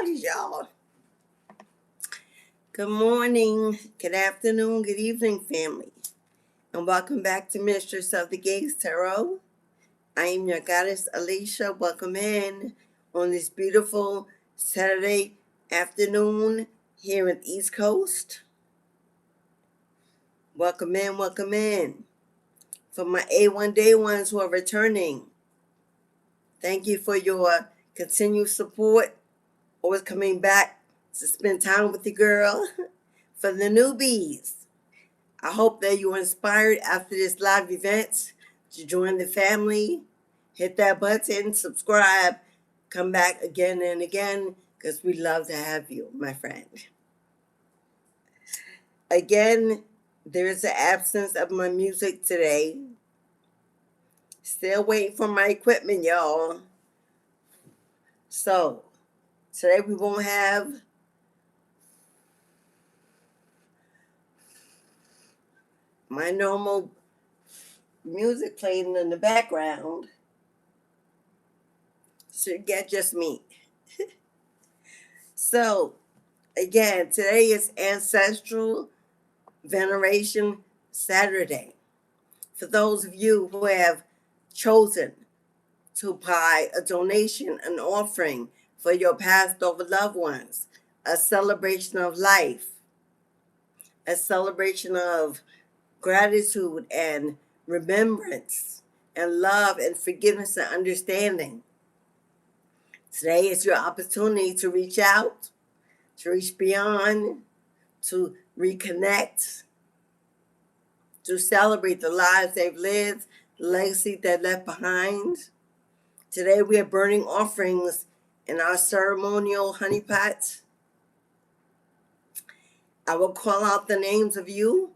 bodies, y'all. Good morning, good afternoon, good evening, family. And welcome back to Mistress of the Gates Tarot. I am your goddess, Alicia. Welcome in on this beautiful Saturday afternoon here in the East Coast. Welcome in, welcome in. For my A1 Day ones who are returning, thank you for your continued support. Always coming back to spend time with the girl. For the newbies, I hope that you were inspired after this live event to join the family. Hit that button, subscribe, come back again and again, because we love to have you, my friend. Again, there is an absence of my music today. Still waiting for my equipment, y'all. So, today we won't have my normal music playing in the background. So you get just me. So, again, today is Ancestral Veneration Saturday. For those of you who have chosen to buy a donation, an offering for your passed over loved ones, a celebration of life, a celebration of gratitude and remembrance and love and forgiveness and understanding. Today is your opportunity to reach out, to reach beyond, to reconnect, to celebrate the lives they've lived, the legacy they left behind. Today we are burning offerings in our ceremonial honey pots. I will call out the names of you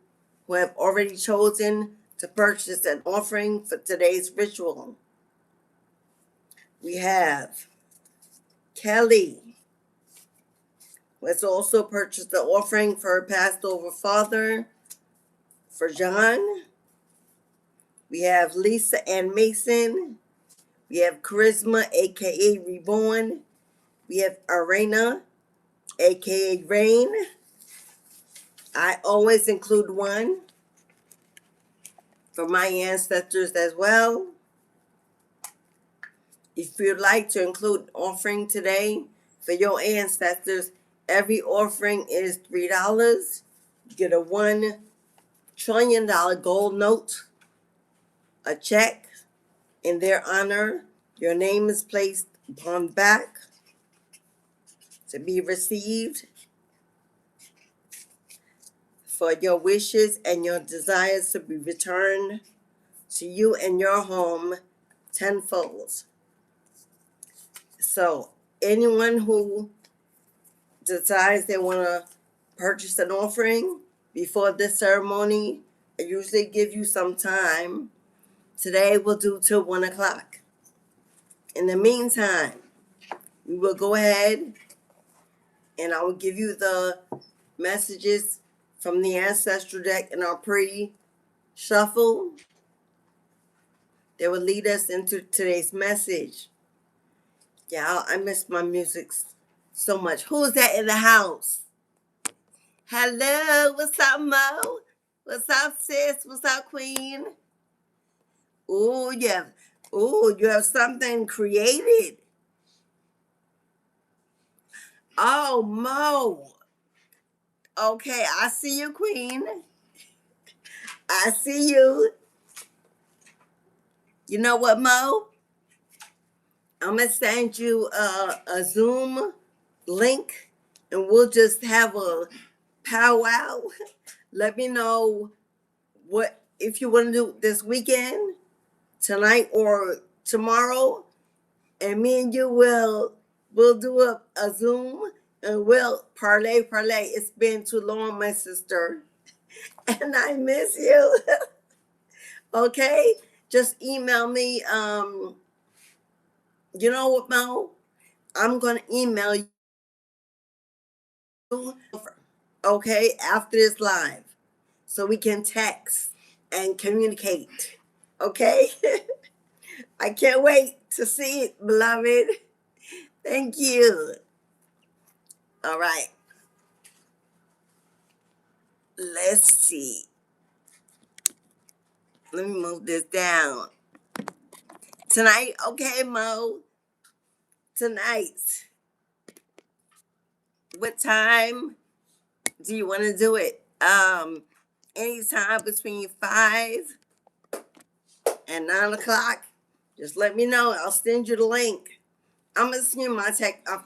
who have already chosen to purchase an offering for today's ritual. We have Kelly, who has also purchased the offering for her passed over father, for John. We have Lisa Ann Mason. We have Charisma, aka Reborn. We have Arena, aka Rain. I always include one for my ancestors as well. If you'd like to include an offering today for your ancestors, every offering is $3. You get a $1 trillion gold note, a check in their honor. Your name is placed upon the back to be received for your wishes and your desires to be returned to you and your home tenfold. So anyone who decides they want to purchase an offering before this ceremony, I usually give you some time. Today we'll do till 1 o'clock. In the meantime, we will go ahead and I will give you the messages from the ancestral deck in our pre-shuffle that will lead us into today's message. Yeah, I miss my music so much. Who's that in the house? Hello, what's up, Mo? What's up, sis? What's up, queen? Oh, yeah. Oh, you have something created. Oh, Mo. Okay, I see you, queen. I see you. You know what, Mo? I'm going to send you a Zoom link, and we'll just have a powwow. Let me know what if you want to do this weekend, tonight or tomorrow, and me and you we'll do a Zoom and we'll parlay. It's been too long, my sister, and I miss you. Okay, just email me. You know what, Mo? I'm gonna email you. Okay, after this live, so we can text and communicate. Okay. I can't wait to see it, beloved. Thank you. All right. Let's see. Let me move this down. Tonight, okay, Mo. Tonight, what time do you want to do it? Anytime between 5 and 9 o'clock. Just let me know. I'll send you the link. I'm gonna send my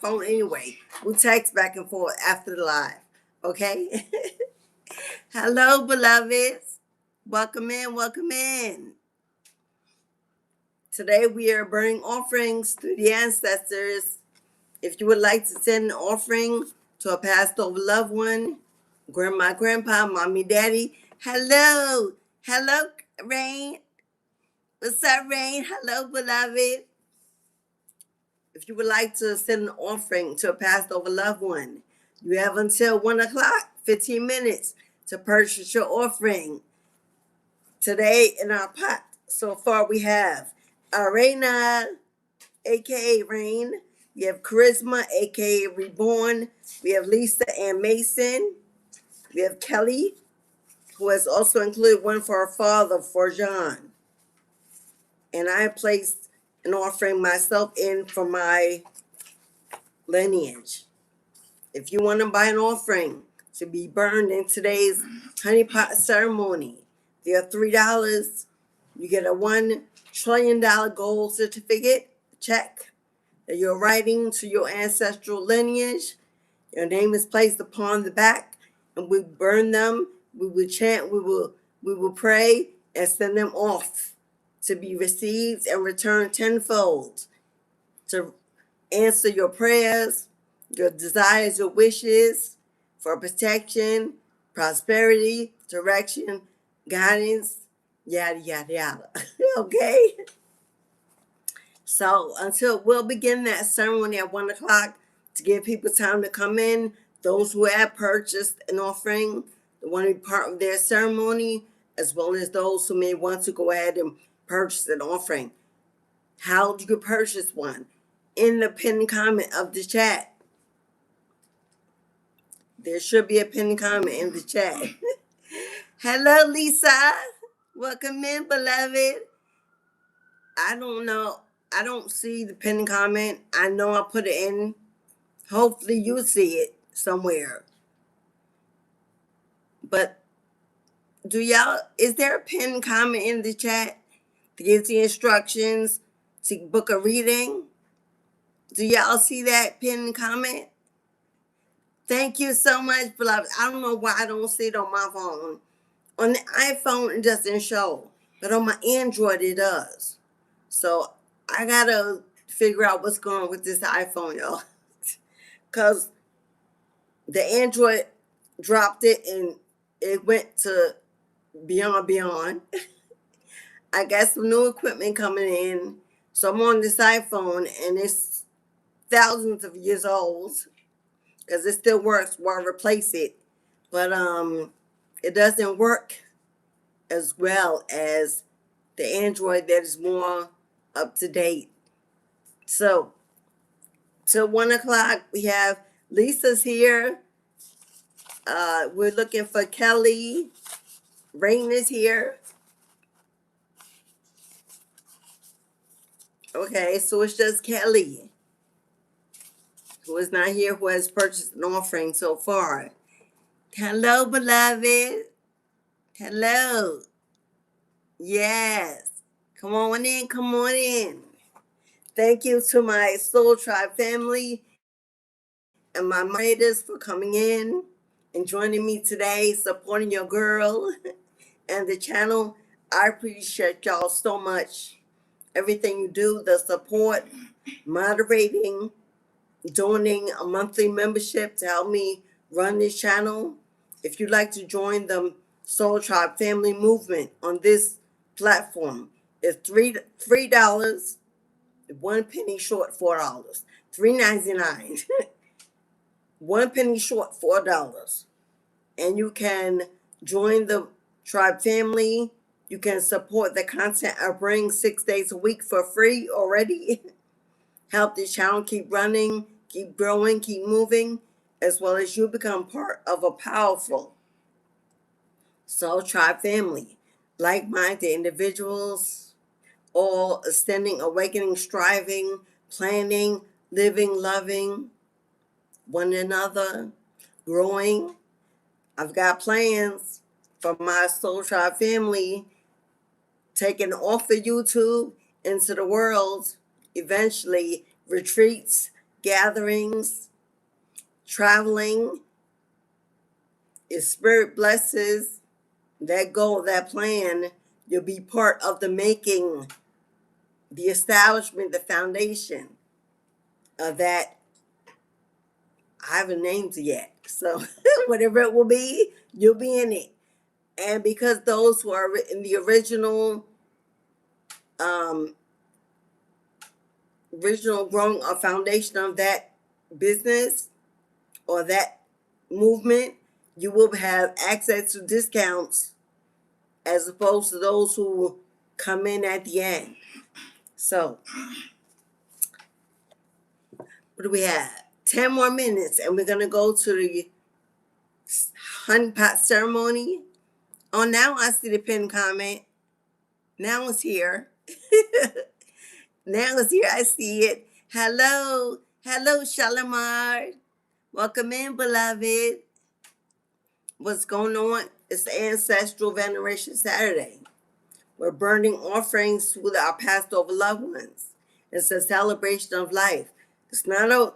phone anyway. We'll text back and forth after the live. Okay? Hello, beloveds. Welcome in, welcome in. Today we are burning offerings to the ancestors. If you would like to send an offering to a passed over loved one, grandma, grandpa, mommy, daddy. Hello. Hello, Rain. What's up, Rain? Hello, beloved. If you would like to send an offering to a passed over loved one, you have until 1 o'clock, 15 minutes, to purchase your offering. Today in our pot, so far we have Arena, aka Rain. We have Charisma, aka Reborn. We have Lisa and Mason. We have Kelly, who has also included one for her father, for John. And I placed an offering myself in for my lineage. If you want to buy an offering to be burned in today's honey pot ceremony, they are $3. You get a $1 trillion gold certificate check that you're writing to your ancestral lineage. Your name is placed upon the back, and we burn them. We will chant. We will pray and send them off to be received and returned tenfold to answer your prayers, your desires, your wishes for protection, prosperity, direction, guidance, yada, yada, yada. Okay? So we'll begin that ceremony at 1 o'clock to give people time to come in. Those who have purchased an offering, want to be part of their ceremony, as well as those who may want to go ahead and purchase an offering. How do you purchase one? In the pinned comment of the chat. There should be a pinned comment in the chat. Hello, Lisa. Welcome in, beloved. I don't know. I don't see the pinned comment. I know I put it in. Hopefully you see it somewhere. But is there a pinned comment in the chat to give the instructions to book a reading? Do y'all see that pinned comment? Thank you so much, beloved. I don't know why I don't see it on my phone. On the iPhone, it doesn't show. But on my Android, it does. So I got to figure out what's going on with this iPhone, y'all. Because the Android dropped it and it went to beyond. I got some new equipment coming in. So I'm on this iPhone and it's thousands of years old because it still works while I replace it. But it doesn't work as well as the Android that is more up to date. So till 1 o'clock, we have Lisa's here. We're looking for Kelly. Rain is here. Okay, so it's just Kelly, who is not here, who has purchased an offering so far. Hello, beloved. Hello. Yes. Come on in, come on in. Thank you to my Soul Tribe family and my moderators for coming in and joining me today, supporting your girl and the channel. I appreciate y'all so much. Everything you do, the support, moderating, joining a monthly membership to help me run this channel. If you'd like to join the Soul Tribe family movement on this platform, it's $3, 1 penny short, $4, $3.99, 1 penny short, $4, and you can join the tribe family. You can support the content I bring 6 days a week for free already. Help this channel keep running, keep growing, keep moving, as well as you become part of a powerful soul tribe family, like-minded individuals, all ascending, awakening, striving, planning, living, loving one another, growing. I've got plans for my Soul Tribe family taking off of YouTube into the world, eventually retreats, gatherings, traveling. If Spirit blesses that goal, that plan, you'll be part of the making, the establishment, the foundation of that. I haven't named it yet. So whatever it will be, you'll be in it. And because those who are in the original growing or foundation of that business or that movement, you will have access to discounts as opposed to those who come in at the end. So, what do we have? 10 more minutes, and we're going to go to the honey pot ceremony. Oh, now I see the pinned comment. Now it's here. Now it's here. I see it. Hello. Hello, Shalimar. Welcome in, beloved. What's going on? It's Ancestral Veneration Saturday. We're burning offerings to our passed over loved ones. It's a celebration of life. It's not a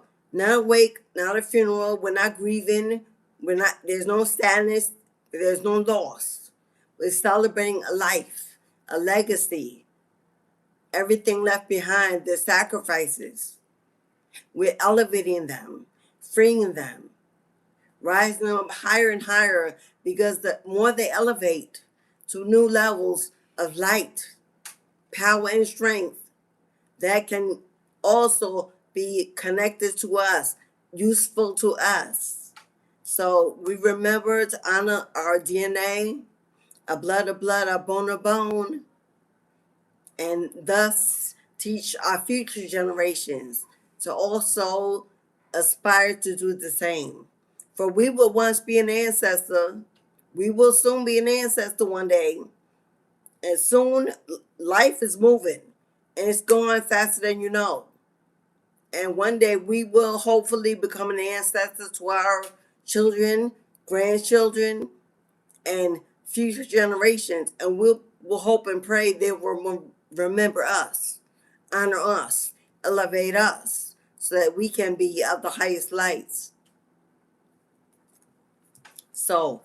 wake, not a funeral. We're not grieving. There's no sadness. There's no loss. We're celebrating a life, a legacy, everything left behind, the sacrifices. We're elevating them, freeing them, rising them up higher and higher, because the more they elevate to new levels of light, power, and strength, that can also be connected to us, useful to us. So we remember to honor our DNA, our blood of blood, our bone of bone, and thus teach our future generations to also aspire to do the same. For we will once be an ancestor. We will soon be an ancestor one day. And soon life is moving and it's going faster than you know. And one day we will hopefully become an ancestor to our children, grandchildren, and future generations. And we'll hope and pray they will remember us, honor us, elevate us, so that we can be of the highest lights. So,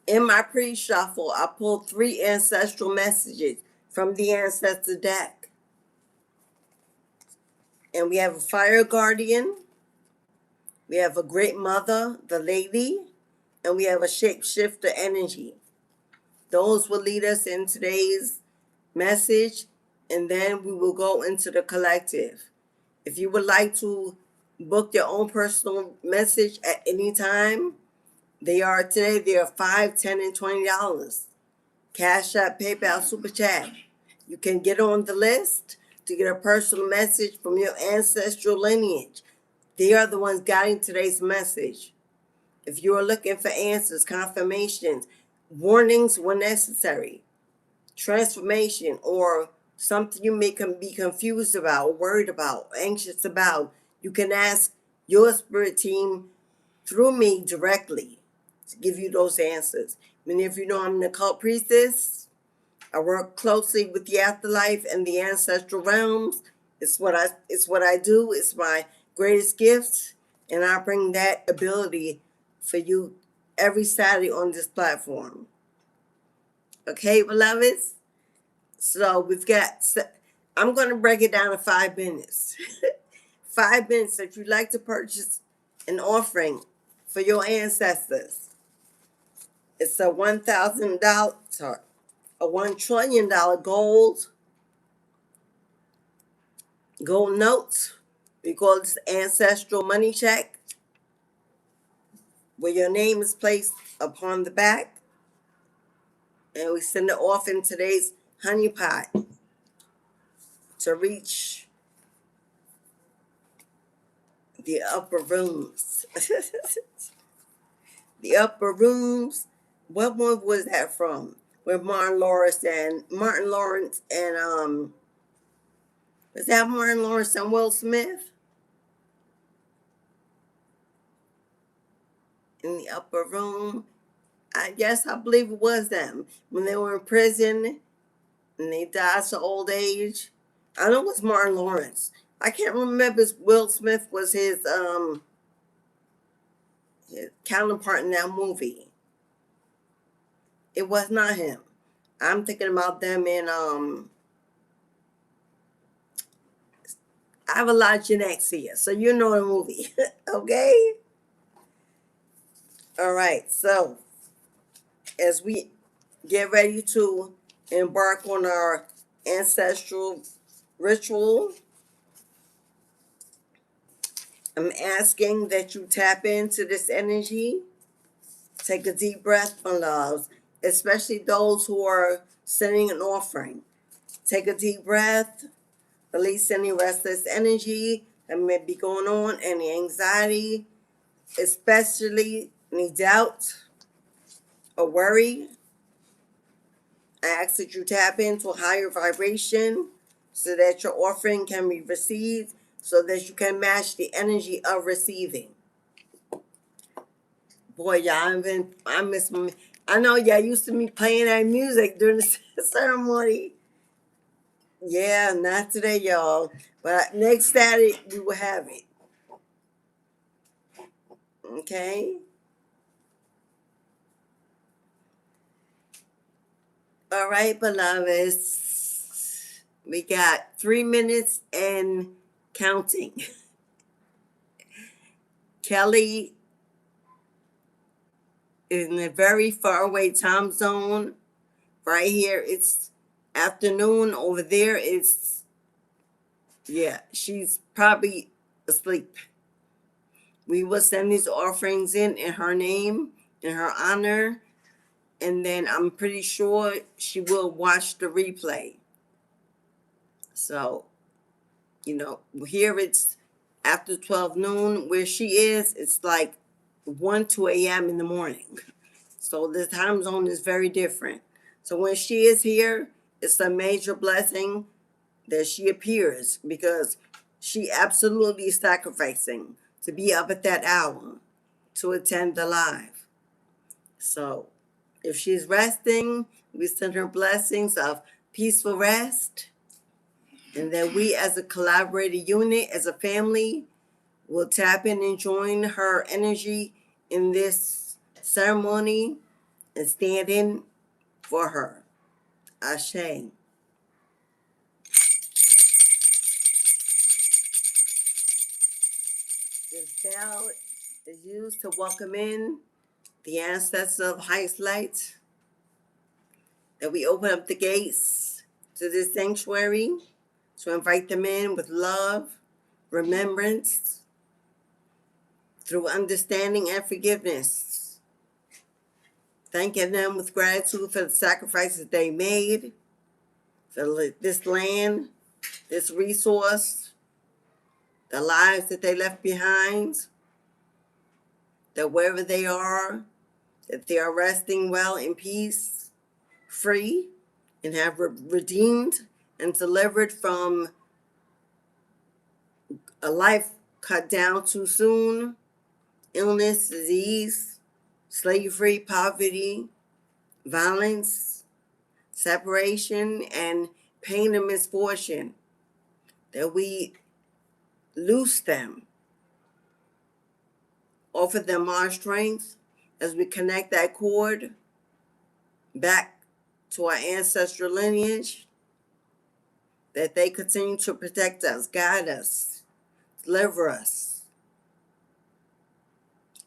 in my pre-shuffle, I pulled 3 ancestral messages from the ancestor deck. And we have a fire guardian, we have a great mother, the lady, and we have a shapeshifter energy. Those will lead us in today's message, and then we will go into the collective. If you would like to book your own personal message at any time, they are $5, $10, and $20. Cashapp, PayPal, Super Chat. You can get on the list to get a personal message from your ancestral lineage. They are the ones guiding today's message. If you are looking for answers, confirmations, warnings when necessary, transformation, or something you may be confused about, worried about, anxious about, you can ask your spirit team through me directly to give you those answers. Many of you know I'm an occult priestess. I work closely with the afterlife and the ancestral realms. It's what I do. It's my greatest gift, and I bring that ability for you every Saturday on this platform. Okay, beloveds? So we've got, I'm going to break it down to 5 minutes. 5 minutes if you'd like to purchase an offering for your ancestors. It's a $1,000, a $1 trillion gold note. We call this ancestral money check, where your name is placed upon the back, and we send it off in today's honey pot to reach the upper rooms. The upper rooms. What one was that from? With Martin Lawrence and was that Martin Lawrence and Will Smith? In the upper room. I believe it was them when they were in prison and they died to old age. I know it was Martin Lawrence. I can't remember if Will Smith was his counterpart in that movie. It was not him. I'm thinking about them in I have a lot of Gen X here, so you know the movie. Okay? All right, so as we get ready to embark on our ancestral ritual, I'm asking that you tap into this energy. Take a deep breath, my loves, especially those who are sending an offering. Take a deep breath, release any restless energy that may be going on, any anxiety, especially any doubt or worry. I ask that you tap into a higher vibration so that your offering can be received, so that you can match the energy of receiving. Boy, y'all, I miss my, I know y'all used to me playing that music during the ceremony. Yeah, not today, y'all. But next Saturday, we will have it. Okay? All right, beloveds. We got 3 minutes and counting. Kelly is in a very far away time zone. Right here, it's afternoon. Over there, she's probably asleep. We will send these offerings in her name, in her honor, and then I'm pretty sure she will watch the replay. So, here it's after 12 noon. Where she is, it's like 2 a.m. in the morning. So the time zone is very different. So when she is here, it's a major blessing that she appears, because she absolutely is sacrificing to be up at that hour to attend the live. So if she's resting, we send her blessings of peaceful rest, and that we as a collaborated unit, as a family, will tap in and join her energy in this ceremony and stand in for her. Ashe. This bell is used to welcome in the ancestors of highest light, that we open up the gates to this sanctuary to invite them in with love, remembrance, through understanding and forgiveness. Thanking them with gratitude for the sacrifices they made, for this land, this resource, the lives that they left behind, that wherever they are, that they are resting well in peace, free, and have redeemed and delivered from a life cut down too soon, illness, disease, slavery, poverty, violence, separation, and pain and misfortune, that we loose them, offer them our strength as we connect that cord back to our ancestral lineage, that they continue to protect us, guide us, deliver us,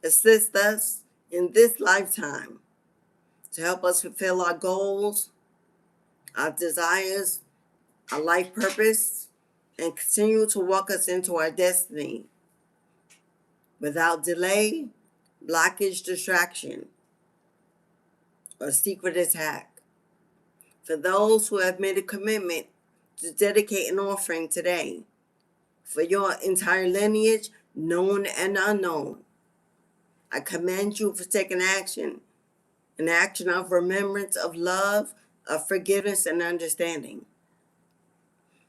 assist us in this lifetime to help us fulfill our goals, our desires, our life purpose, and continue to walk us into our destiny without delay, blockage, distraction, or secret attack. For those who have made a commitment to dedicate an offering today for your entire lineage, known and unknown. I commend you for taking action, an action of remembrance, of love, of forgiveness, and understanding.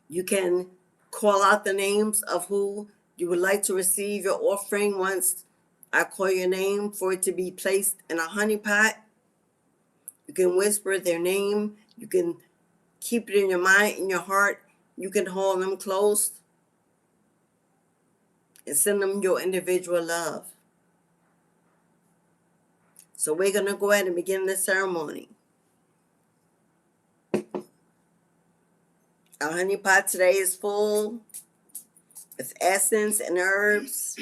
You can call out the names of who you would like to receive your offering once I call your name for it to be placed in a honey pot. You can whisper their name. You can keep it in your mind, in your heart. You can hold them close and send them your individual love. So we're going to go ahead and begin the ceremony. Our honey pot today is full with essence and herbs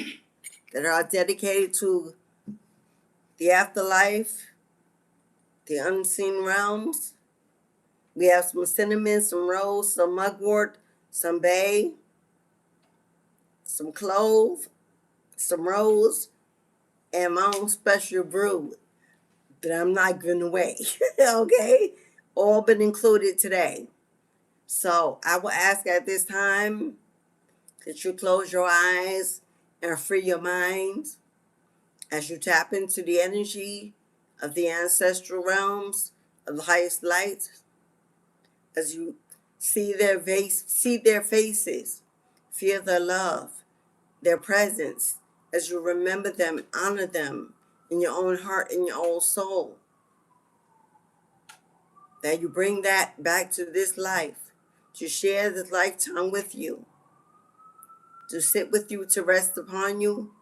that are dedicated to the afterlife, the unseen realms. We have some cinnamon, some rose, some mugwort, some bay, some clove, some rose, and my own special brew that I'm not giving away. Okay? All been included today. So I will ask at this time that you close your eyes and free your mind as you tap into the energy of the ancestral realms of the highest light, as you see their faces, feel their love, their presence, as you remember them, honor them in your own heart, in your own soul, that you bring that back to this life, to share this lifetime with you, to sit with you, to rest upon you,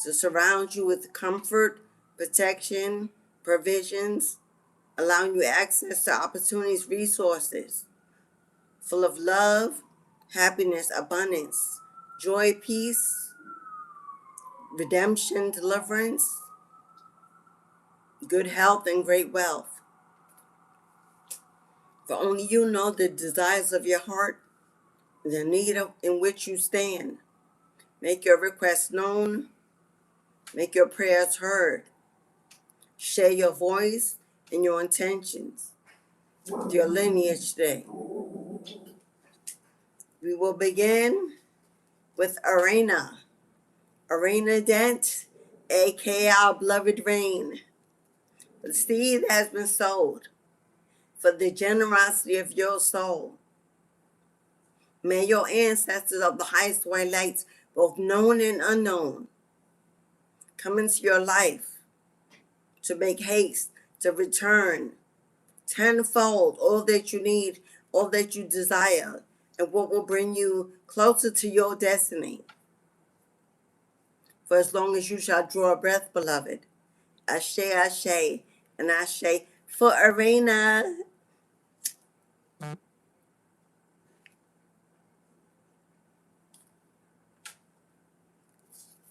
to surround you with comfort, protection, provisions, allowing you access to opportunities, resources, full of love, happiness, abundance, joy, peace, redemption, deliverance, good health, and great wealth. For only you know the desires of your heart, the need in which you stand. Make your requests known. Make your prayers heard. Share your voice and your intentions with your lineage today. We will begin with Arena Dent, aka our beloved rain. The seed has been sowed for the generosity of your soul. May your ancestors of the highest white lights, both known and unknown, come into your life to make haste, to return tenfold all that you need, all that you desire, and what will bring you closer to your destiny. For as long as you shall draw a breath, beloved, Ashe, Ashe, and Ashe for Arena.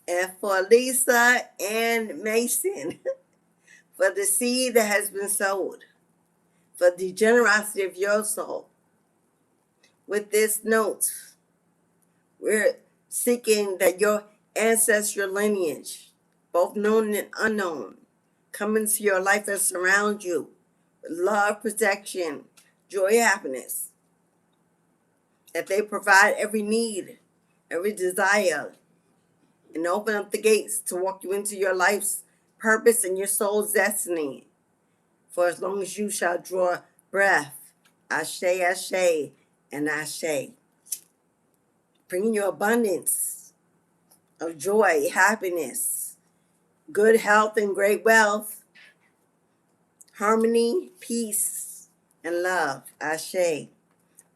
And for Lisa and Mason, for the seed that has been sowed, for the generosity of your soul. With this note, we're seeking that your ancestral lineage, both known and unknown, come into your life and surround you with love, protection, joy, happiness. That they provide every need, every desire, and open up the gates to walk you into your life's purpose and your soul's destiny. For as long as you shall draw breath, Ashe, Ashe, and Ashe. Bringing you abundance of joy, happiness, good health, and great wealth, harmony, peace, and love. Ashe.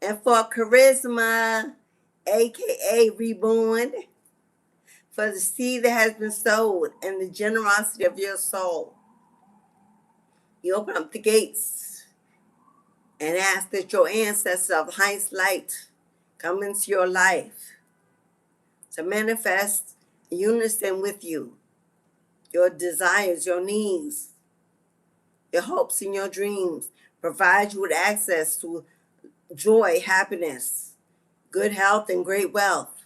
And for Charisma, aka Reborn, for the seed that has been sowed and the generosity of your soul. You open up the gates and ask that your ancestors of highest light come into your life to manifest unison with you, your desires, your needs, your hopes, and your dreams. Provide you with access to joy, happiness, good health, and great wealth.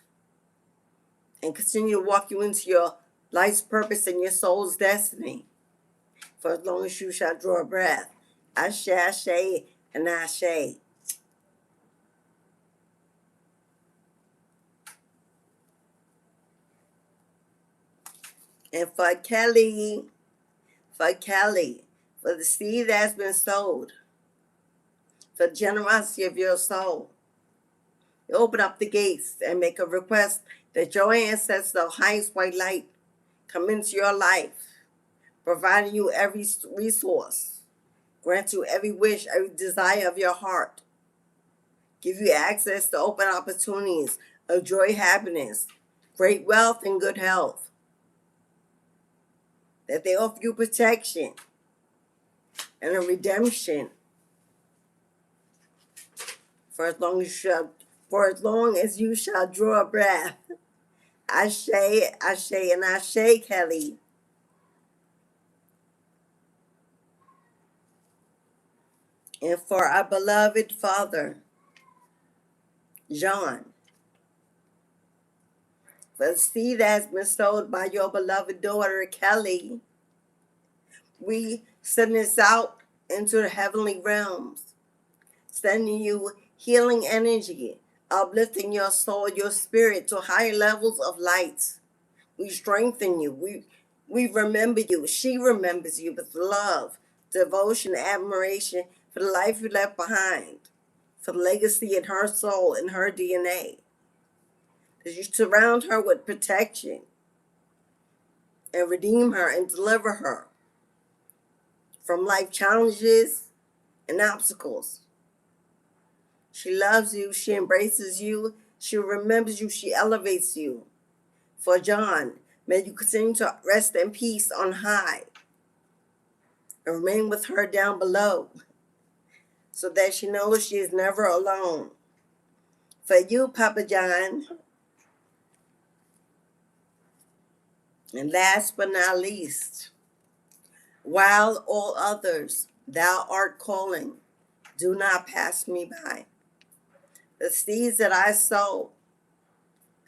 And continue to walk you into your life's purpose and your soul's destiny. For as long as you shall draw a breath. Ashe, Ashe, and Ashe. And for Kelly, for the seed that's been sowed, for the generosity of your soul, you open up the gates and make a request that your ancestors, the highest white light, come into your life, providing you every resource, grant you every wish, every desire of your heart, give you access to open opportunities of joy, happiness, great wealth, and good health, that they offer you protection and a redemption for as long as you shall draw a breath. Ashe, Ashe, and Ashe, Kelly. And for our beloved father, John, for the seed that has been sowed by your beloved daughter, Kelly, we send this out into the heavenly realms, sending you healing energy, uplifting your soul, your spirit to higher levels of light. We strengthen you. We remember you. She remembers you with love, devotion, admiration for the life you left behind, for the legacy in her soul and her DNA. That you surround her with protection and redeem her and deliver her from life challenges and obstacles. She loves you. She embraces you. She remembers you. She elevates you. For John, may you continue to rest in peace on high and remain with her down below so that she knows she is never alone. For you, Papa John, and last but not least, while all others thou art calling, do not pass me by. The seeds that I sow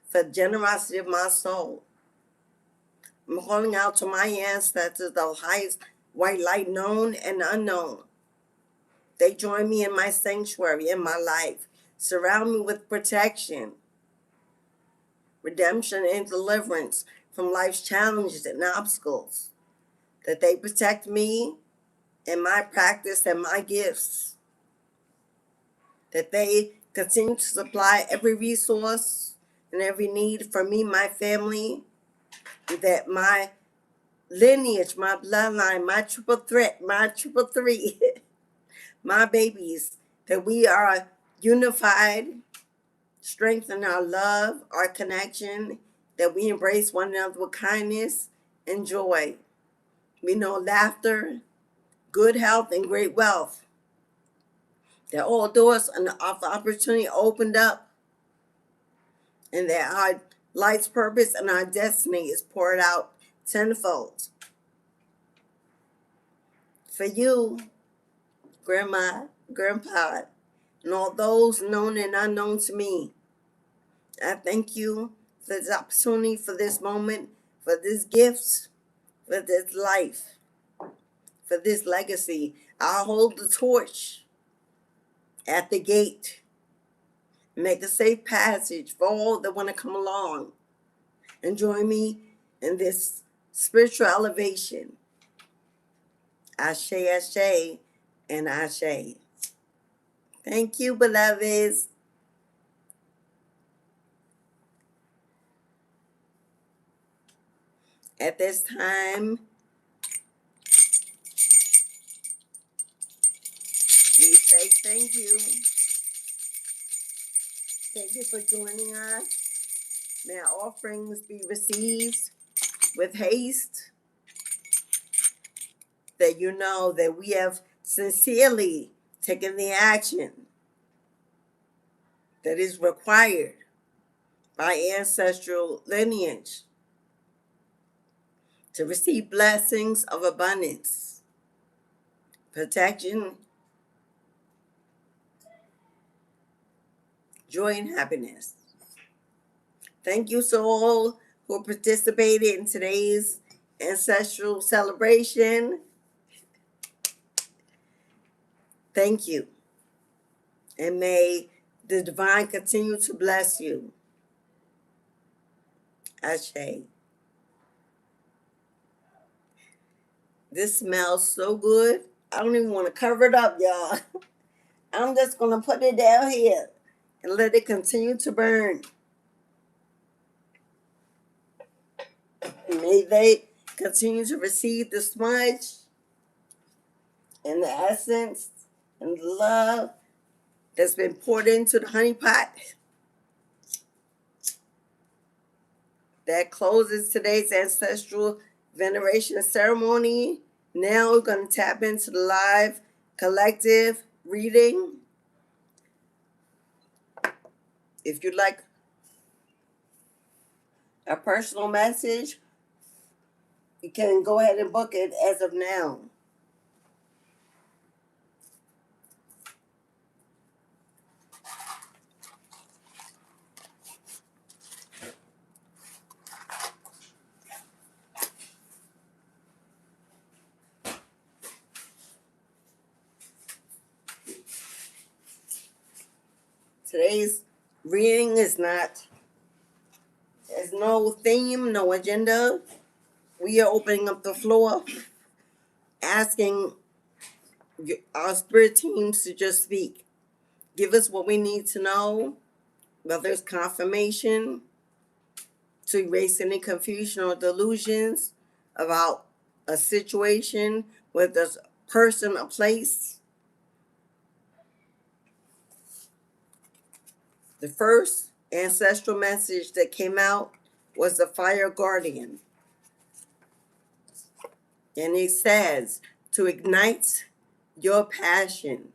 for the generosity of my soul, I'm calling out to my ancestors, the highest white light known and unknown. They join me in my sanctuary, in my life, surround me with protection, redemption, and deliverance from life's challenges and obstacles, that they protect me and my practice and my gifts, that they continue to supply every resource and every need for me, my family, that my lineage, my bloodline, my triple threat, my triple three, my babies, that we are unified, strengthen our love, our connection, that we embrace one another with kindness and joy. We know laughter, good health, and great wealth. That all doors of opportunity opened up, and that our life's purpose and our destiny is poured out tenfold. For you, Grandma, Grandpa, and all those known and unknown to me, I thank you for this opportunity, for this moment, for this gift, for this life, for this legacy. I'll hold the torch at the gate, make a safe passage for all that want to come along and join me in this spiritual elevation. Ashe, Ashe, and Ashe. Thank you, beloveds. At this time, we say thank you. Thank you for joining us. May our offerings be received with haste, that you know that we have sincerely taken the action that is required by ancestral lineage to receive blessings of abundance, protection, joy, and happiness. Thank you to all who participated in today's ancestral celebration. Thank you. And may the divine continue to bless you. Ashe. This smells so good. I don't even want to cover it up, y'all. I'm just going to put it down here and let it continue to burn. May they continue to receive the smudge and the essence and the love that's been poured into the honey pot. That closes today's ancestral veneration ceremony. Now we're going to tap into the live collective reading. If you'd like a personal message, you can go ahead and book it as of now. Today's reading is not, there's no theme, no agenda. We are opening up the floor, asking our spirit teams to just speak. Give us what we need to know, whether it's confirmation, to erase any confusion or delusions about a situation, whether it's a person, a place. The first ancestral message that came out was the fire guardian. And it says to ignite your passion.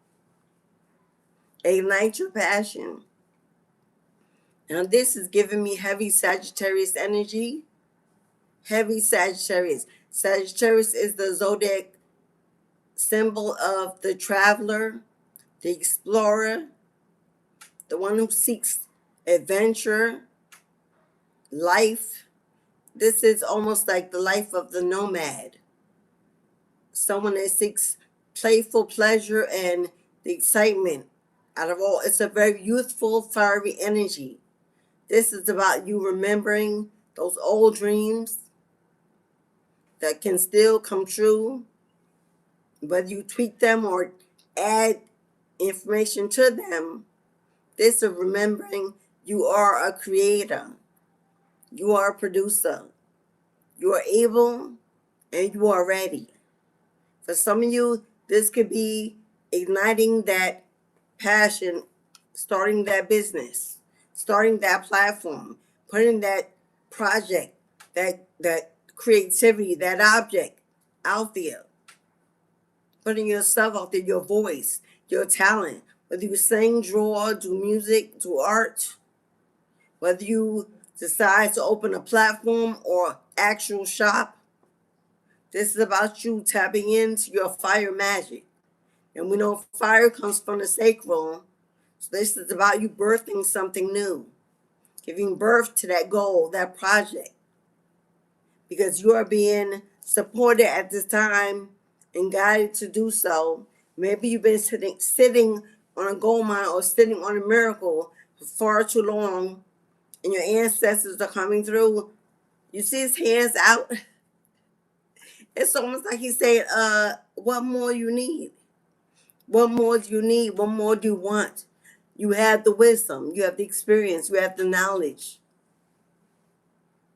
Ignite your passion. Now this is giving me heavy Sagittarius energy. Heavy Sagittarius. Sagittarius is the zodiac symbol of the traveler, the explorer, the one who seeks adventure, life. This is almost like the life of the nomad. Someone that seeks playful pleasure and the excitement out of all. It's a very youthful, fiery energy. This is about you remembering those old dreams that can still come true, whether you tweak them or add information to them. This is remembering you are a creator, you are a producer, you are able, and you are ready. For some of you, this could be igniting that passion, starting that business, starting that platform, putting that project, that creativity, that object out there, putting yourself out there, your voice, your talent, whether you sing, draw, do music, do art, whether you decide to open a platform or actual shop. This is about you tapping into your fire magic. And we know fire comes from the sacral. So this is about you birthing something new, giving birth to that goal, that project. Because you are being supported at this time and guided to do so. Maybe you've been sitting on a gold mine or sitting on a miracle for far too long, and your ancestors are coming through. You see his hands out. It's almost like he's saying, what more you need? What more do you need? What more do you want? You have the wisdom, you have the experience, you have the knowledge.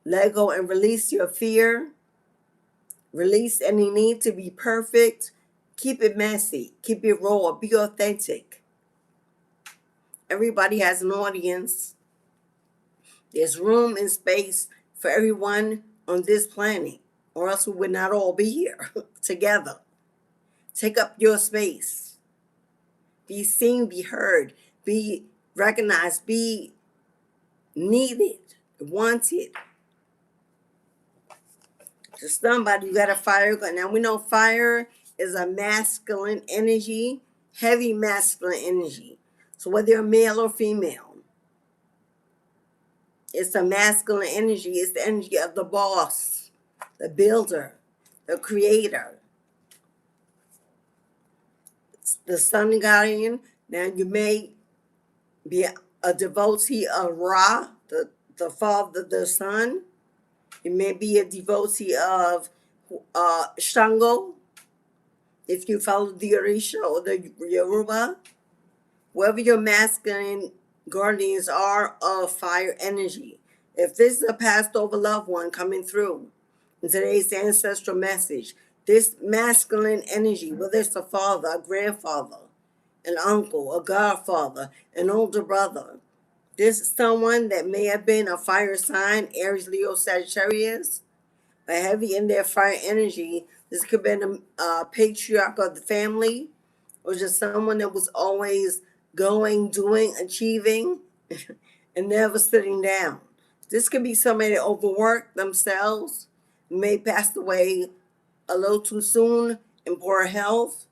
Let go and release your fear. Release any need to be perfect. Keep it messy. Keep it raw. Be authentic. Everybody has an audience. There's room and space for everyone on this planet, or else we would not all be here together. Take up your space. Be seen, be heard, be recognized, be needed, wanted. To somebody, you got a fire gun. Now we know fire is a masculine energy, heavy masculine energy. So whether you're male or female, it's a masculine energy. It's the energy of the boss, the builder, the creator. It's the sun guardian. Now you may be a devotee of Ra, the father, the sun. You may be a devotee of Shango, If you follow the Orisha or the Yoruba, wherever your masculine guardians are of fire energy. If this is a passed over loved one coming through in today's ancestral message, this masculine energy, whether it's a father, a grandfather, an uncle, a godfather, an older brother, this is someone that may have been a fire sign, Aries, Leo, Sagittarius, but heavy in their fire energy. This could have been a patriarch of the family, or just someone that was always going, doing, achieving, and never sitting down. This could be somebody that overworked themselves, may pass away a little too soon in poor health,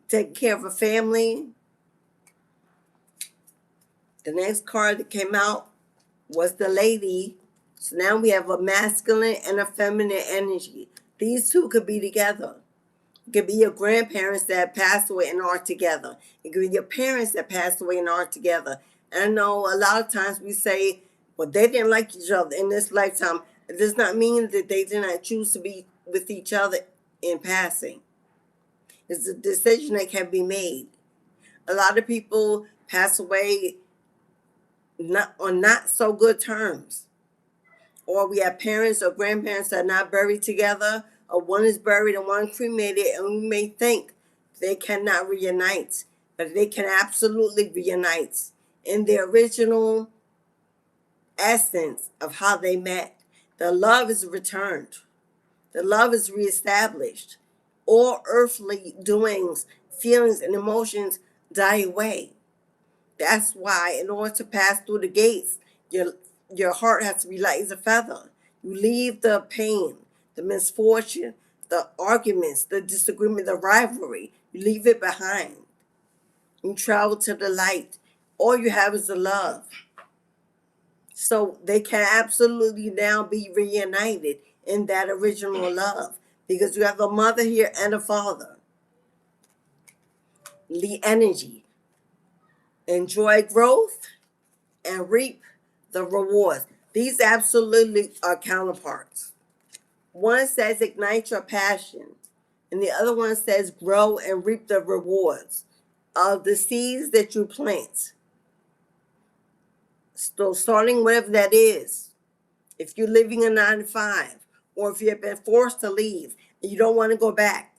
taking care of a family. The next card that came out was the lady. So now we have a masculine and a feminine energy. These two could be together. It could be your grandparents that passed away and are together. It could be your parents that passed away and are together. And I know a lot of times we say, well, they didn't like each other in this lifetime. It does not mean that they did not choose to be with each other in passing. It's a decision that can be made. A lot of people pass away not on not so good terms. Or we have parents or grandparents that are not buried together, or one is buried and one cremated, and we may think they cannot reunite, but they can absolutely reunite in the original essence of how they met. The love is returned. The love is reestablished. All earthly doings, feelings, and emotions die away. That's why, in order to pass through the gates, your heart has to be light as a feather. You leave the pain, the misfortune, the arguments, the disagreement, the rivalry. You leave it behind. You travel to the light. All you have is the love. So they can absolutely now be reunited in that original love, because you have a mother here and a father. The energy. Enjoy growth and reap the rewards. These absolutely are counterparts. One says ignite your passion, and the other one says grow and reap the rewards of the seeds that you plant. So starting whatever that is, if you're living a 9 to 5, or if you have been forced to leave and you don't want to go back,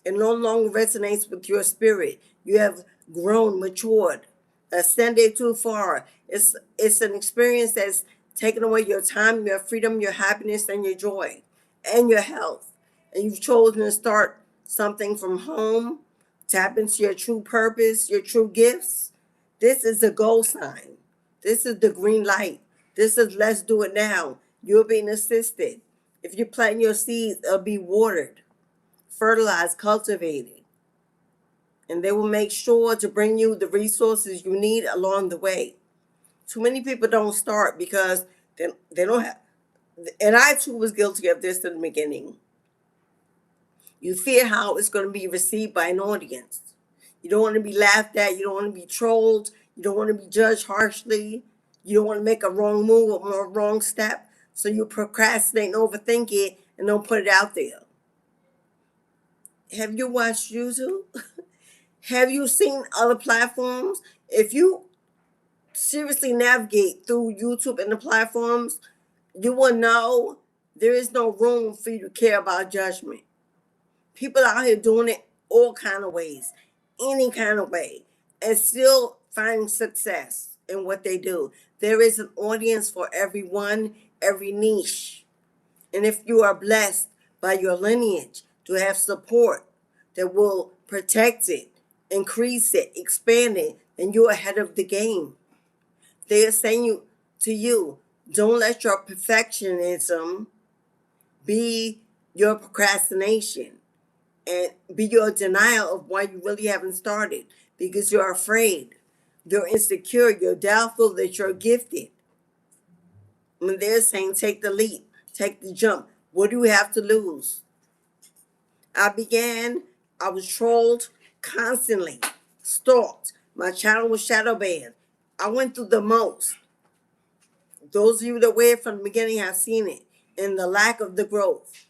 it no longer resonates with your spirit. You have grown, matured, ascended too far. It's an experience that's taken away your time, your freedom, your happiness, and your joy, and your health. And you've chosen to start something from home, tap into your true purpose, your true gifts. This is the goal sign. This is the green light. This is let's do it now. You're being assisted. If you plant your seeds, it'll be watered, fertilized, cultivated. And they will make sure to bring you the resources you need along the way. Too many people don't start because they don't have, and I too was guilty of this in the beginning. You fear how it's going to be received by an audience. You don't want to be laughed at. You don't want to be trolled. You don't want to be judged harshly. You don't want to make a wrong move or a wrong step. So you procrastinate and overthink it and don't put it out there. Have you watched YouTube? Have you seen other platforms? If you seriously navigate through YouTube and the platforms, you will know there is no room for you to care about judgment. People out here doing it all kind of ways, any kind of way, and still finding success in what they do. There is an audience for everyone, every niche. And if you are blessed by your lineage to have support that will protect it, increase it, expand it, then you're ahead of the game. They are saying to you, don't let your perfectionism be your procrastination and be your denial of why you really haven't started, because you're afraid, you're insecure, you're doubtful that you're gifted. When they're saying take the leap, take the jump, what do you have to lose? I was trolled constantly, stalked. My channel was shadow banned. I went through the most. Those of you that were from the beginning have seen it, and the lack of the growth.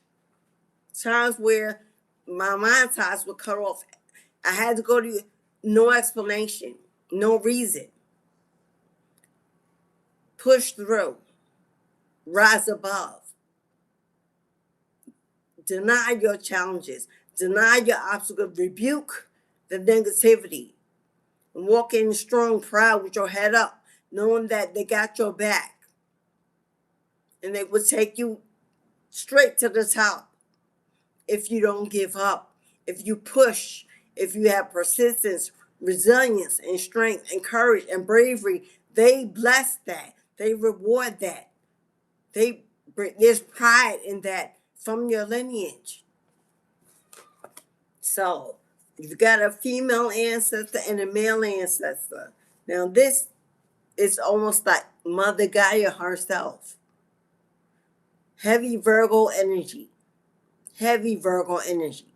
Times where my monetize would cut off. I had to go to you, no explanation, no reason. Push through, rise above, deny your challenges, deny your obstacles, rebuke the negativity, and walk in strong, proud with your head up, knowing that they got your back and they will take you straight to the top if you don't give up, if you push, if you have persistence, resilience, and strength, and courage, and bravery. They bless that. They reward that. There's pride in that from your lineage. So you've got a female ancestor and a male ancestor. Now this is almost like Mother Gaia herself. Heavy Virgo energy. Heavy Virgo energy.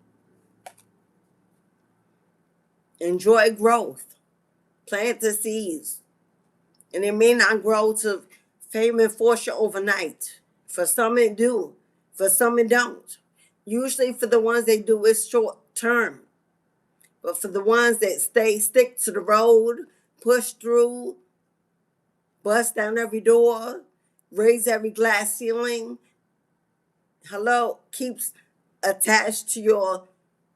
Enjoy growth. Plant the seeds. And it may not grow to fame and fortune overnight. For some it do. For some it don't. Usually for the ones they do, it's short term. But for the ones that stick to the road, push through, bust down every door, raise every glass ceiling, keeps attached to your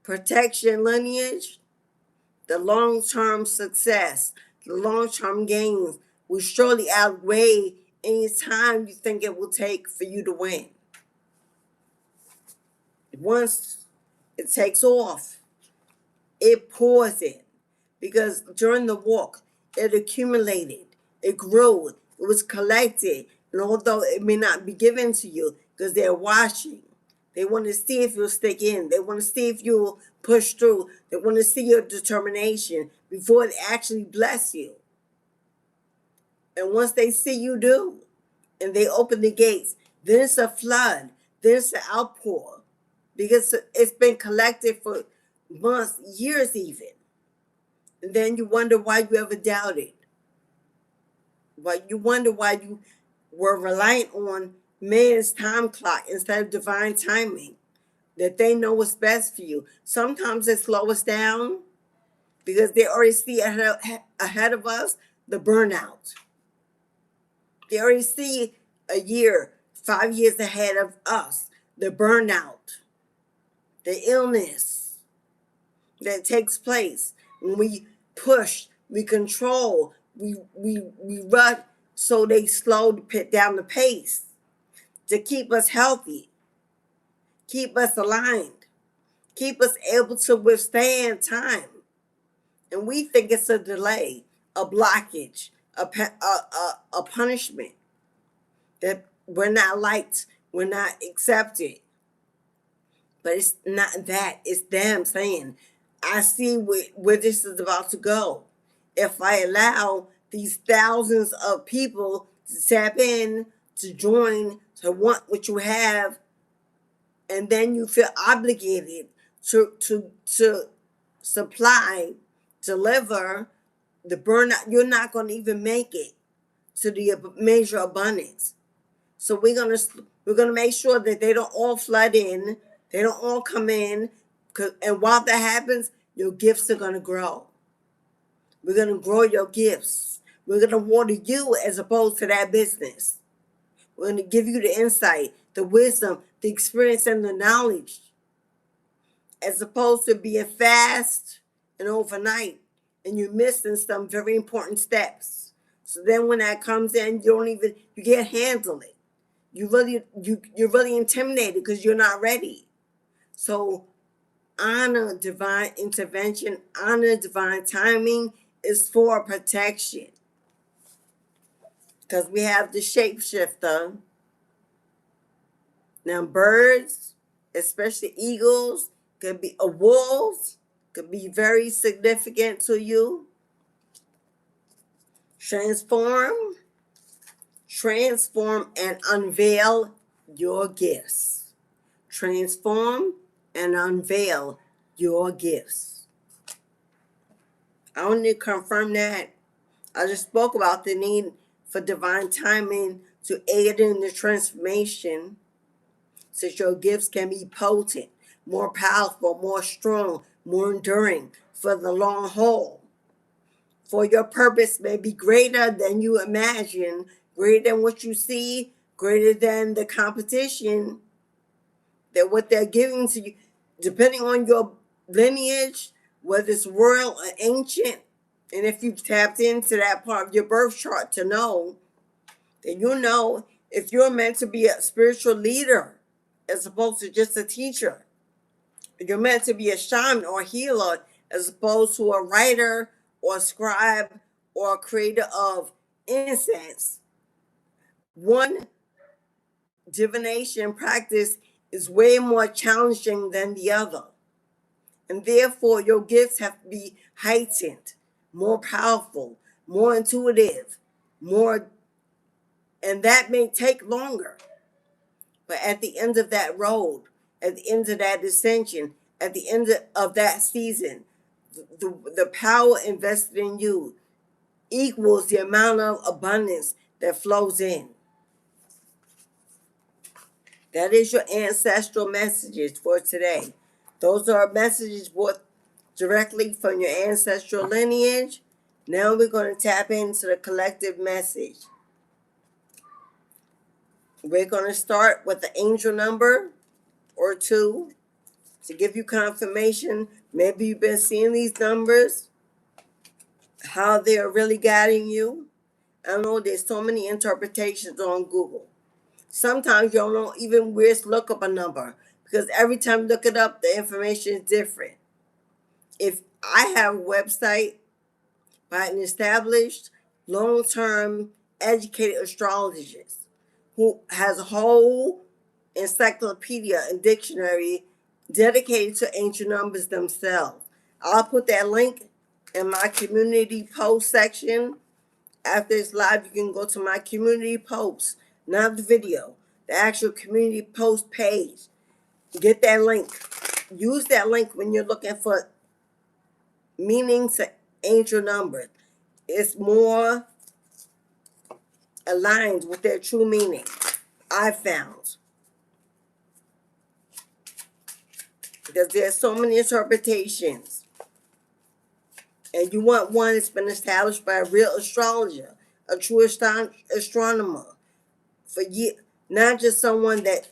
protection lineage, the long-term success, the long-term gains will surely outweigh any time you think it will take for you to win. Once it takes off, it pours in, because during the walk, it accumulated, it grew, it was collected, and although it may not be given to you, because they're watching, they want to see if you'll stick in, they want to see if you'll push through, they want to see your determination before they actually bless you. And once they see you do, and they open the gates, then it's a flood, then it's an outpour, because it's been collected for months, years even. And then you wonder why you ever doubted. You wonder why you were reliant on man's time clock instead of divine timing, that they know what's best for you. Sometimes they slow us down because they already see ahead of us the burnout. They already see a year, 5 years ahead of us, the burnout, the illness that takes place when we push, we control, we rush, so they slow down the pace to keep us healthy, keep us aligned, keep us able to withstand time. And we think it's a delay, a blockage, a punishment, that we're not liked, we're not accepted. But it's not that. It's them saying, I see where this is about to go. If I allow these thousands of people to tap in, to join, to want what you have, and then you feel obligated to supply, deliver the burnout, you're not going to even make it to the measure of abundance. So we're gonna make sure that they don't all flood in, they don't all come in, and while that happens, your gifts are gonna grow. We're gonna grow your gifts. We're gonna water you as opposed to that business. We're gonna give you the insight, the wisdom, the experience, and the knowledge, as opposed to being fast and overnight, and you're missing some very important steps. So then when that comes in, you can't handle it. You're really intimidated because you're not ready. So honor divine intervention, honor divine timing is for protection. Because we have the shapeshifter. Now birds, especially eagles, could be wolves, could be very significant to you. Transform and unveil your gifts. Transform and unveil your gifts. I want to confirm that. I just spoke about the need for divine timing to aid in the transformation, so your gifts can be potent, more powerful, more strong, more enduring for the long haul. For your purpose may be greater than you imagine, greater than what you see, greater than the competition, that what they're giving to you, depending on your lineage, whether it's royal or ancient. And if you've tapped into that part of your birth chart to know, then you know if you're meant to be a spiritual leader as opposed to just a teacher. You're meant to be a shaman or healer as opposed to a writer or a scribe or a creator of incense. One divination practice is way more challenging than the other. And therefore, your gifts have to be heightened, more powerful, more intuitive, more, and that may take longer. But at the end of that road, at the end of that ascension, at the end of that season, the power invested in you equals the amount of abundance that flows in. That is your ancestral messages for today. Those are messages brought directly from your ancestral lineage. Now we're going to tap into the collective message. We're going to start with the angel number or two to give you confirmation. Maybe you've been seeing these numbers, how they're really guiding you. I know there's so many interpretations on Google. Sometimes you don't know even where to look up a number because every time you look it up, the information is different. If I have a website by an established, long-term, educated astrologist who has a whole encyclopedia and dictionary dedicated to ancient numbers themselves. I'll put that link in my community post section. After this live, you can go to my community post, not the video, the actual community post page. Get that link. Use that link when you're looking for meanings to angel numbers. It's more aligned with their true meaning, I found. Because there's so many interpretations. And you want one that's been established by a real astrologer, a true astronomer, for years, not just someone that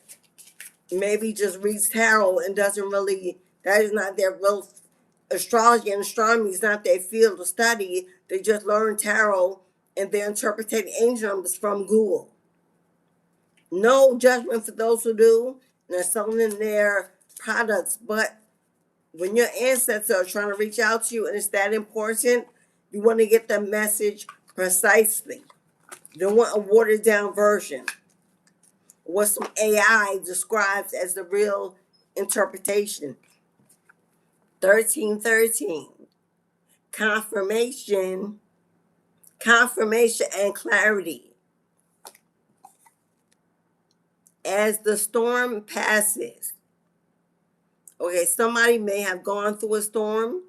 maybe just reads tarot and doesn't really, that is not their real, astrology and astronomy is not their field of study. They just learn tarot and they're interpreting angel numbers from Google. No judgment for those who do, and they're selling their products, but when your ancestors are trying to reach out to you and it's that important, you want to get the message precisely. You don't want a watered down version. What some AI describes as the real interpretation. 1313. Confirmation and clarity. As the storm passes. Okay, somebody may have gone through a storm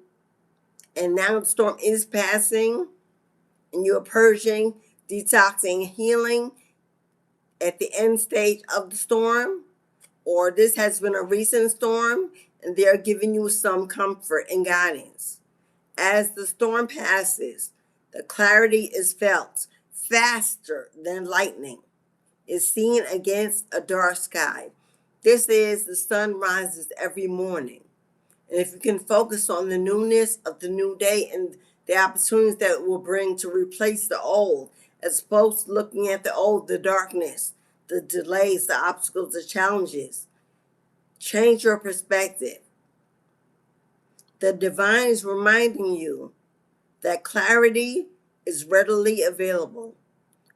and now the storm is passing and you're purging, detoxing, healing at the end stage of the storm, or this has been a recent storm and they're giving you some comfort and guidance. As the storm passes, the clarity is felt faster than lightning is seen against a dark sky. This is the sun rises every morning. And if you can focus on the newness of the new day and the opportunities that it will bring to replace the old, as opposed to looking at the old, the darkness, the delays, the obstacles, the challenges. Change your perspective. The divine is reminding you that clarity is readily available.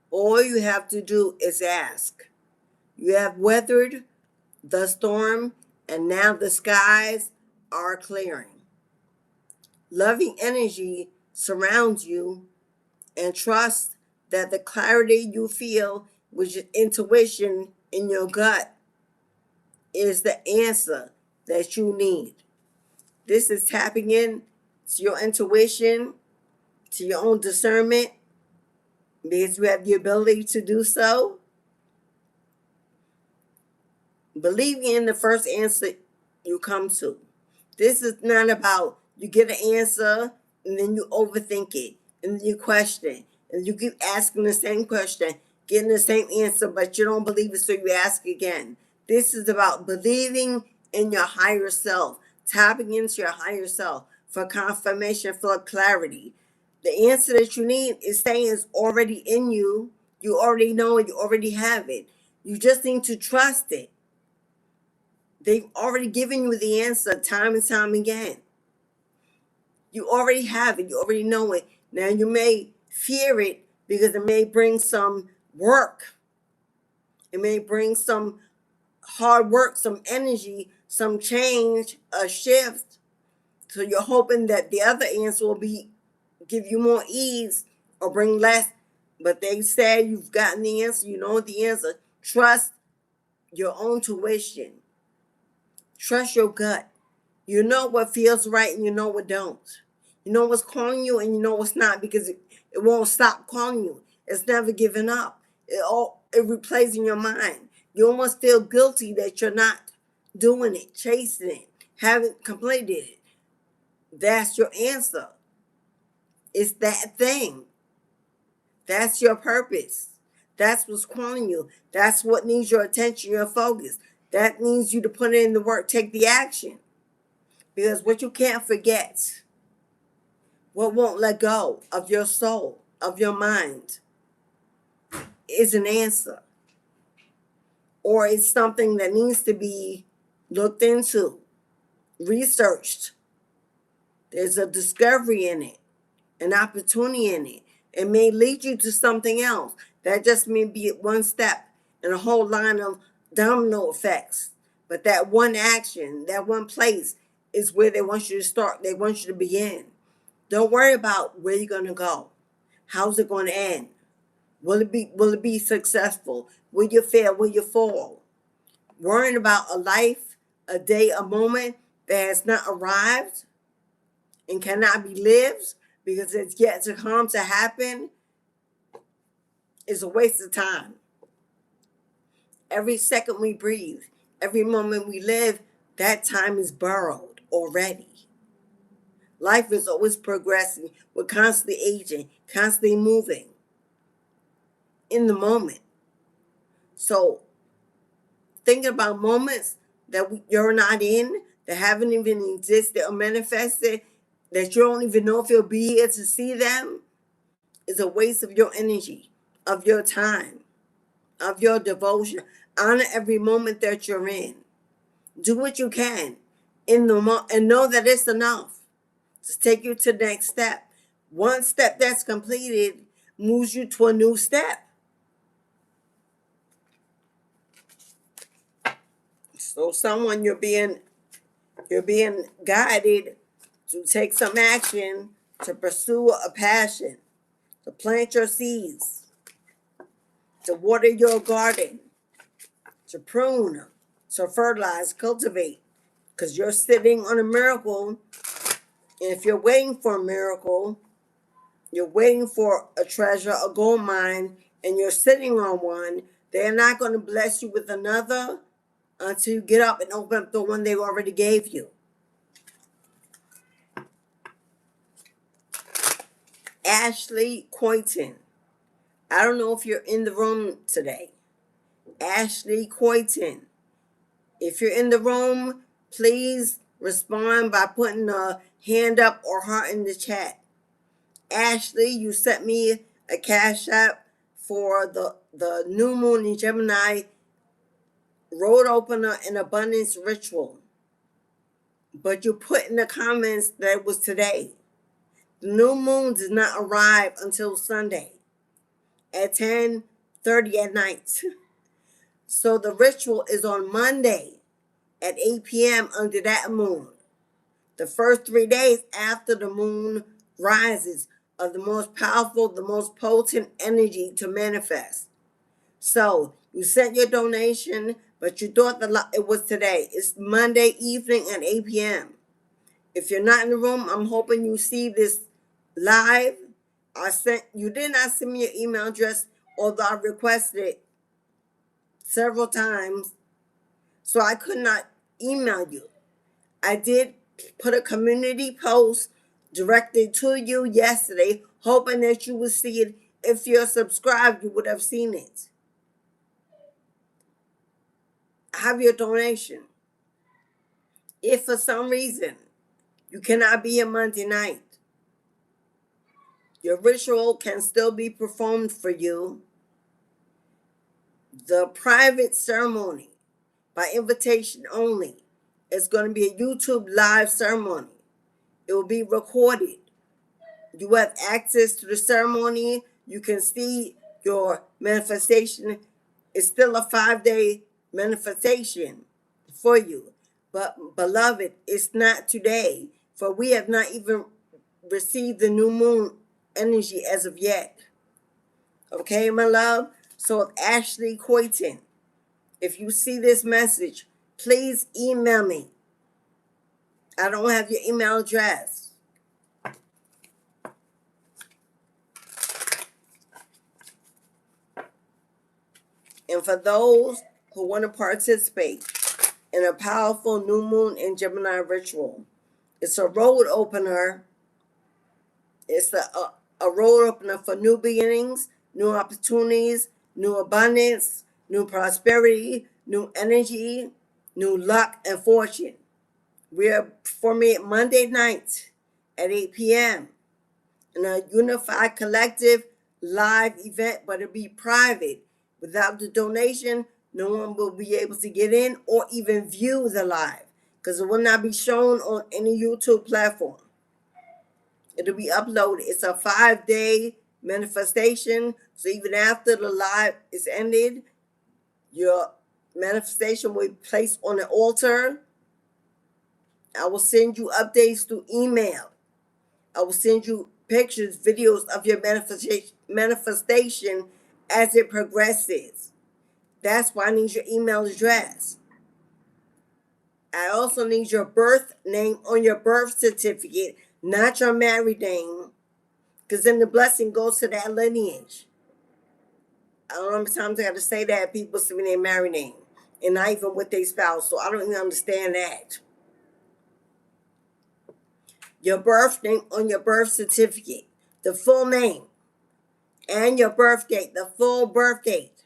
All you have to do is ask. You have weathered the storm, and now the skies are clearing. Loving energy surrounds you, and trust that the clarity you feel with your intuition in your gut is the answer that you need. This is tapping in to your intuition, to your own discernment, because you have the ability to do so. Believing in the first answer you come to. This is not about you get an answer and then you overthink it and then you question and you keep asking the same question, getting the same answer, but you don't believe it, so you ask again. This is about believing in your higher self, tapping into your higher self for confirmation, for clarity. The answer that you need is saying it's already in you. You already know it, you already have it. You just need to trust it. They've already given you the answer time and time again. You already have it. You already know it. Now you may fear it because it may bring some work. It may bring some hard work, some energy, some change, a shift. So you're hoping that the other answer will be give you more ease or bring less. But they say you've gotten the answer. You know the answer. Trust your own tuition. Trust your gut. You know what feels right and you know what don't. You know what's calling you and you know what's not, because it won't stop calling you. It's never giving up. It replays in your mind. You almost feel guilty that you're not doing it, chasing it, haven't completed it. That's your answer. It's that thing. That's your purpose. That's what's calling you. That's what needs your attention, your focus. That needs you to put in the work, take the action. Because what you can't forget, what won't let go of your soul, of your mind, is an answer. Or it's something that needs to be looked into, researched. There's a discovery in it, an opportunity in it. It may lead you to something else. That just may be one step in a whole line of domino effects. But that one action, that one place is where they want you to start. They want you to begin. Don't worry about where you're going to go. How's it going to end? Will it be successful? Will you fail? Will you fall? Worrying about a life, a day, a moment that has not arrived and cannot be lived because it's yet to come to happen is a waste of time. Every second we breathe, every moment we live, that time is borrowed already. Life is always progressing. We're constantly aging, constantly moving in the moment. So thinking about moments that you're not in, that haven't even existed or manifested, that you don't even know if you'll be here to see them, is a waste of your energy, of your time, of your devotion. Honor every moment that you're in. Do what you can in the and know that it's enough to take you to the next step. One step that's completed moves you to a new step. So someone you're being guided to take some action, to pursue a passion, to plant your seeds, to water your garden, to prune, to fertilize, cultivate, because you're sitting on a miracle. And if you're waiting for a miracle, you're waiting for a treasure, a gold mine, and you're sitting on one, they're not going to bless you with another until you get up and open up the one they already gave you. Ashley Coyton. I don't know if you're in the room today. Ashley Coyton. If you're in the room, please respond by putting a hand up or heart in the chat. Ashley, you sent me a cash app for the new moon in Gemini road opener and abundance ritual. But you put in the comments that it was today. The new moon does not arrive until Sunday at 10:30 at night. So the ritual is on Monday at 8 p.m. under that moon. The first 3 days after the moon rises are the most powerful, the most potent energy to manifest. So you sent your donation, but you thought it was today. It's Monday evening at 8 p.m. If you're not in the room, I'm hoping you see this live. You did not send me your email address, although I requested it several times, so I could not email you. I did put a community post directed to you yesterday, hoping that you would see it. If you're subscribed, you would have seen it. Have your donation. If for some reason you cannot be here Monday night, your ritual can still be performed for you. The private ceremony, by invitation only, is going to be a YouTube live ceremony. It will be recorded. You have access to the ceremony. You can see your manifestation. It's still a 5-day manifestation for you. But, beloved, it's not today, for we have not even received the new moon energy as of yet. Okay, my love? So, Ashley Coyton, if you see this message, please email me. I don't have your email address. And for those who want to participate in a powerful new moon and Gemini ritual, it's a road opener. It's a road opener for new beginnings, new opportunities, new abundance, new prosperity, new energy, new luck and fortune. We are performing it Monday night at 8 p.m. in a unified collective live event, but it'll be private. Without the donation, no one will be able to get in or even view the live, because it will not be shown on any YouTube platform. It'll be uploaded. It's a 5-day manifestation, so even after the live is ended, your manifestation will be placed on the altar. I will send you updates through email. I will send you pictures, videos of your manifestation as it progresses. That's why I need your email address. I also need your birth name on your birth certificate, not your married name, because then the blessing goes to that lineage. I don't know how many times I got to say that. People send me their married name, and not even with their spouse, so I don't even understand that. Your birth name on your birth certificate, the full name, and your birth date, the full birth date.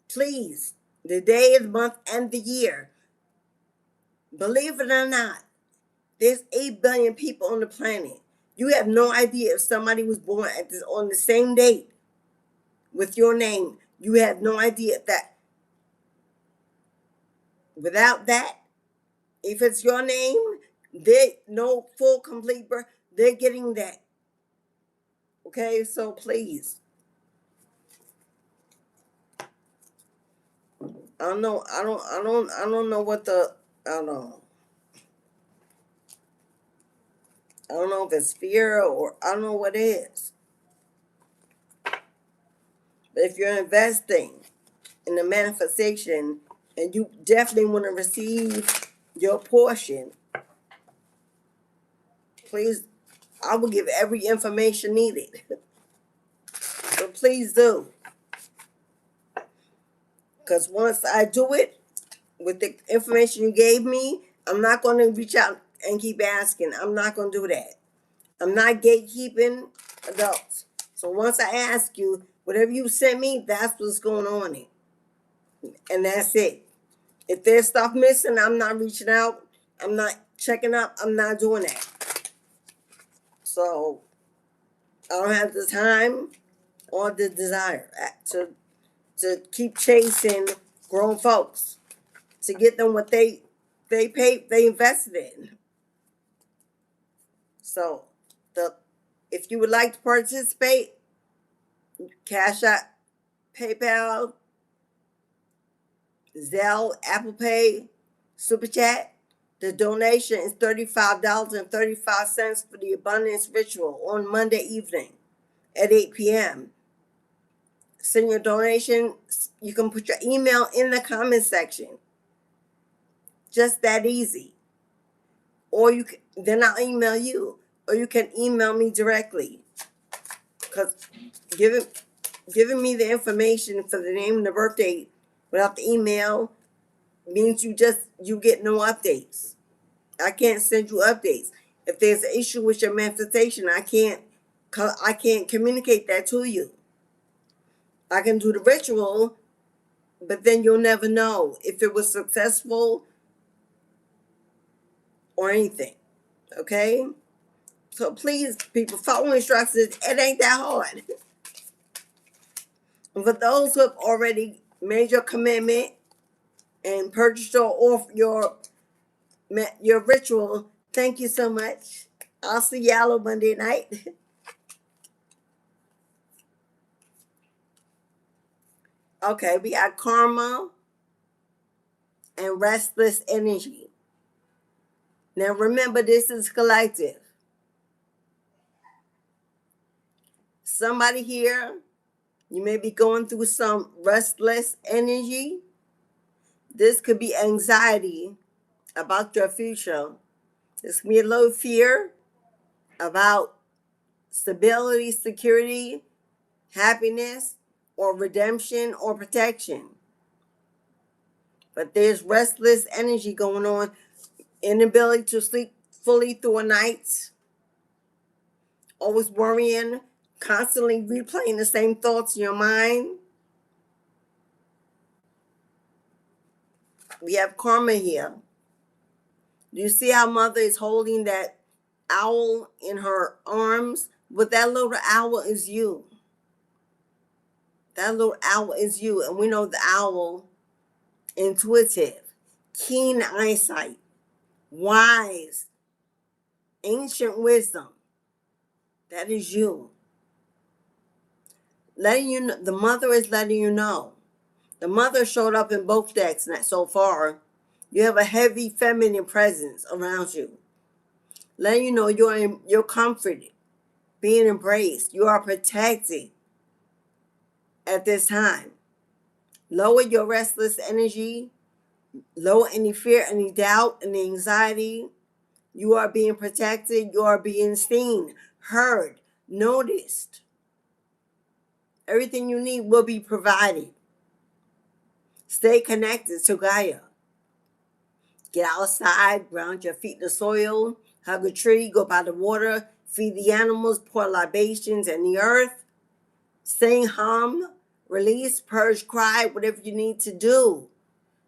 Please, the day, the month, and the year. Believe it or not, there's 8 billion people on the planet. You have no idea if somebody was born on the same date with your name. You have no idea that. Without that, if it's your name, they no full complete birth. They're getting that. Okay, so please. I don't know. I don't know what the. I don't know. I don't know if it's fear or I don't know what it is. But if you're investing in the manifestation and you definitely want to receive your portion, please, I will give every information needed. So please do. Because once I do it with the information you gave me, I'm not going to reach out and keep asking. I'm not going to do that. I'm not gatekeeping adults. So once I ask you, whatever you send me, that's what's going on in. And that's it. If there's stuff missing, I'm not reaching out. I'm not checking up. I'm not doing that. So I don't have the time or the desire to keep chasing grown folks to get them what they invested in. So if you would like to participate, Cashapp, PayPal, Zelle, ApplePay, Super Chat. The donation is $35.35 for the abundance ritual on Monday evening at 8 p.m. Send your donation. You can put your email in the comment section. Just that easy. Or then I'll email you. Or you can email me directly. Because giving me the information for the name and the birth date without the email means you get no updates. I can't send you updates. If there's an issue with your manifestation, I can't communicate that to you. I can do the ritual, but then you'll never know if it was successful or anything. Okay? So please, people, follow instructions. It ain't that hard. And for those who have already made your commitment and purchased your ritual, thank you so much. I'll see y'all on Monday night. Okay, we got karma and restless energy. Now remember, this is collective. Somebody here, you may be going through some restless energy. This could be anxiety about your future. This could be a little fear about stability, security, happiness, or redemption or protection. But there's restless energy going on, inability to sleep fully through a night, always worrying, constantly replaying the same thoughts in your mind. We have karma here. Do you see how mother is holding that owl in her arms? But that little owl is you. That little owl is you. And we know the owl, intuitive, keen eyesight, wise, ancient wisdom. That is you. Letting you know, the mother is letting you know. The mother showed up in both decks so far. You have a heavy feminine presence around you. Letting you know you're comforted, being embraced. You are protected at this time. Lower your restless energy. Lower any fear, any doubt, any anxiety. You are being protected. You are being seen, heard, noticed. Everything you need will be provided. Stay connected to Gaia. Get outside, ground your feet in the soil, hug a tree, go by the water, feed the animals, pour libations in the earth. Sing, hum, release, purge, cry, whatever you need to do.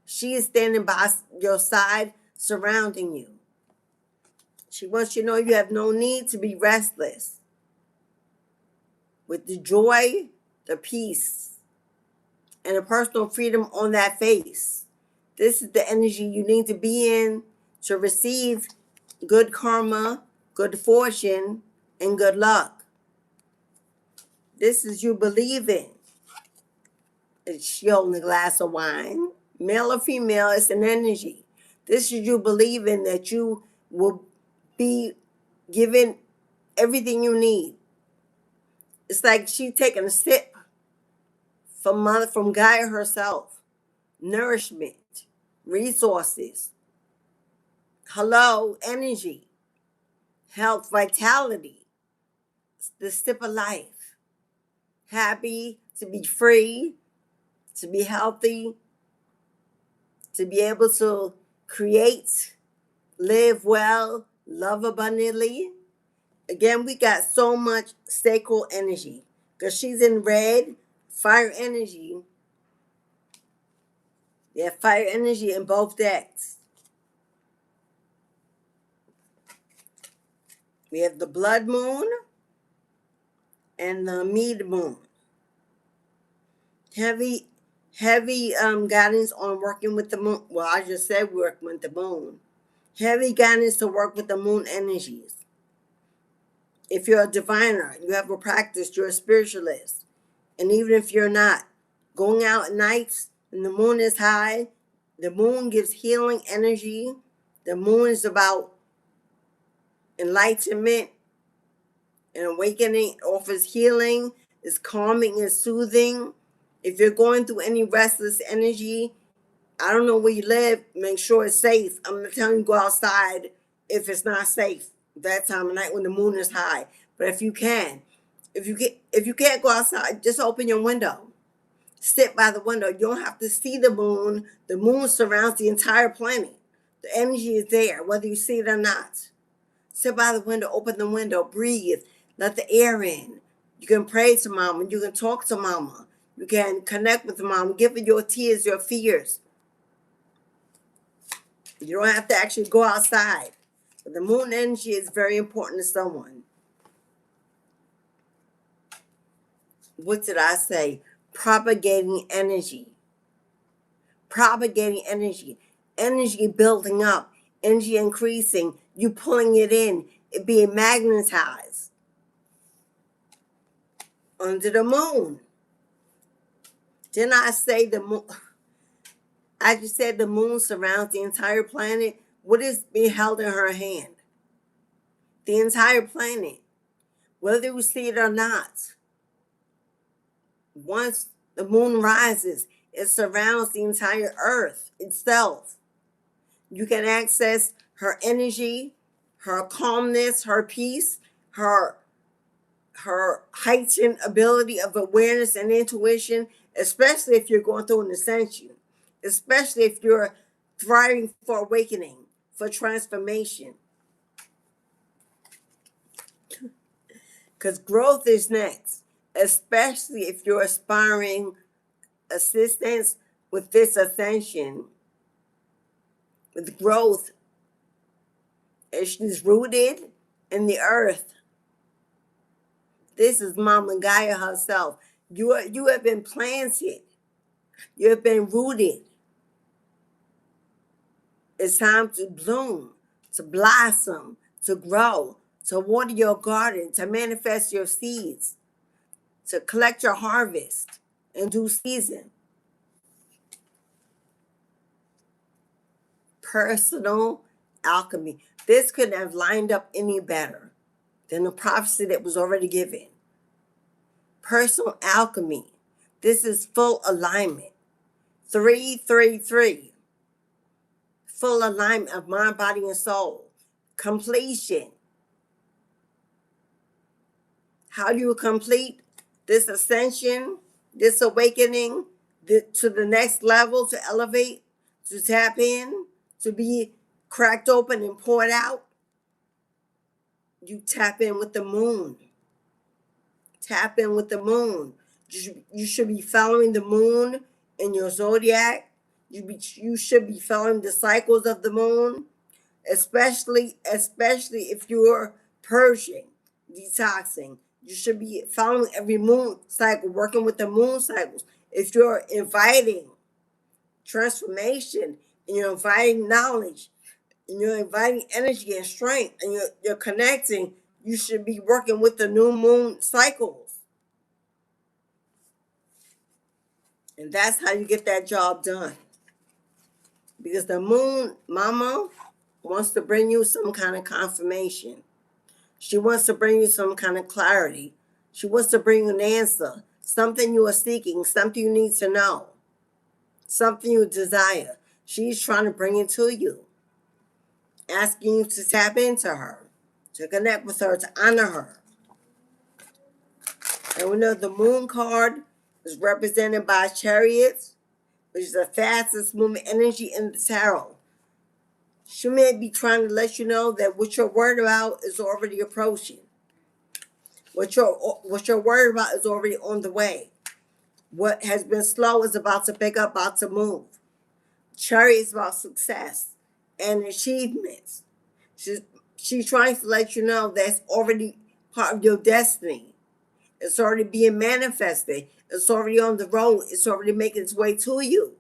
She is standing by your side, surrounding you. She wants you to know you have no need to be restless. With the joy, the peace, and the personal freedom on that face. This is the energy you need to be in to receive good karma, good fortune, and good luck. This is you believing. It's holding a glass of wine. Male or female, it's an energy. This is you believing that you will be given everything you need. It's like she taking a sip from Gaia herself. Nourishment, resources, hello, energy, health, vitality, the sip of life. Happy to be free, to be healthy, to be able to create, live well, love abundantly. Again, we got so much sacral energy because she's in red, fire energy. Yeah, fire energy in both decks. We have the blood moon and the mead moon. Heavy guidance on working with the moon. Well, I just said working with the moon. Heavy guidance to work with the moon energies. If you're a diviner, you have a practice, you're a spiritualist. And even if you're not, going out at nights and the moon is high, the moon gives healing energy. The moon is about enlightenment and awakening, offers healing, is calming and soothing. If you're going through any restless energy, I don't know where you live, make sure it's safe. I'm not telling you to go outside if it's not safe that time of night when the moon is high. But if you can, if you can't go outside, just open your window. Sit by the window. You don't have to see the moon. The moon surrounds the entire planet. The energy is there, whether you see it or not. Sit by the window, open the window, breathe, let the air in. You can pray to mama, you can talk to mama, you can connect with mama, give her your tears, your fears. You don't have to actually go outside. But the moon energy is very important to someone. What did I say? Propagating energy. Propagating energy. Energy building up. Energy increasing. You pulling it in. It being magnetized. Under the moon. Didn't I say the moon? I just said the moon surrounds the entire planet. What is being held in her hand? The entire planet. Whether you see it or not. Once the moon rises, it surrounds the entire earth itself. You can access her energy, her calmness, her peace, her heightened ability of awareness and intuition, especially if you're going through an ascension, especially if you're thriving for awakening, for transformation. Because growth is next, especially if you're aspiring assistance with this ascension, with growth. She's rooted in the earth. This is Mama Gaia herself. You have been planted. You have been rooted. It's time to bloom, to blossom, to grow, to water your garden, to manifest your seeds, to collect your harvest in due season. Personal alchemy. This couldn't have lined up any better than the prophecy that was already given. Personal alchemy. This is full alignment. 333. Full alignment of mind, body, and soul. Completion. How do you complete this ascension, this awakening to the next level, to elevate, to tap in, to be cracked open and poured out? You tap in with the moon. Tap in with the moon. You should be following the moon in your zodiac. You should be following the cycles of the moon, especially if you're purging, detoxing. You should be following every moon cycle, working with the moon cycles. If you're inviting transformation and you're inviting knowledge and you're inviting energy and strength and you're connecting, you should be working with the new moon cycles. And that's how you get that job done. Because the moon, mama, wants to bring you some kind of confirmation. She wants to bring you some kind of clarity. She wants to bring you an answer, something you are seeking, something you need to know, something you desire. She's trying to bring it to you, asking you to tap into her, to connect with her, to honor her. And we know the moon card is represented by chariots, which is the fastest moving energy in the tarot. She may be trying to let you know that what you're worried about is already approaching. What you're worried about is already on the way. What has been slow is about to pick up, about to move. Chariot is about success and achievements. She's trying to let you know that's already part of your destiny. It's already being manifested. It's already on the road. It's already making its way to you.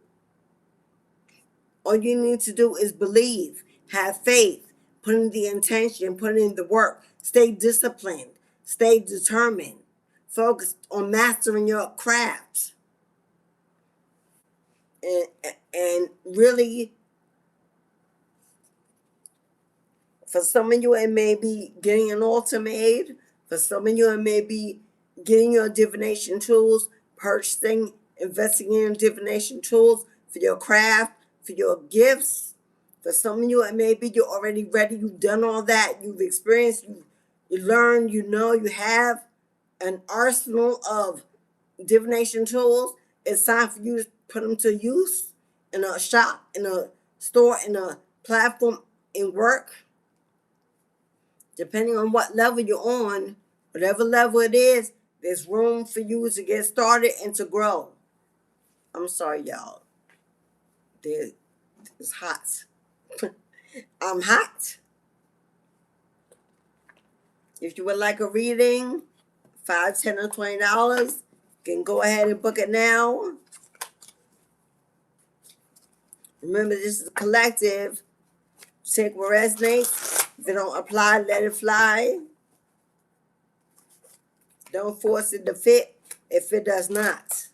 All you need to do is believe, have faith, put in the intention, put in the work, stay disciplined, stay determined, focus on mastering your craft. And really, for some of you, it may be getting an altar made. For some of you, it may be getting your divination tools, purchasing, investing in divination tools for your craft, for your gifts. For some of you, it may be you're already ready. You've done all that. You've experienced, you learned, you know, you have an arsenal of divination tools. It's time for you to put them to use in a shop, in a store, in a platform in work, depending on what level you're on, whatever level it is, there's room for you to get started and to grow. I'm sorry, y'all. It's hot. I'm hot. If you would like a reading, $5, $10, or $20, you can go ahead and book it now. Remember, this is a collective. Take what resonates. If it don't apply, let it fly. Don't force it to fit if it does not.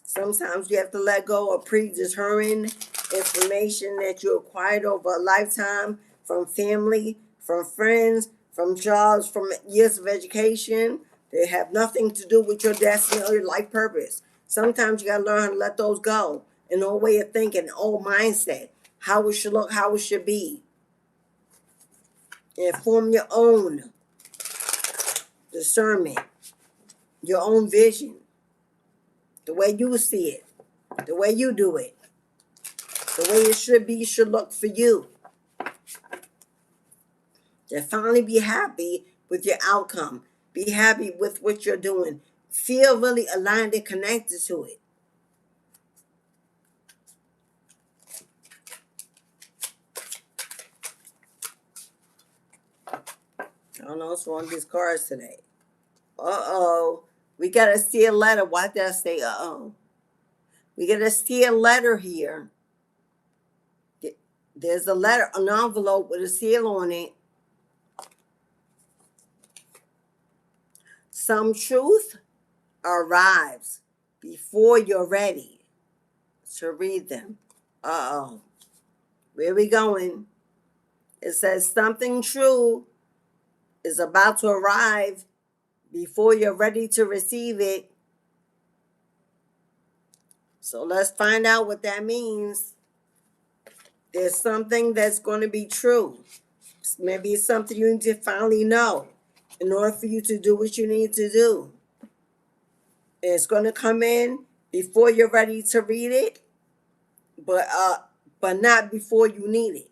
Sometimes you have to let go of predetermined information that you acquired over a lifetime from family, from friends, from jobs, from years of education. They have nothing to do with your destiny or your life purpose. Sometimes you got to learn how to let those go. An old way of thinking, old mindset, how it should look, how it should be. And form your own discernment, your own vision, the way you see it, the way you do it, the way it should be, should look for you. And finally be happy with your outcome. Be happy with what you're doing. Feel really aligned and connected to it. I don't know what's wrong with these cards today. Uh-oh. We got to see a letter. Why did I say uh-oh? We got to see a letter here. There's a letter, an envelope with a seal on it. Some truth arrives before you're ready to read them. Uh-oh. Where we going? It says something true is about to arrive before you're ready to receive it. So let's find out what that means. There's something that's going to be true. Maybe it's something you need to finally know in order for you to do what you need to do. And it's going to come in before you're ready to read it, but not before you need it.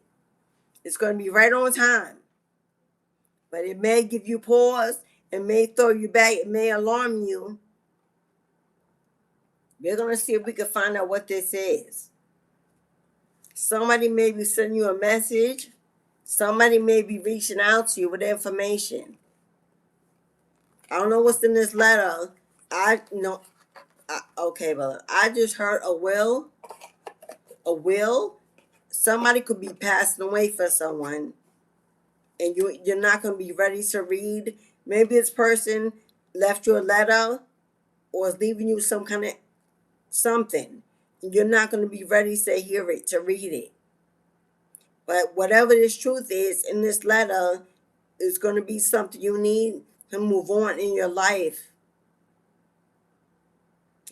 It's going to be right on time. But it may give you pause. It may throw you back. It may alarm you. We're going to see if we can find out what this is. Somebody may be sending you a message. Somebody may be reaching out to you with information. I don't know what's in this letter. Okay, brother. I just heard a will. A will. Somebody could be passing away for someone, and you're not going to be ready to read. Maybe this person left you a letter or is leaving you some kind of something. You're not going to be ready to hear it, to read it. But whatever this truth is in this letter is going to be something you need to move on in your life.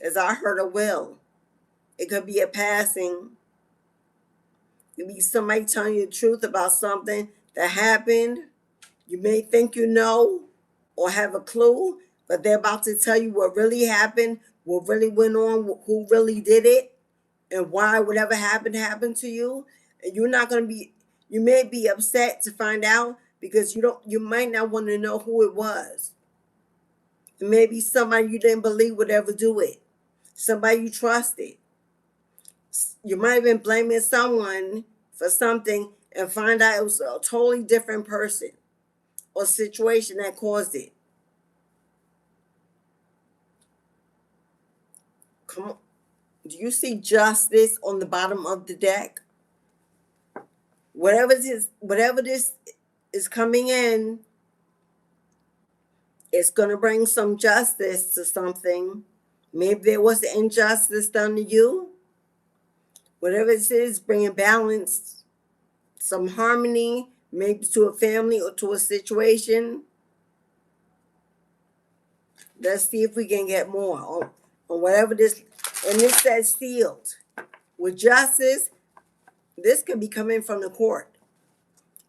As I heard a will. It could be a passing. It could be somebody telling you the truth about something that happened. You may think you know or have a clue, but they're about to tell you what really happened, what really went on, who really did it, and why whatever happened to you. And you're not going to be, you may be upset to find out because you might not want to know who it was. It may be somebody you didn't believe would ever do it. Somebody you trusted. You might have been blaming someone for something and find out it was a totally different person or situation that caused it. Come on. Do you see justice on the bottom of the deck? Whatever this is coming in, it's going to bring some justice to something. Maybe there was an injustice done to you. Whatever it is, bringing balance, some harmony, maybe to a family or to a situation. Let's see if we can get more on whatever this, and this says sealed. With justice, this could be coming from the court.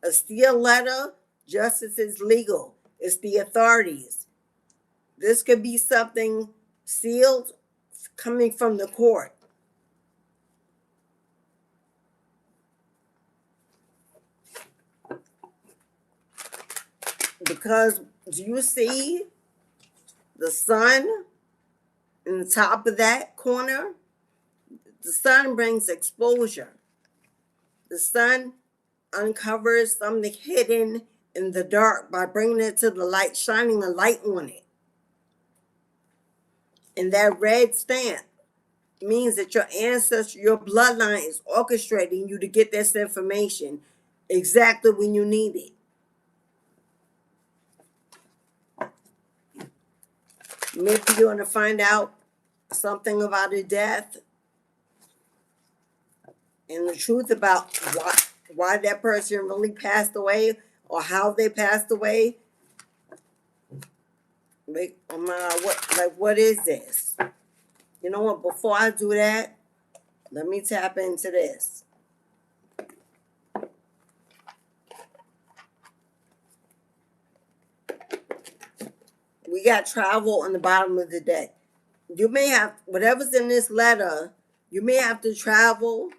A sealed letter, justice is legal. It's the authorities. This could be something sealed coming from the court. Because do you see the sun in the top of that corner? The sun brings exposure. The sun uncovers something hidden in the dark by bringing it to the light, shining a light on it. And that red stamp means that your ancestor, your bloodline is orchestrating you to get this information exactly when you need it. Maybe you want to find out something about a death and the truth about why that person really passed away or how they passed away. Like, what is this? You know what? Before I do that, let me tap into this. We got travel on the bottom of the deck. You may have, whatever's in this letter, you may have to travel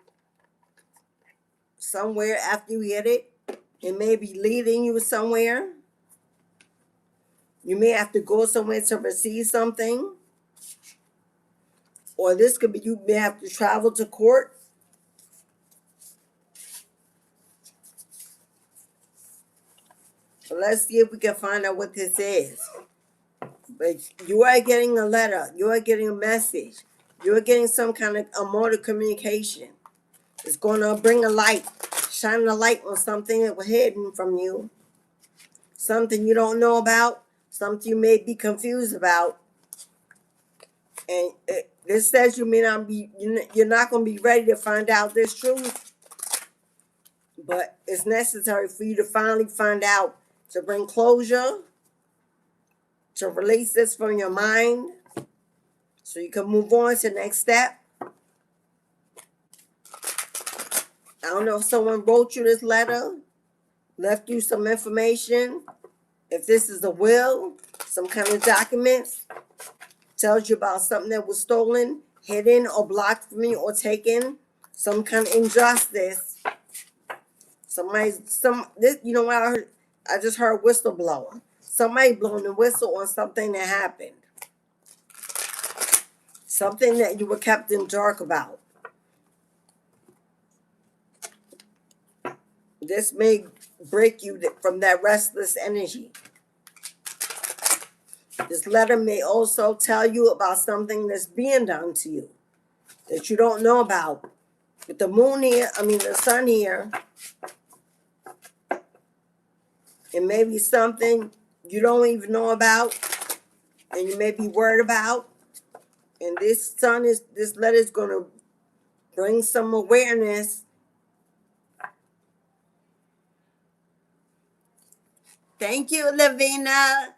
somewhere after you get it. It may be leading you somewhere. You may have to go somewhere to receive something. Or this could be, you may have to travel to court. So let's see if we can find out what this is. But you are getting a letter. You are getting a message. You are getting some kind of a mode of communication. It's going to bring a light, shine a light on something that was hidden from you. Something you don't know about. Something you may be confused about. And this says you may not be, you're not going to be ready to find out this truth. But it's necessary for you to finally find out, to bring closure, to release this from your mind so you can move on to the next step. I don't know if someone wrote you this letter, left you some information. If this is a will, some kind of documents, tells you about something that was stolen, hidden, or blocked from you, or taken, some kind of injustice. You know what I heard? I just heard whistleblower. Somebody blowing the whistle on something that happened. Something that you were kept in dark about. This may break you from that restless energy. This letter may also tell you about something that's being done to you that you don't know about. With the moon here, the sun here, it may be something you don't even know about and you may be worried about. And this letter is going to bring some awareness. Thank you, Lavina.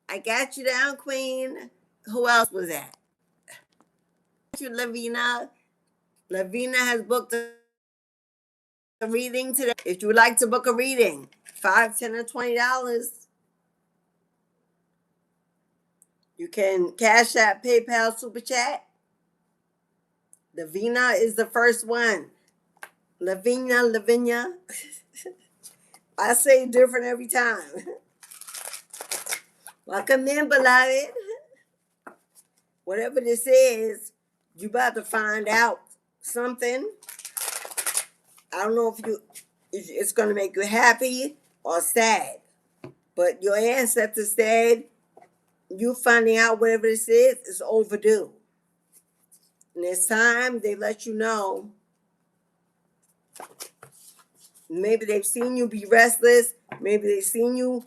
I got you down, Queen. Who else was that? Thank you, Lavina. Lavina has booked a reading today. If you would like to book a reading, $5, $10, or $20. You can Cash App, PayPal, Super Chat. Lavina is the first one. Lavinia. I say it different every time. Welcome in, beloved. Whatever this is, you about to find out something. I don't know if it's going to make you happy or sad. But your ancestors said you finding out whatever this is overdue. And it's time they let you know. Maybe they've seen you be restless. Maybe they've seen you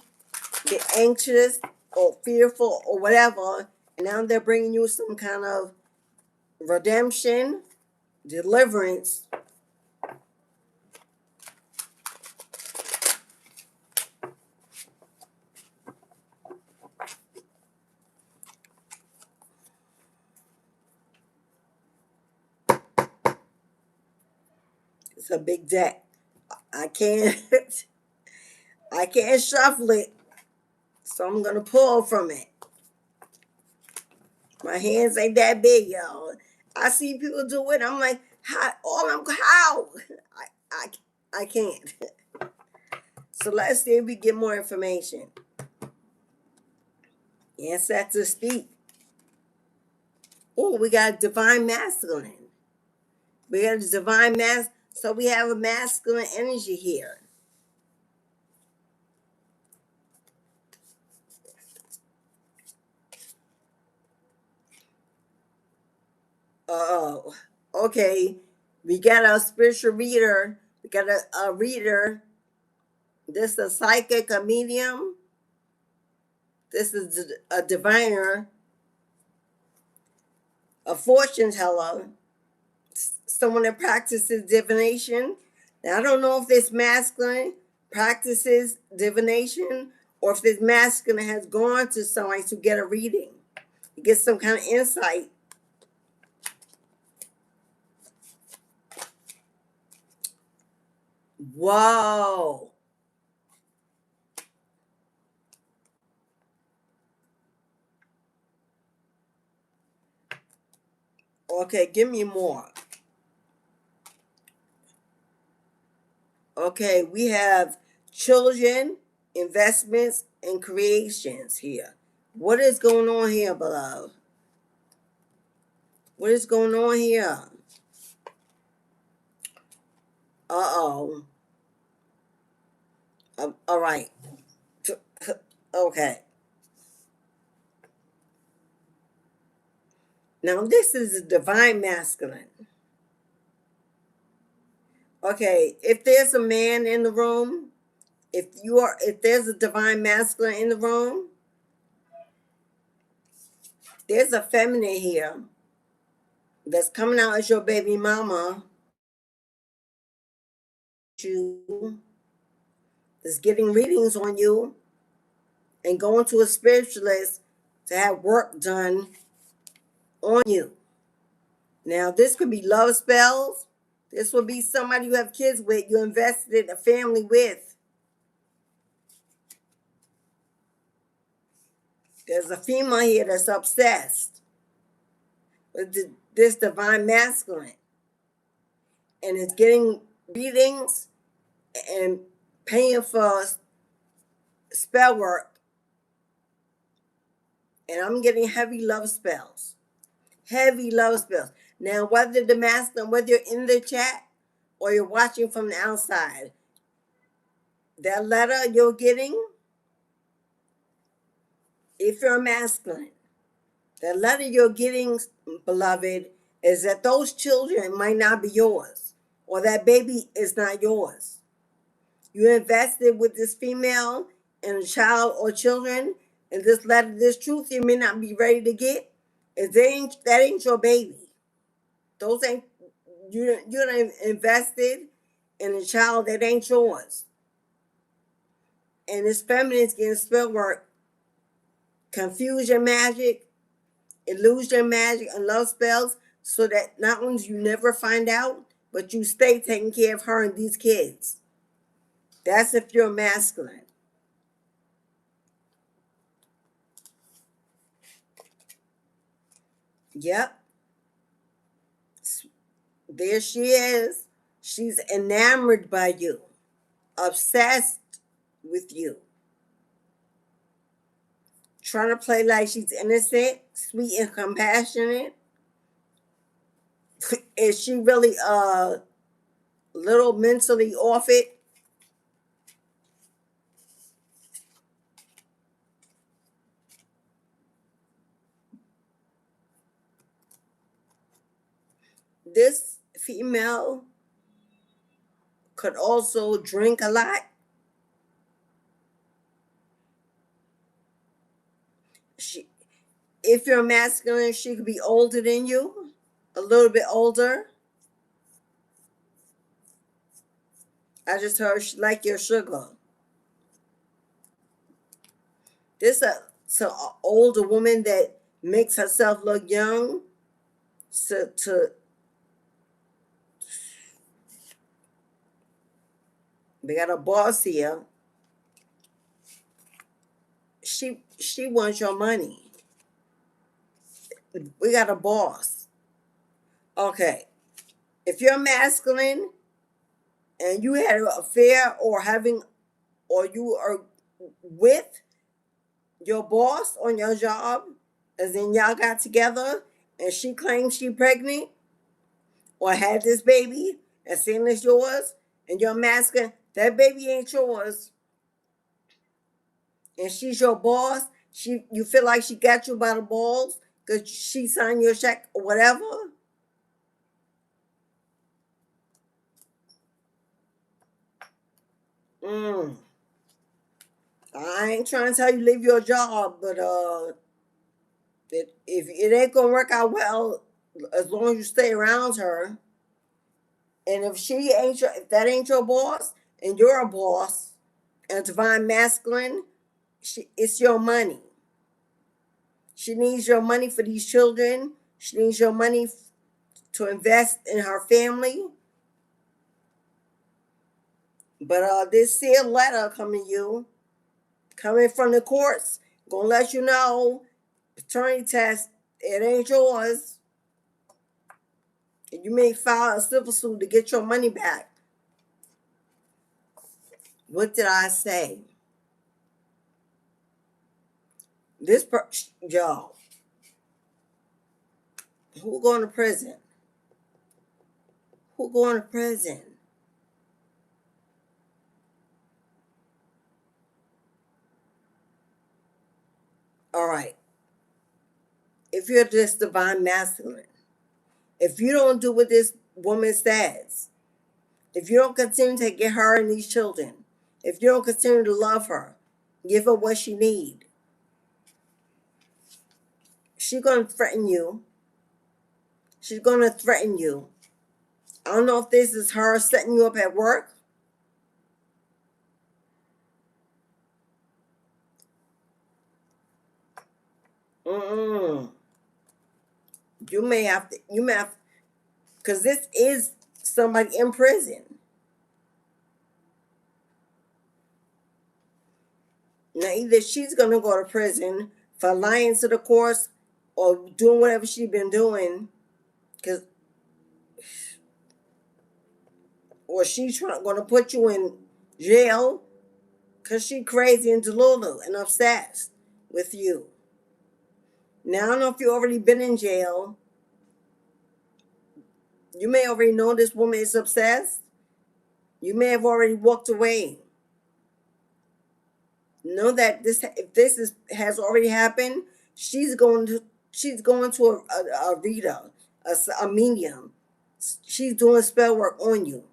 get anxious or fearful or whatever. And now they're bringing you some kind of redemption, deliverance. It's a big deck. I can't shuffle it. So I'm gonna pull from it. My hands ain't that big, y'all. I see people do it. I'm like, how? I can't. So let's see if we get more information. Ancestors speak. Oh, we got divine masculine. We got a divine mass. So we have a masculine energy here. Oh, okay. We got a spiritual reader. We got a reader. This is a psychic, a medium. This is a diviner, a fortune teller, someone that practices divination. Now, I don't know if this masculine practices divination or if this masculine has gone to somebody to get a reading, to get some kind of insight. Whoa. Okay, give me more. Okay, we have children, investments, and creations here. What is going on here, beloved? What is going on here? Uh-oh. All right. Okay. Now, this is a divine masculine. Okay, if there's a man in the room, if there's a divine masculine in the room, there's a feminine here that's coming out as your baby mama. You is getting readings on you and going to a spiritualist to have work done on you. Now, this could be love spells. This will be somebody you have kids with, you invested in a family with. There's a female here that's obsessed with this divine masculine and is getting readings and paying for spell work. And I'm getting heavy love spells. Heavy love spells. Now, whether the masculine, whether you're in the chat or you're watching from the outside, that letter you're getting, if you're masculine, the letter you're getting, beloved, is that those children might not be yours, or that baby is not yours. You invested with this female and a child or children, and this letter, this truth you may not be ready to get. If that ain't your baby. Those ain't you. You invested in a child that ain't yours, and this feminine getting spell work, confusion magic, illusion magic, and love spells, so that not only you never find out, but you stay taking care of her and these kids. That's if you're masculine. Yep. There she is. She's enamored by you, obsessed with you, trying to play like she's innocent, sweet, and compassionate. Is she really a little mentally off it? This female could also drink a lot. She, if you're masculine, she could be older than you, a little bit older. I just heard she like your sugar. This a older woman that makes herself look young. To we got a boss here. She wants your money. We got a boss. Okay. If you're masculine and you had an affair or you are with your boss on your job, as in y'all got together and she claims she pregnant or had this baby and saying it's yours, and you're masking that baby ain't yours, and she's your boss, you feel like she got you by the balls because she signed your check or whatever. Mm. I ain't trying to tell you leave your job, but if it ain't gonna work out well, as long as you stay around her, and if that ain't your boss, and you're a boss, and divine masculine, it's your money. She needs your money for these children. She needs your money to invest in her family. But this sealed letter coming you, coming from the courts, gonna let you know, paternity test, it ain't yours. And you may file a civil suit to get your money back. What did I say? Y'all, who going to prison? Who going to prison? All right. If you're this divine masculine, if you don't do what this woman says, if you don't continue to get her and these children, if you don't continue to love her, give her what she needs, she's going to threaten you. She's going to threaten you. I don't know if this is her setting you up at work. Mm-mm. You may have, because this is somebody in prison. Now, either she's going to go to prison for lying to the courts or doing whatever she's been doing, cause, or she's going to put you in jail because she's crazy and delulu and obsessed with you. Now, I don't know if you've already been in jail. You may already know this woman is obsessed. You may have already walked away. Know that if has already happened, she's going to a reader, a medium. She's doing spell work on you.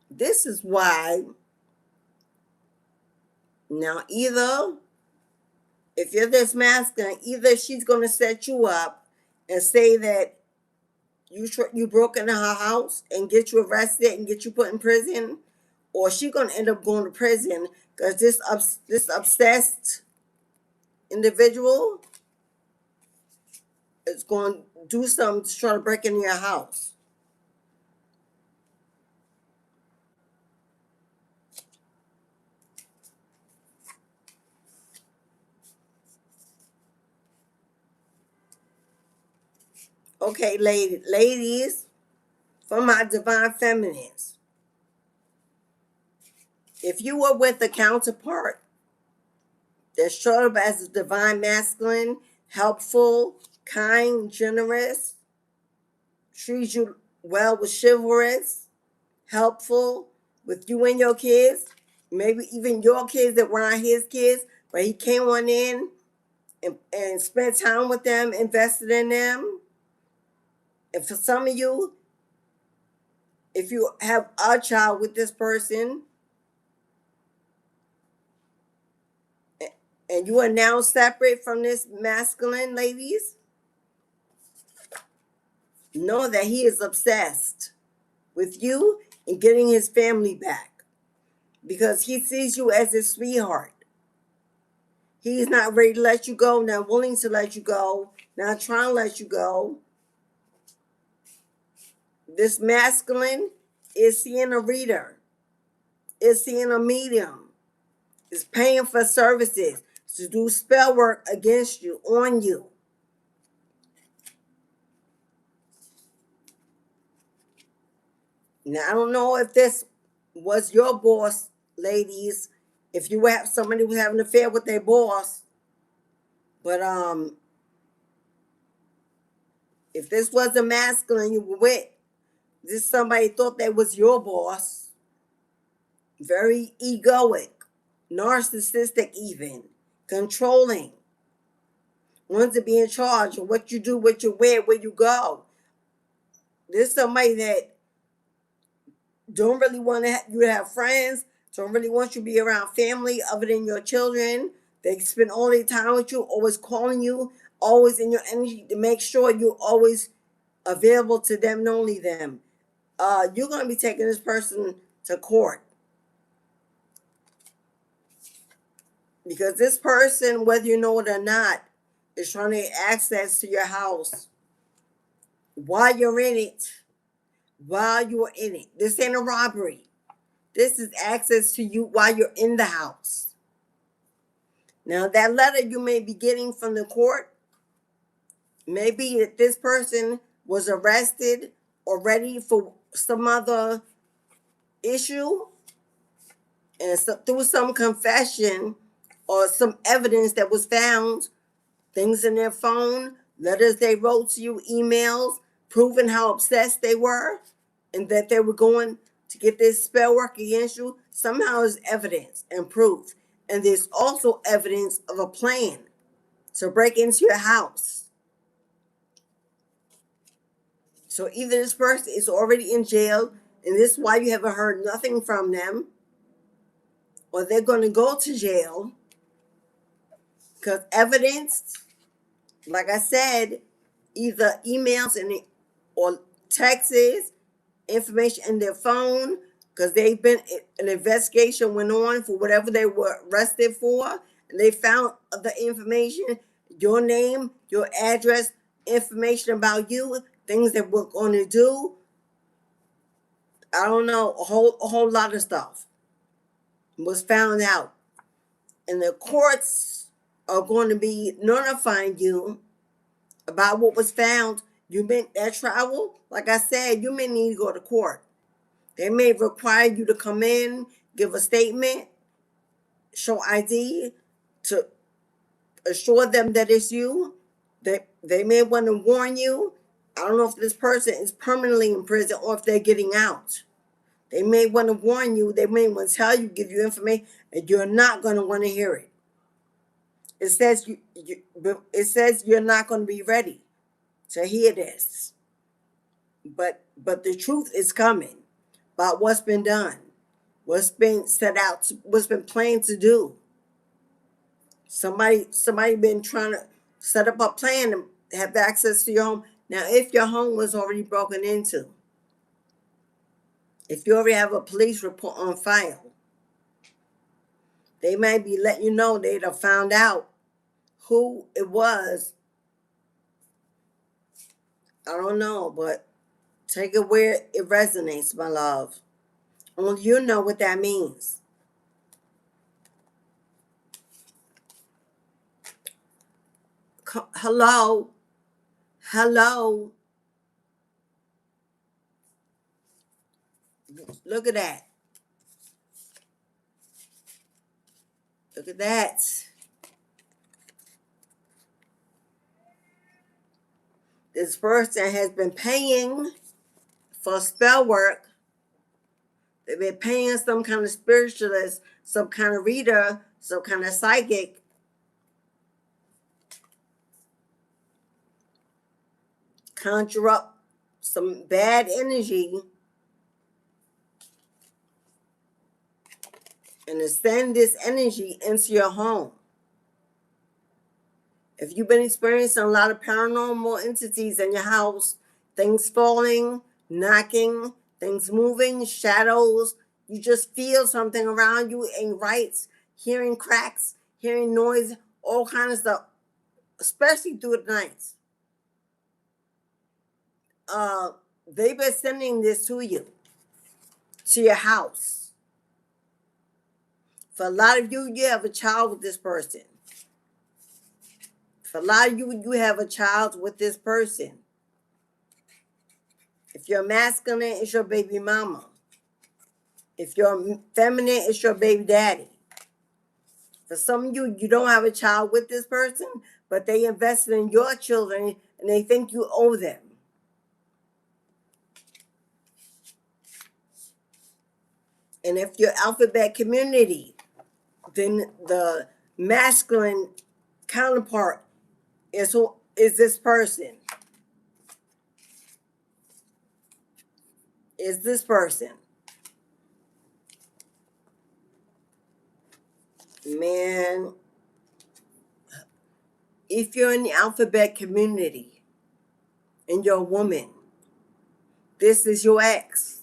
This is why now, either if you're this masculine, either she's going to set you up and say that you broke into her house and get you arrested and get you put in prison, or she's going to end up going to prison because this obsessed individual is going to do something to try to break into your house. Okay, ladies, for my divine feminines, if you were with a counterpart that showed up as a divine masculine, helpful, kind, generous, treats you well with chivalrous, helpful with you and your kids, maybe even your kids that were not his kids, but he came on in and spent time with them, invested in them. And for some of you, if you have a child with this person and you are now separate from this masculine, ladies, know that he is obsessed with you and getting his family back because he sees you as his sweetheart. He's not ready to let you go, not willing to let you go, not trying to let you go. This masculine is seeing a reader, is seeing a medium, is paying for services to do spell work against you, on you. Now, I don't know if this was your boss, ladies, if you have somebody who's having an affair with their boss, but if this was a masculine you were with, this somebody thought that was your boss, very egoic, narcissistic even, controlling, wants to be in charge of what you do, what you wear, where you go. There's somebody that don't really want you to have friends, don't really want you to be around family other than your children. They spend all their time with you, always calling you, always in your energy to make sure you're always available to them and only them. You're going to be taking this person to court. Because this person, whether you know it or not, is trying to get access to your house while you're in it. While you're in it. This ain't a robbery. This is access to you while you're in the house. Now, that letter you may be getting from the court may be that this person was arrested already for some other issue, and so, through some confession or some evidence that was found, things in their phone, letters they wrote to you, emails, proving how obsessed they were and that they were going to get this spell work against you, somehow is evidence and proof. And there's also evidence of a plan to break into your house. So either this person is already in jail, and this is why you haven't heard nothing from them, or they're going to go to jail, because evidence, like I said, either emails or texts, information in their phone, because they've been, an investigation went on for whatever they were arrested for, and they found the information, your name, your address, information about you, things that we're going to do. I don't know, a whole lot of stuff was found out. And the courts are going to be notifying you about what was found. You make that travel, like I said, you may need to go to court. They may require you to come in, give a statement, show ID to assure them that it's you. They may want to warn you. I don't know if this person is permanently in prison or if they're getting out. They may want to warn you. They may want to tell you, give you information, and you're not going to want to hear it. It says it says you're not going to be ready to hear this. But the truth is coming about what's been done, what's been set out, what's been planned to do. Somebody been trying to set up a plan to have access to your home. Now, if your home was already broken into, if you already have a police report on file, they might be letting you know they'd have found out who it was. I don't know, but take it where it resonates, my love. Only you know what that means. Hello? Hello? Look at that. Look at that. This person has been paying for spell work. They've been paying some kind of spiritualist, some kind of reader, some kind of psychic. Conjure up some bad energy and to send this energy into your home. If you've been experiencing a lot of paranormal entities in your house, things falling, knocking, things moving, shadows, you just feel something around you ain't right, hearing cracks, hearing noise, all kinds of stuff, especially through the nights. They've been sending this to you, to your house. For a lot of you, you have a child with this person. For a lot of you, you have a child with this person. If you're masculine, it's your baby mama. If you're feminine, it's your baby daddy. For some of you, you don't have a child with this person, but they invested in your children and they think you owe them. And if you're alphabet community, then the masculine counterpart is this person. Is this person. Man, if you're in the alphabet community and you're a woman, this is your ex.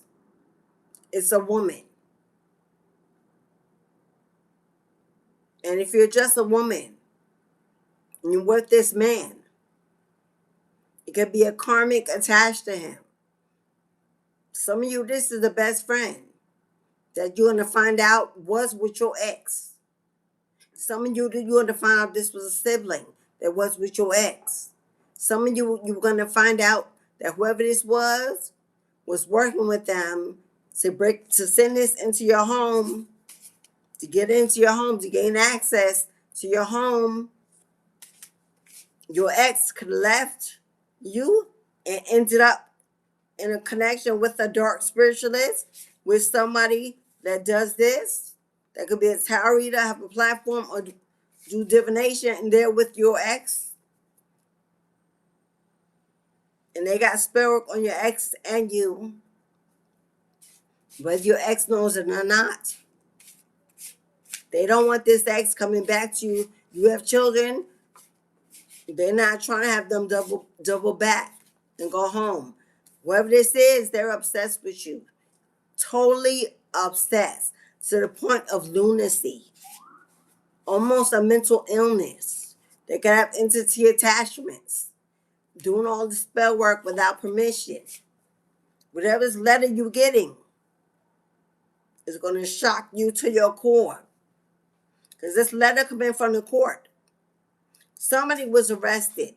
It's a woman. And if you're just a woman and you're with this man, it could be a karmic attached to him. Some of you, this is the best friend that you're going to find out was with your ex. Some of you, you're going to find out this was a sibling that was with your ex. Some of you, you're going to find out that whoever this was working with them to send this into your home, to get into your home, to gain access to your home. Your ex could have left you and ended up in a connection with a dark spiritualist, with somebody that does this. That could be a tarot reader, have a platform, or do divination, and they're with your ex. And they got spell work on your ex and you. Whether your ex knows it or not. They don't want this ex coming back to you. You have children. They're not trying to have them double back and go home. Whatever this is, they're obsessed with you. Totally obsessed. To the point of lunacy. Almost a mental illness. They can have entity attachments. Doing all the spell work without permission. Whatever's letter you're getting is going to shock you to your core. Because this letter coming from the court. Somebody was arrested.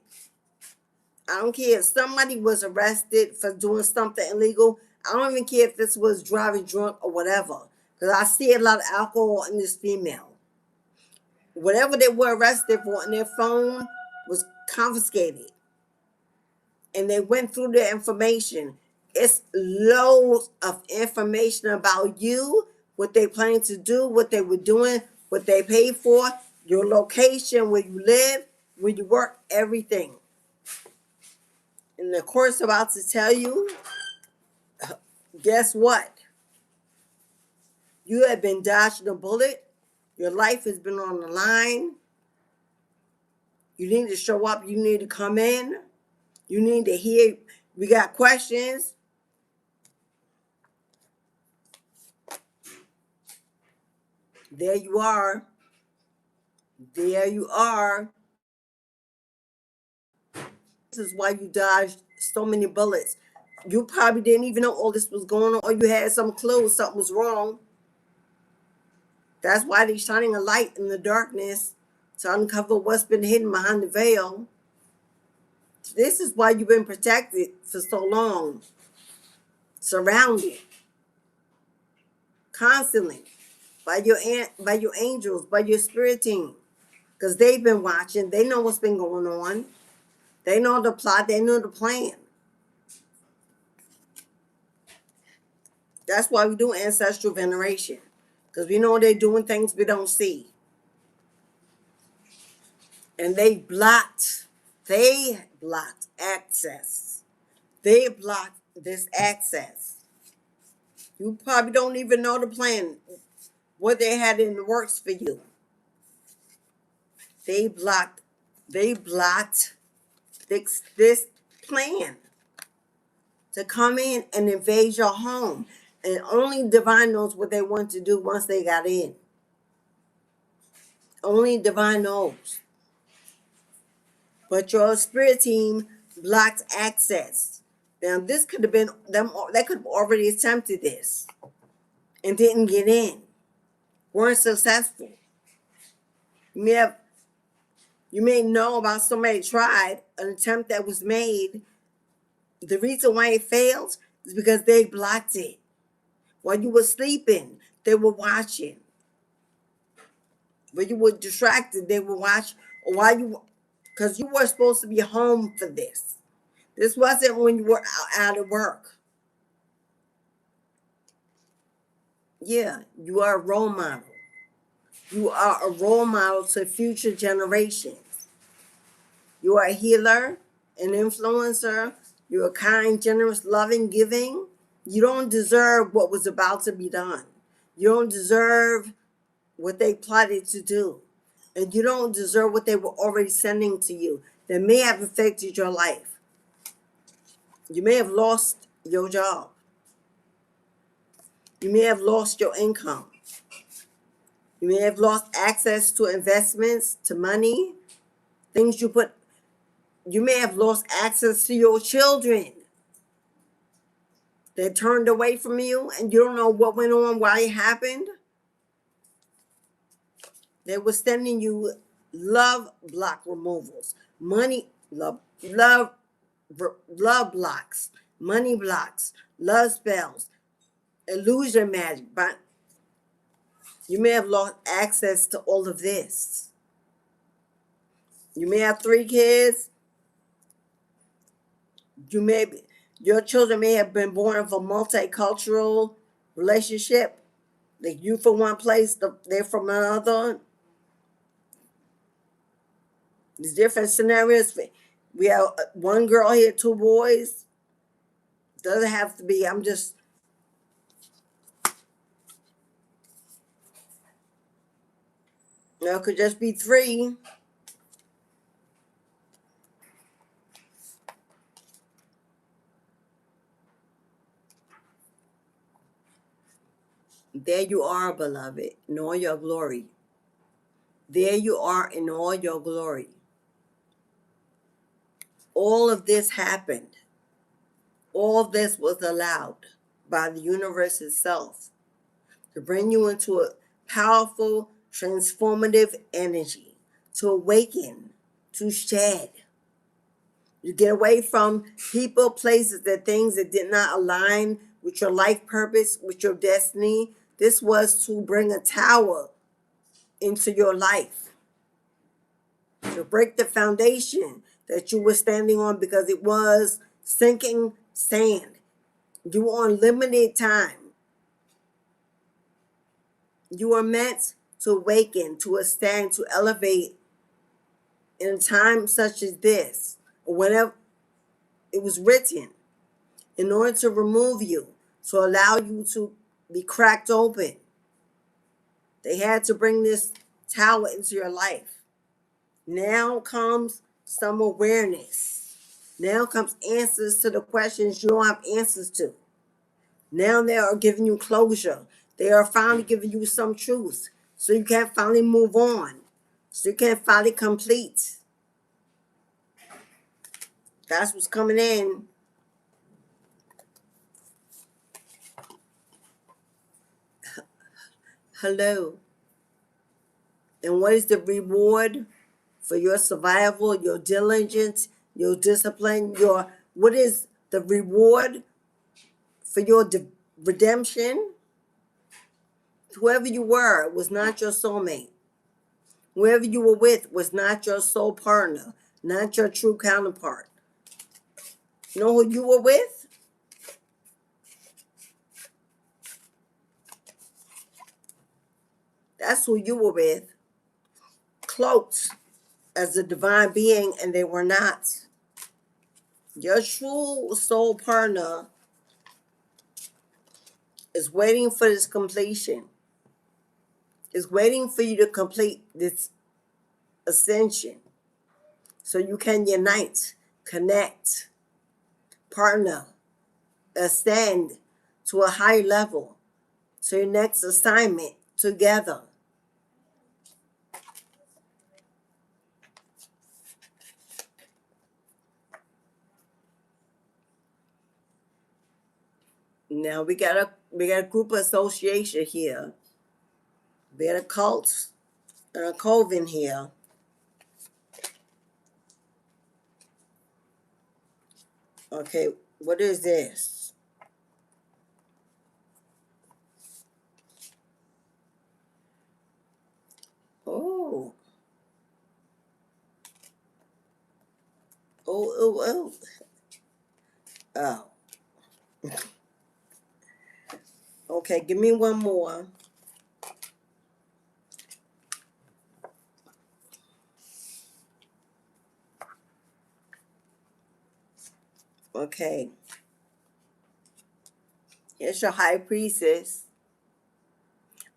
I don't care if somebody was arrested for doing something illegal. I don't even care if this was driving drunk or whatever. Because I see a lot of alcohol in this female. Whatever they were arrested for, and their phone was confiscated. And they went through their information. It's loads of information about you, what they plan to do, what they were doing, what they paid for, your location, where you live, where you work, everything. And the court's about to tell you, guess what? You have been dodging a bullet. Your life has been on the line. You need to show up. You need to come in. You need to hear. We got questions. There you are. There you are. This is why you dodged so many bullets. You probably didn't even know all this was going on, or you had some clue something was wrong. That's why they're shining a light in the darkness to uncover what's been hidden behind the veil. This is why you've been protected for so long. Surrounded. Constantly. By your angels, by your spirit team. Because they've been watching. They know what's been going on. They know the plot. They know the plan. That's why we do ancestral veneration. Because we know they're doing things we don't see. And they blocked access. They blocked this access. You probably don't even know the plan, what they had in the works for you. They blocked this plan to come in and invade your home. And only Divine knows what they want to do once they got in. Only Divine knows. But your spirit team blocked access. Now, this could have been them. They could have already attempted this and didn't get in. Weren't successful. You may know about somebody tried an attempt that was made The reason why it fails is because they blocked it. While you were sleeping, they were watching. When you were distracted, they were watching. Or while you, because you were supposed to be home for this. This wasn't when you were out of work. Yeah, you are a role model. You are a role model to future generations. You are a healer, an influencer. You're kind, generous, loving, giving. You don't deserve what was about to be done. You don't deserve what they plotted to do. And you don't deserve what they were already sending to you that may have affected your life. You may have lost your job. You may have lost your income. You may have lost access to investments, to money, things you put. You may have lost access to your children. They turned away from you and you don't know what went on, why it happened. They were sending you love block removals, money, love blocks, money blocks, love spells, illusion magic. But you may have lost access to all of this. You may have 3 kids. Your children may have been born of a multicultural relationship. Like you from one place, they're from another. There's different scenarios. We have 1 girl here, 2 boys. Doesn't have to be. It could just be 3. There you are, beloved, in all your glory. There you are in all your glory. All of this happened. All of this was allowed by the universe itself to bring you into a powerful, transformative energy, to awaken, to shed. You get away from people, places, and things that did not align with your life purpose, with your destiny. This was to bring a tower into your life, to break the foundation that you were standing on because it was sinking sand. You were on limited time. You were meant to awaken, to ascend, to elevate in a time such as this, or whenever it was written, in order to remove you, to allow you to be cracked open. They had to bring this tower into your life. Now comes some awareness. Now comes answers to the questions you don't have answers to. Now they are giving you closure. They are finally giving you some truth so you can finally move on, so you can finally complete. That's what's coming in. Hello. And what is the reward for your survival, your diligence, your discipline, what is the reward for your redemption? Whoever you were was not your soulmate. Whoever you were with was not your soul partner, not your true counterpart. You know who you were with? That's who you were with. Cloaked as a divine being, and they were not. Your true soul partner is waiting for this completion. Is waiting for you to complete this ascension so you can unite, connect, partner, ascend to a higher level, to your next assignment together. Now we got a group association here. We got a cult and a coven here. Okay, What is this? Oh. Oh. Oh. Okay, give me one more. Okay. Here's your high priestess.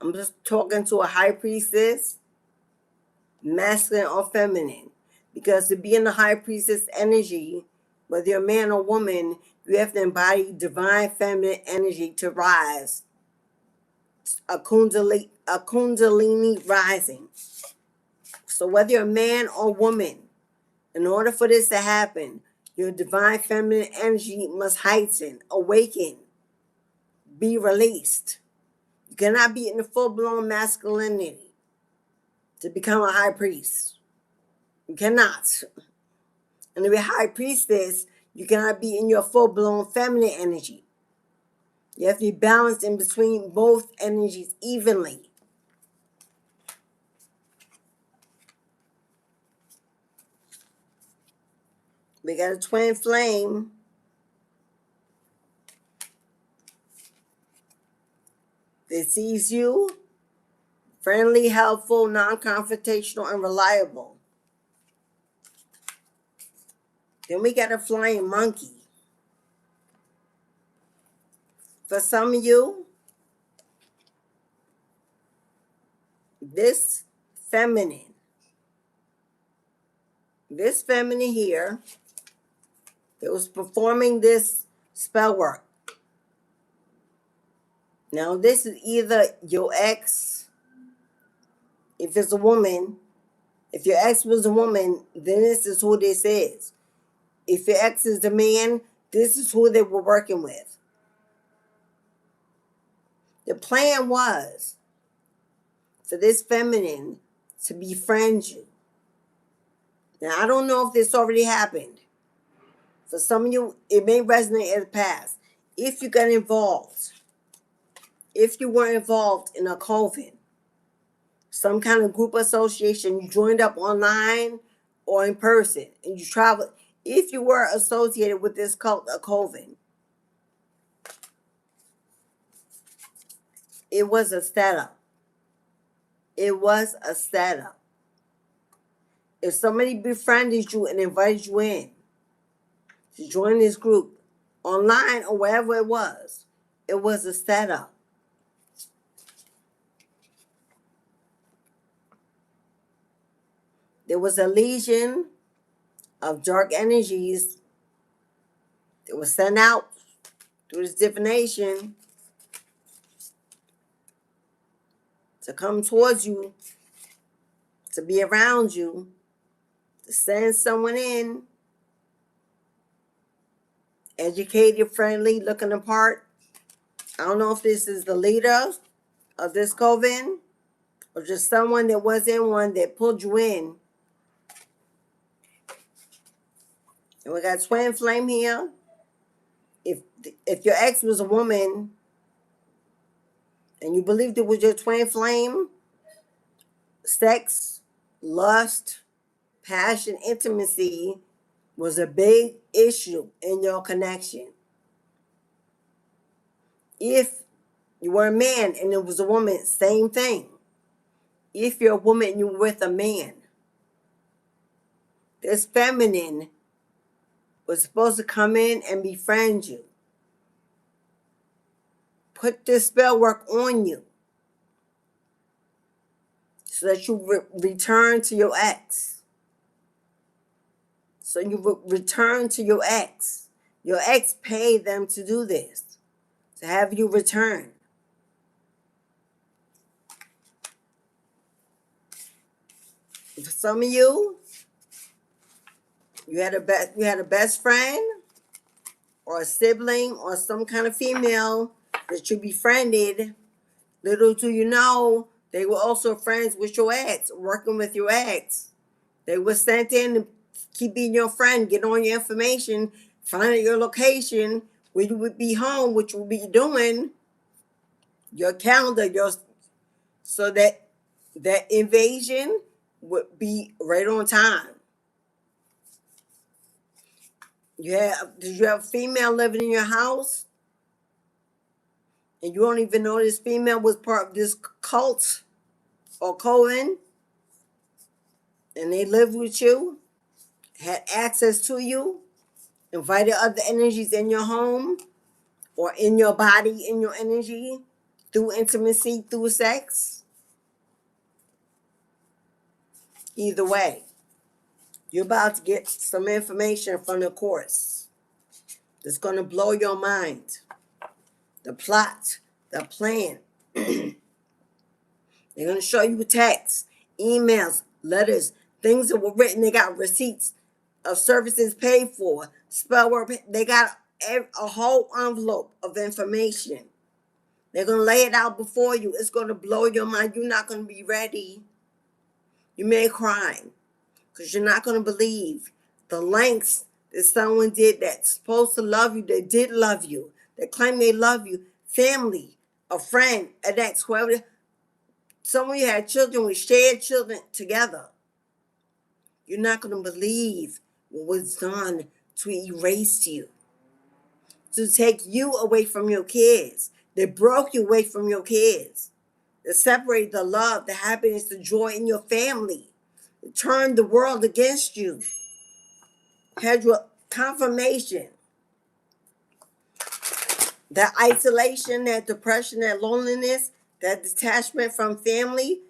I'm just talking to a high priestess, masculine or feminine. Because to be in the high priestess energy, whether you're a man or woman, you have to embody divine feminine energy to rise. A kundalini rising. So whether you're a man or woman, in order for this to happen, your divine feminine energy must heighten, awaken, be released. You cannot be in the full-blown masculinity to become a high priest. You cannot. And to be a high priestess, you cannot be in your full-blown feminine energy. You have to be balanced in between both energies evenly. We got a twin flame. That sees you, friendly, helpful, non-confrontational, and reliable. Then we got a flying monkey. For some of you, this feminine here that was performing this spell work. Now, this is either your ex, if it's a woman. If your ex was a woman, then this is who this is. If your ex is a man, this is who they were working with. The plan was for this feminine to befriend you. Now, I don't know if this already happened. For some of you, it may resonate in the past. If you got involved, if you were involved in a coven, some kind of group association, you joined up online or in person, and you traveled, if you were associated with this cult, a coven, it was a setup. It was a setup. If somebody befriended you and invited you in to join this group, online or wherever it was a setup. There was a legion of dark energies that was sent out through this divination to come towards you, to be around you, to send someone in, educated, friendly, looking the part. I don't know if this is the leader of this coven or just someone that was in one that pulled you in. And we got twin flame here. If your ex was a woman and you believed it was your twin flame, sex, lust, passion, intimacy was a big issue in your connection. If you were a man and it was a woman, same thing. If you're a woman and you're with a man, this feminine was supposed to come in and befriend you. Put this spell work on you so that you return to your ex. So you return to your ex. Your ex paid them to do this, to have you return. For some of you, you had a best friend or a sibling or some kind of female that you befriended. Little do you know, they were also friends with your ex, working with your ex. They were sent in to keep being your friend, get on your information, find your location where you would be home, which you would be doing, your calendar, so that that invasion would be right on time. Did you have a female living in your house? And you don't even know this female was part of this cult or coven, and they lived with you, had access to you, invited other energies in your home or in your body, in your energy, through intimacy, through sex. Either way, you're about to get some information from the course that's going to blow your mind. The plot, the plan. They're going to show you texts, emails, letters, things that were written. They got receipts of services paid for, spell work. They got a whole envelope of information. They're going to lay it out before you. It's going to blow your mind. You're not going to be ready. You may cry because you're not going to believe the lengths that someone did that's supposed to love you, that did love you, that claim they love you, family, a friend, an ex, whoever. Some of you had children with shared children together. You're not going to believe what was done to erase you, to take you away from your kids. They broke you away from your kids. They separated the love, the happiness, the joy in your family. They turned the world against you. Had your confirmation. That isolation, that depression, that loneliness, that detachment from family,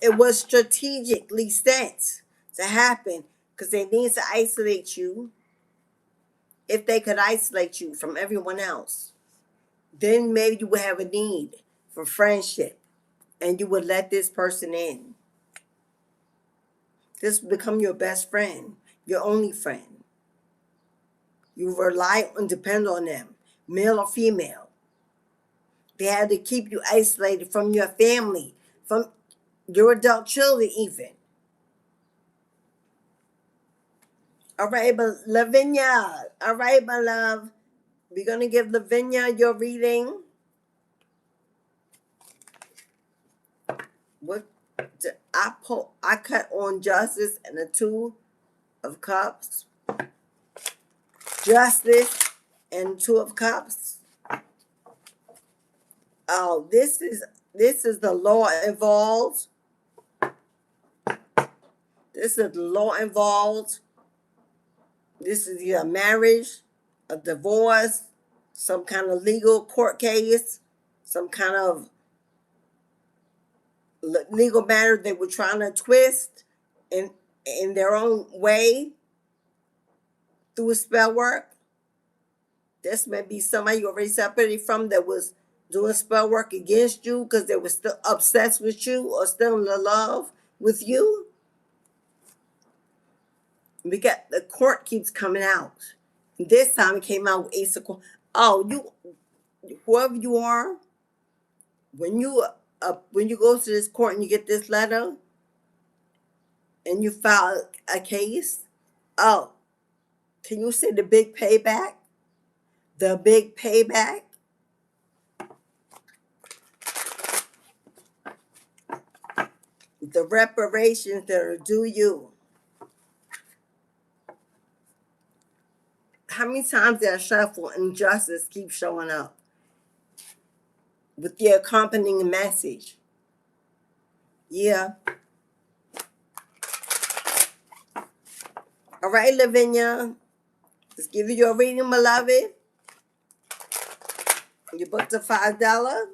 it was strategically sent to happen because they need to isolate you. If they could isolate you from everyone else, then maybe you would have a need for friendship and you would let this person in. This would become your best friend, your only friend. You rely and depend on them, male or female. They had to keep you isolated from your family, from your adult children even. All right, but Lavinia. All right, my love. We're going to give Lavinia your reading. What I cut on Justice and the Two of Cups. Justice and Two of Cups. Oh, this is the law involved. This is the law involved. This is your marriage, a divorce, some kind of legal court case, some kind of legal matter they were trying to twist in their own way through a spell work. This may be somebody you already separated from that was doing spell work against you because they were still obsessed with you or still in love with you. We got the court keeps coming out. This time it came out with Ace of Court. Oh, whoever you are, when you go to this court and you get this letter and you file a case, oh, can you say the big payback? The big payback? The reparations that are due you. How many times did I shuffle and justice keep showing up with the accompanying message? Yeah. All right, Lavinia. Let's give you your reading, beloved. You booked a $5.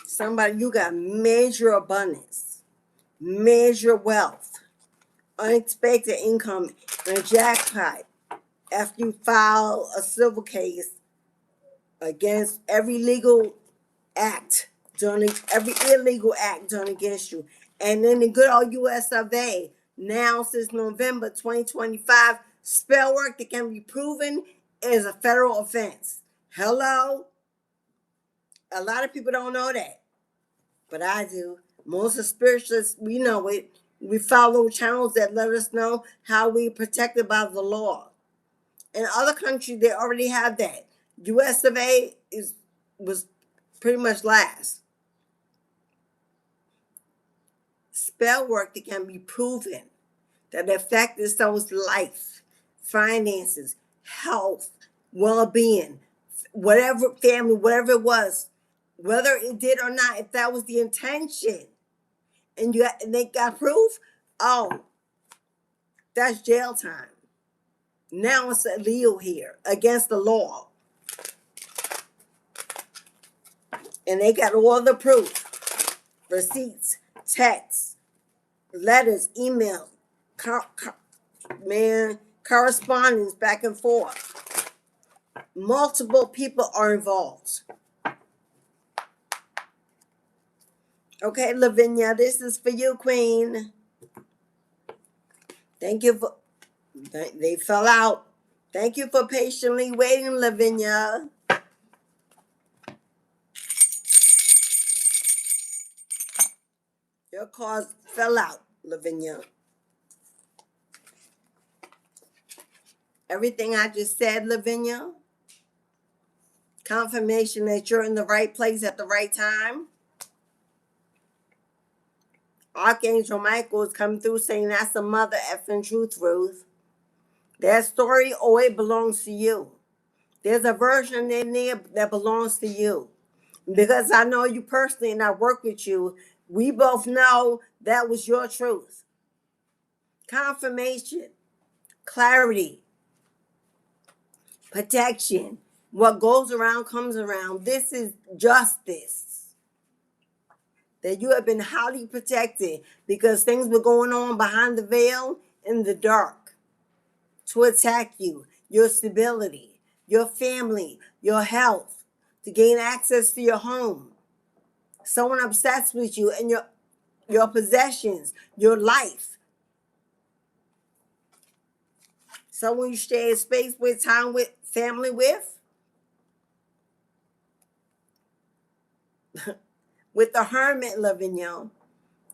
Somebody, you got major abundance, major wealth, unexpected income, and a jackpot after you file a civil case against every legal act done, every illegal act done against you. And then the good old US of A, now since November 2025, spell work that can be proven is a federal offense. Hello? A lot of people don't know that, but I do. Most of the spiritualists, we know it. We follow channels that let us know how we're protected by the law. In other countries, they already have that. US of A was pretty much last. Spell work that can be proven that affected someone's life, finances, health, well-being, whatever family, whatever it was, whether it did or not, if that was the intention, and they got proof, oh, that's jail time. Now it's illegal here against the law, and they got all the proof, receipts, texts, letters, emails, correspondence back and forth. Multiple people are involved. Okay, Lavinia, this is for you, Queen. Thank you for, they fell out. Thank you for patiently waiting, Lavinia. Your cards fell out, Lavinia. Everything I just said, Lavinia, confirmation that you're in the right place at the right time. Archangel Michael is coming through saying that's the mother effing truth, Ruth. That story always belongs to you. There's a version in there that belongs to you. Because I know you personally and I work with you, we both know that was your truth. Confirmation, clarity, protection. What goes around comes around. This is justice. That you have been highly protected because things were going on behind the veil in the dark to attack you, your stability, your family, your health, to gain access to your home. Someone obsessed with you and your possessions, your life. Someone you share space with, time with, family with. With the Hermit, Lavinia,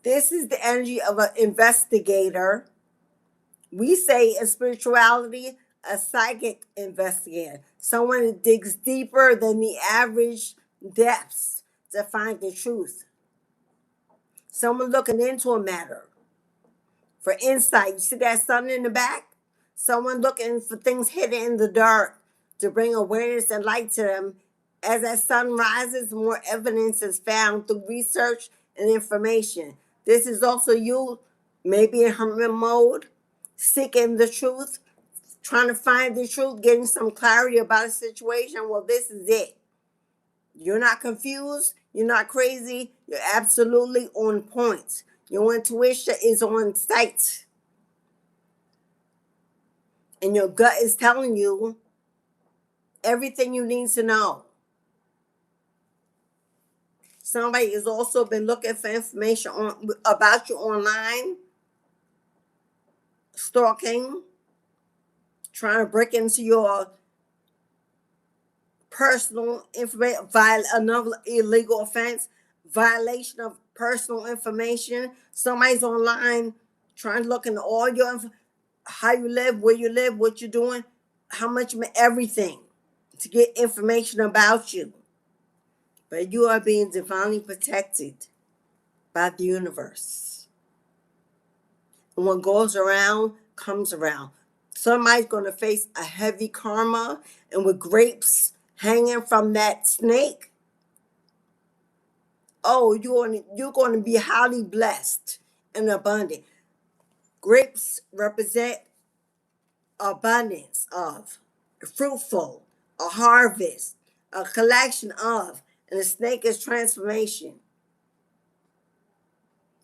this is the energy of an investigator. We say in spirituality, a psychic investigator. Someone that digs deeper than the average depths to find the truth. Someone looking into a matter for insight. You see that sun in the back? Someone looking for things hidden in the dark to bring awareness and light to them. As that sun rises, more evidence is found through research and information. This is also you, maybe in hermit mode, seeking the truth, trying to find the truth, getting some clarity about a situation. Well, this is it. You're not confused. You're not crazy. You're absolutely on point. Your intuition is on site. And your gut is telling you everything you need to know. Somebody has also been looking for information about you online, stalking, trying to break into your personal information, another illegal offense, violation of personal information. Somebody's online trying to look into all your how you live, where you live, what you're doing, how much, everything, to get information about you. But you are being divinely protected by the universe. And what goes around comes around. Somebody's going to face a heavy karma, and with grapes hanging from that snake, oh, you're going to be highly blessed and abundant. Grapes represent abundance of, fruitful, a harvest, a collection of, and the snake is transformation.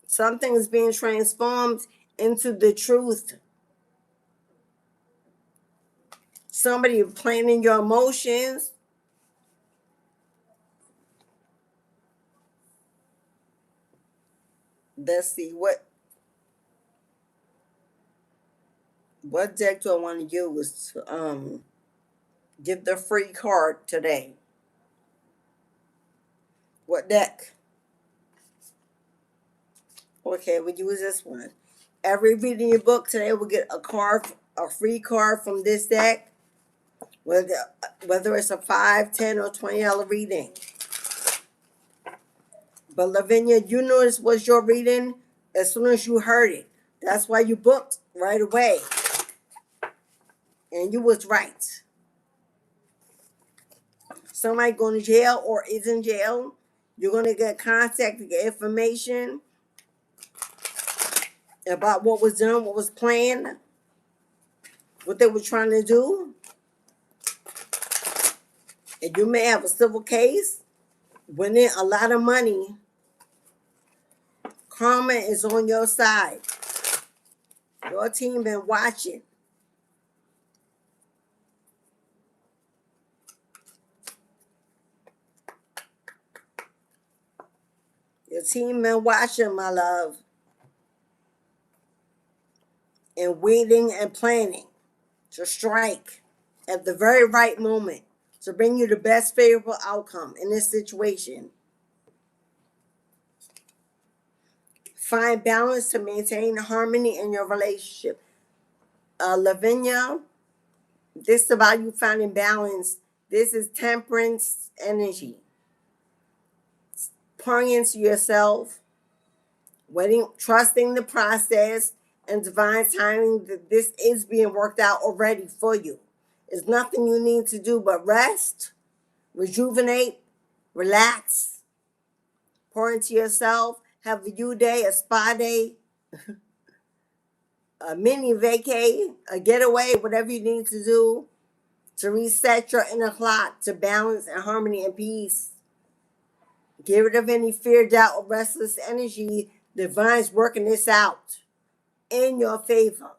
Something is being transformed into the truth. Somebody planning your emotions. Let's see what deck do I want to use to give the free card today. What deck? Okay, we'll use this one. Every reading you book today will get a free card from this deck, whether it's a $5, $10, or $20 reading. But Lavinia, you knew this was your reading as soon as you heard it. That's why you booked right away. And you was right. Somebody going to jail or is in jail, you're going to get contact to get information about what was done, what was planned, what they were trying to do. And you may have a civil case, winning a lot of money. Karma is on your side. Your team been watching. Your team been watching, my love, and waiting and planning to strike at the very right moment to bring you the best favorable outcome in this situation. Find balance to maintain harmony in your relationship. Lavinia, this is about you finding balance. This is temperance energy. Pouring into yourself, waiting, trusting the process and divine timing that this is being worked out already for you. There's nothing you need to do but rest, rejuvenate, relax, pour into yourself, have a you day, a spa day, a mini vacay, a getaway, whatever you need to do to reset your inner clock to balance and harmony and peace. Get rid of any fear, doubt, or restless energy. Divine's working this out in your favor.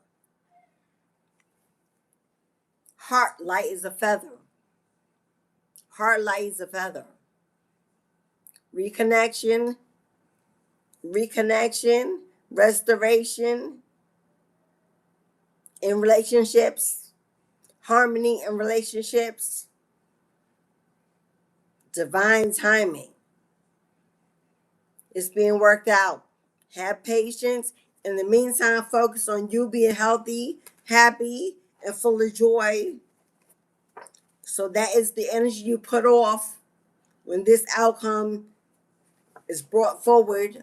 Heart light as a feather. Heart light as a feather. Reconnection, restoration in relationships, harmony in relationships, divine timing. It's being worked out. Have patience. In the meantime, focus on you being healthy, happy, and full of joy. So that is the energy you put off when this outcome is brought forward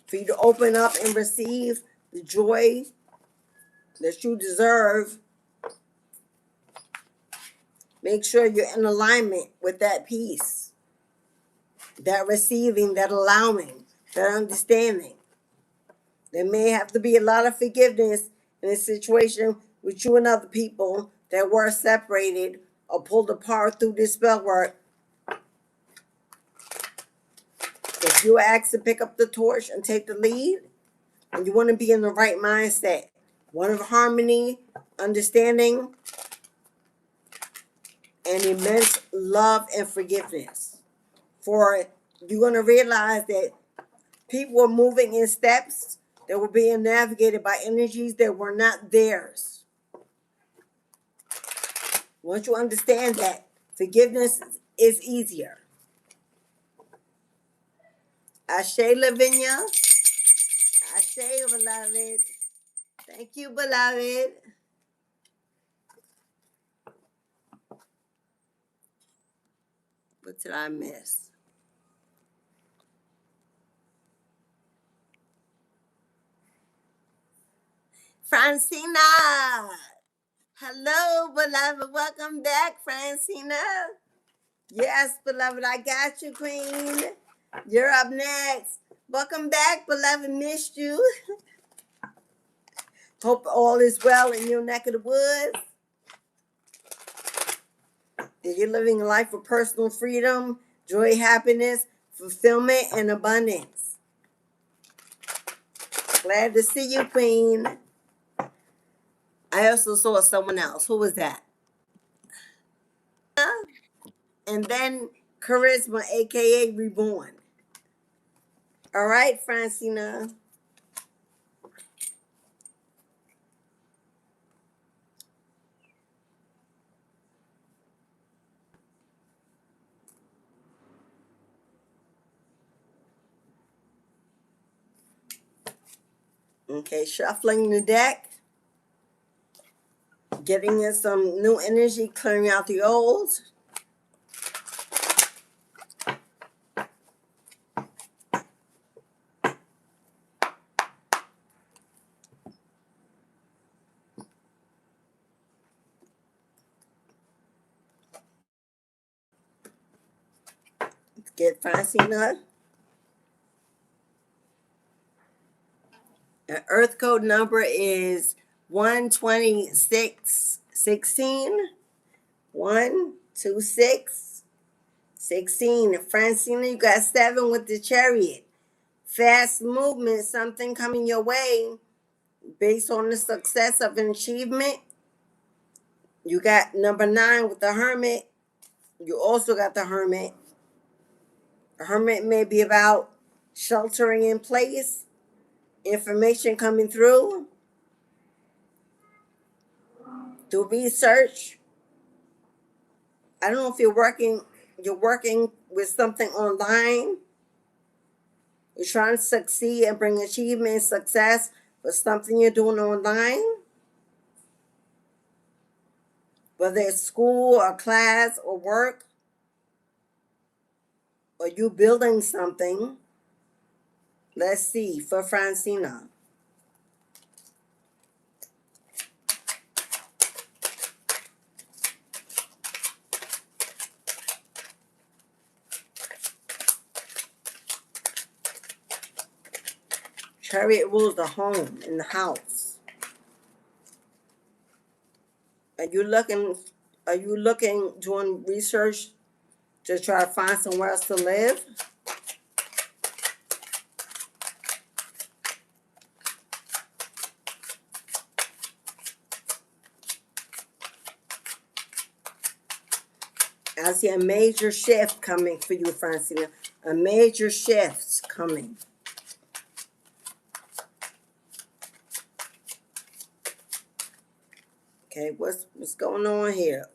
for you to open up and receive the joy that you deserve. Make sure you're in alignment with that peace, that receiving, that allowing, that understanding. There may have to be a lot of forgiveness in a situation with you and other people that were separated or pulled apart through this spell work. If you ask to pick up the torch and take the lead, and you want to be in the right mindset, one of harmony, understanding, and immense love and forgiveness. For you're going to realize that people were moving in steps that were being navigated by energies that were not theirs. Once you understand that, forgiveness is easier. Ashe, Lavinia. Ashe, beloved. Thank you, beloved. What did I miss? Francina. Hello, beloved. Welcome back, Francina. Yes, beloved. I got you, queen. You're up next. Welcome back, beloved. Missed you. Hope all is well in your neck of the woods. That you're living a life of personal freedom, joy, happiness, fulfillment, and abundance. Glad to see you, queen. I also saw someone else. Who was that? And then Charisma, aka Reborn. All right, Francina. Okay, shuffling the deck, getting in some new energy, clearing out the old. Get Francina. The earth code number is 12616. 12616. Francina, you got 7 with the Chariot. Fast movement, something coming your way based on the success of an achievement. You got number 9 with the Hermit. You also got the Hermit. The Hermit may be about sheltering in place, information coming through research. I don't know if you're working with something online. You're trying to succeed and bring achievement and success for something you're doing online, whether it's school or class or work, or you building something. Let's see for Francina. Chariot rules the home and the house. Are you looking doing research to try to find somewhere else to live? I see a major shift coming for you, Francina. A major shift's coming. Okay, what's going on here?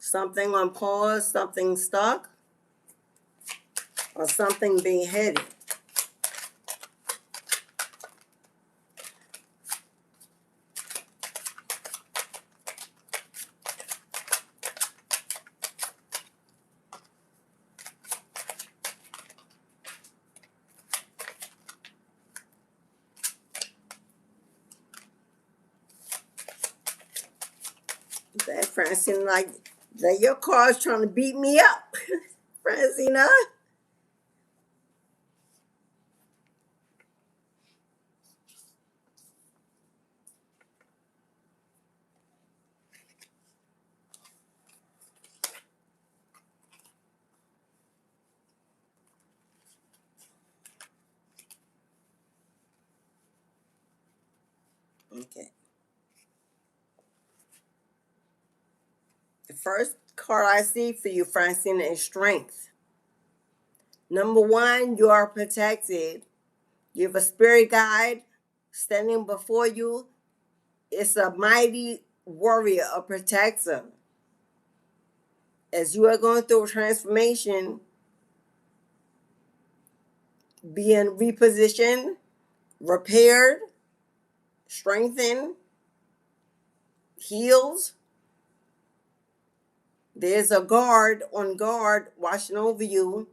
Something on pause, something stuck, or something being headed. That Francine, like that your car's trying to beat me up. Francina. Okay. The first card I see for you, Francina, is strength. Number 1, you are protected. You have a spirit guide standing before you. It's a mighty warrior, a protector. As you are going through a transformation, being repositioned, repaired, strengthened, healed, there's a guard on guard watching over you,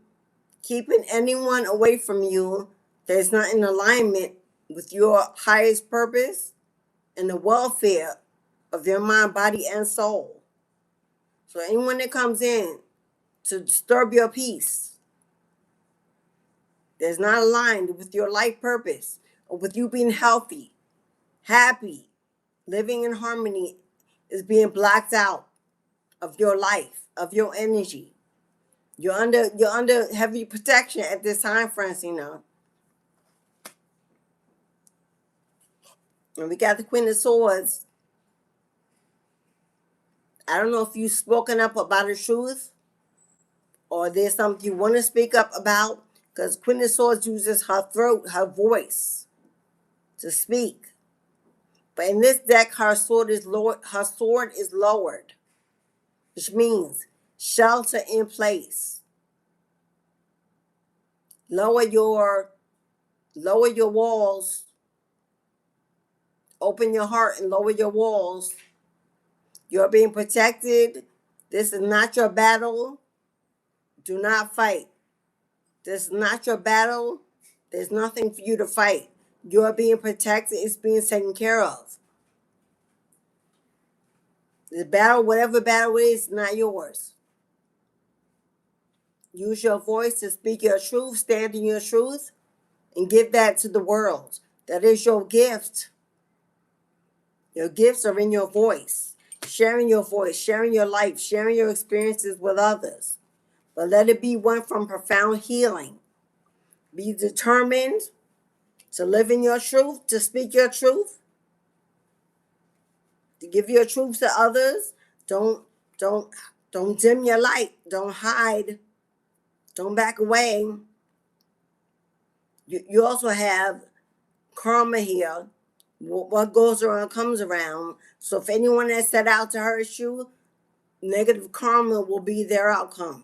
keeping anyone away from you that's not in alignment with your highest purpose and the welfare of your mind, body, and soul. So anyone that comes in to disturb your peace, that's not aligned with your life purpose or with you being healthy, happy, living in harmony, is being blocked out of your life, of your energy. You're under heavy protection at this time, Francina. And we got the Queen of Swords. I don't know if you've spoken up about the truth or there's something you want to speak up about, because Queen of Swords uses her throat, her voice to speak. But in this deck, her sword is lowered, which means shelter in place. Lower your walls Open your heart and lower your walls. You're being protected. This is not your battle. Do not fight. This is not your battle. There's nothing for you to fight. You're being protected. It's being taken care of. The battle, whatever battle it is not yours. Use your voice to speak your truth, stand in your truth, and give that to the world. That is your gift. Your gifts are in your voice. Sharing your voice, sharing your life, sharing your experiences with others. But let it be one from profound healing. Be determined to live in your truth, to speak your truth, to give your truth to others. Don't dim your light. Don't hide. Don't back away. You also have karma here. What goes around comes around. So if anyone has set out to hurt you, negative karma will be their outcome.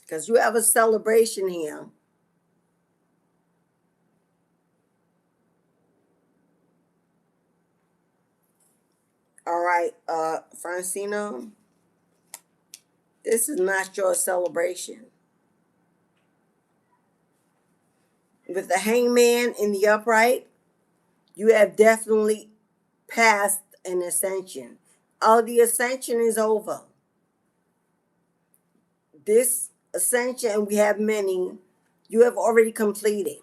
Because you have a celebration here. All right, Francino, this is not your celebration. With the hangman in the upright, you have definitely passed an ascension. Oh, the ascension is over. This ascension, and we have many, you have already completed.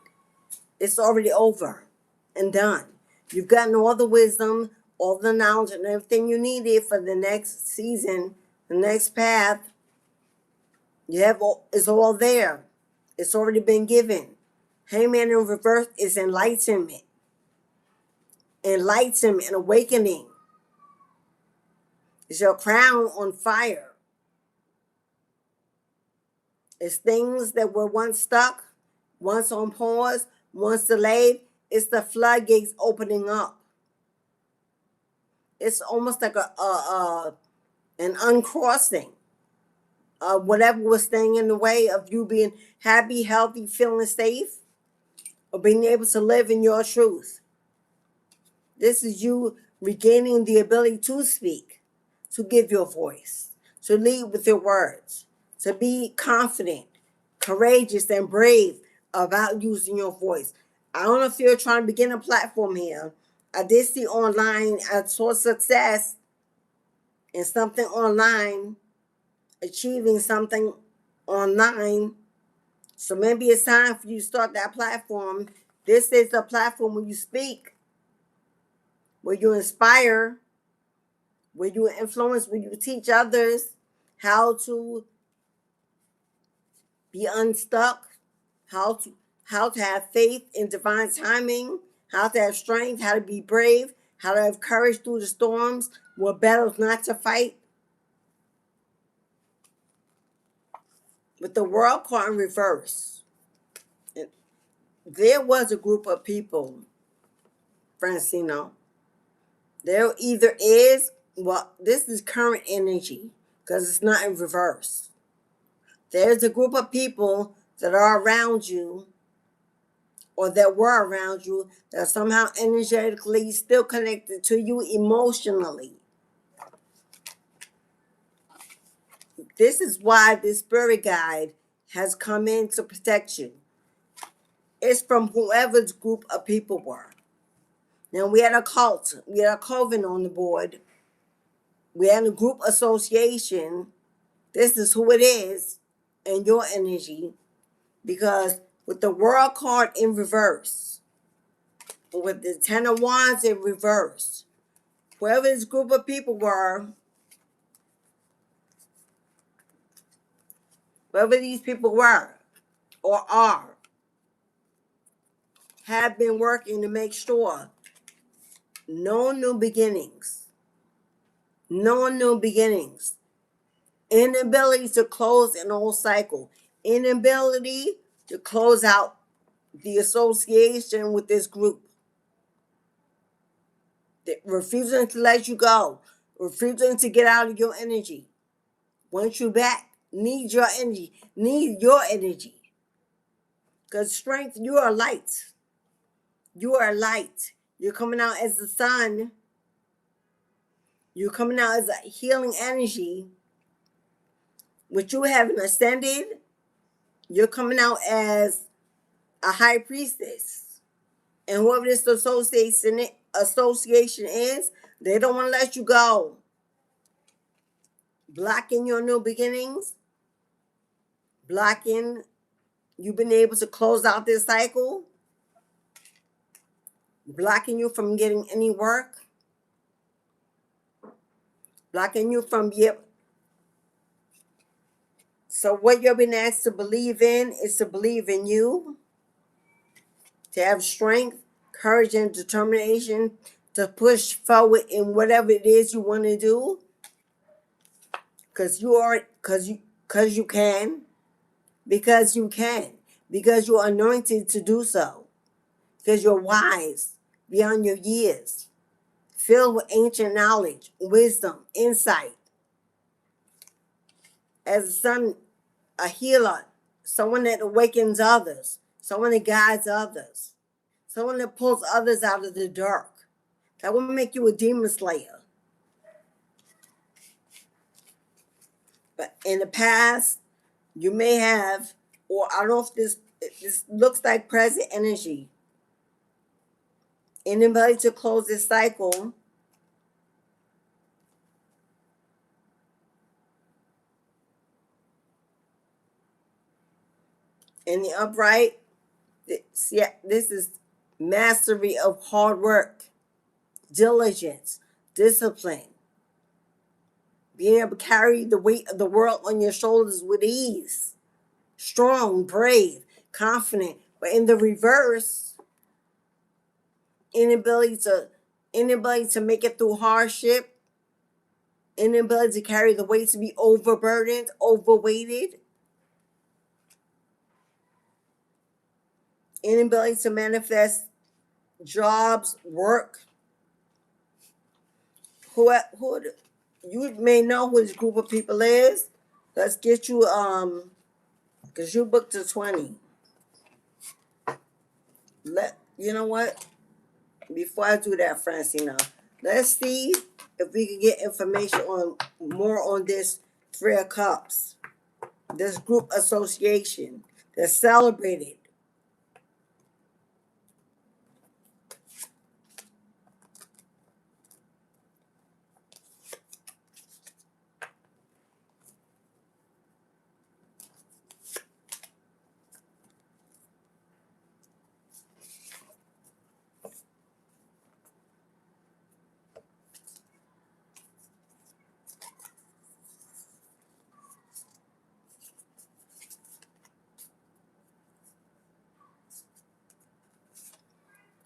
It's already over and done. You've gotten all the wisdom, all the knowledge, and everything you needed for the next season, the next path. You have it's all there. It's already been given. Hangman in reverse is enlightenment. Enlightenment and awakening. It's your crown on fire. It's things that were once stuck, once on pause, once delayed. It's the floodgates opening up. It's almost like an uncrossing. Whatever was staying in the way of you being happy, healthy, feeling safe, or being able to live in your truth. This is you regaining the ability to speak, to give your voice, to lead with your words, to be confident, courageous, and brave about using your voice. I don't know if you're trying to begin a platform here. I did see online, I saw success in something online, achieving something online. So maybe it's time for you to start that platform. This is the platform where you speak, where you inspire, where you influence, where you teach others how to be unstuck, how to have faith in divine timing, how to have strength, how to be brave, how to have courage through the storms, what battles not to fight. With the world caught in reverse, there was a group of people, Francino. There either is, well, this is current energy because it's not in reverse. There's a group of people that are around you or that were around you that are somehow energetically still connected to you emotionally. This is why this spirit guide has come in to protect you. It's from whoever's group of people were. Now, we had a cult, we had a coven on the board, we had a group association. This is who it is in your energy, because with the world card in reverse, with the 10 of Wands in reverse, whoever this group of people were, whoever these people were or are, have been working to make sure no new beginnings. No new beginnings. Inability to close an old cycle. Inability to close out the association with this group. Refusing to let you go. Refusing to get out of your energy. Want you back. Need your energy. Need your energy. Because strength, you are light. You are light. You're coming out as the sun. You're coming out as a healing energy. With you having ascended, you're coming out as a high priestess. And whoever this association is, they don't want to let you go. Blocking your new beginnings, blocking you being able to close out this cycle, blocking you from getting any work, blocking you from So what you're being asked to believe in is to believe in you, to have strength, courage, and determination to push forward in whatever it is you want to do. Because you can, because you can, because you're anointed to do so, because you're wise beyond your years, filled with ancient knowledge, wisdom, insight. As a son, a healer, someone that awakens others, someone that guides others, someone that pulls others out of the dark. That will make you a demon slayer. But in the past, you may have, or I don't know if this looks like present energy, inability to close this cycle. In the upright, this is mastery of hard work, diligence, discipline, being able to carry the weight of the world on your shoulders with ease, strong, brave, confident. But in the reverse, inability to make it through hardship, inability to carry the weight, to be overburdened, overweighted, inability to manifest jobs, work. Who you may know who this group of people is. Let's get you because you booked to 20. You know what? Before I do that, Francina, let's see if we can get information on more on this Three of Cups, this group association that's celebrated.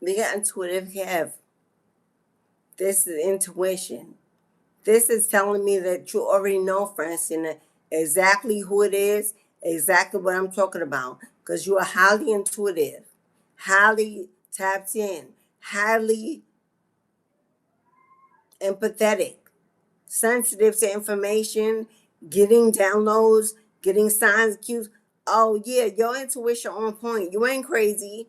We got intuitive have. This is intuition. This is telling me that you already know, Francina, exactly who it is, exactly what I'm talking about. Because you are highly intuitive, highly tapped in, highly empathetic, sensitive to information, getting downloads, getting signs, cues. Oh yeah, your intuition on point. You ain't crazy.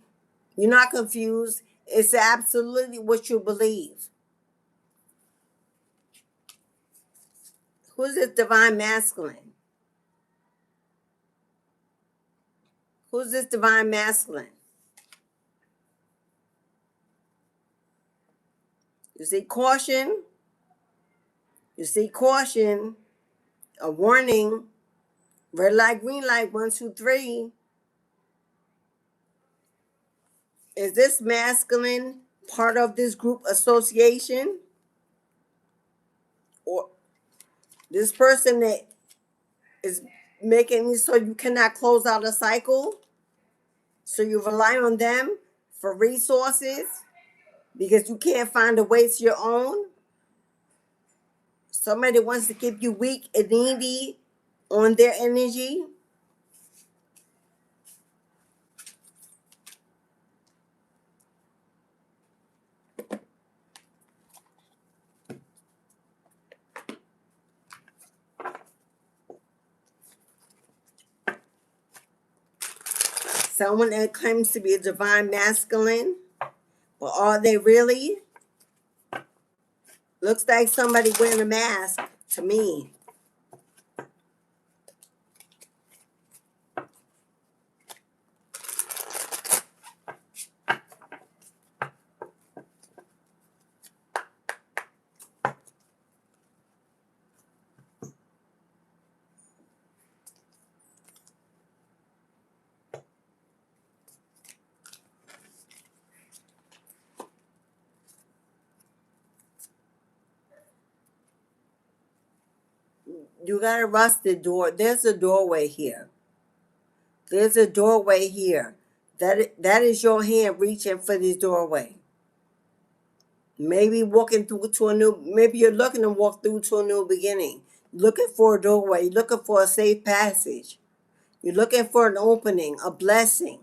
You're not confused. It's absolutely what you believe. Who's this divine masculine? Who's this divine masculine? You see caution. You see caution. A warning. Red light, green light. 1, 2, 3. Is this masculine part of this group association? Or this person that is making it so you cannot close out a cycle? So you rely on them for resources because you can't find a way to your own? Somebody wants to keep you weak and needy on their energy? Someone that claims to be a divine masculine But are they really? Looks like somebody wearing a mask to me. You got a rusted door. There's a doorway here. There's a doorway here. That is your hand reaching for this doorway. Maybe walking through to a new, maybe you're looking to walk through to a new beginning. Looking for a doorway, you're looking for a safe passage. You're looking for an opening, a blessing.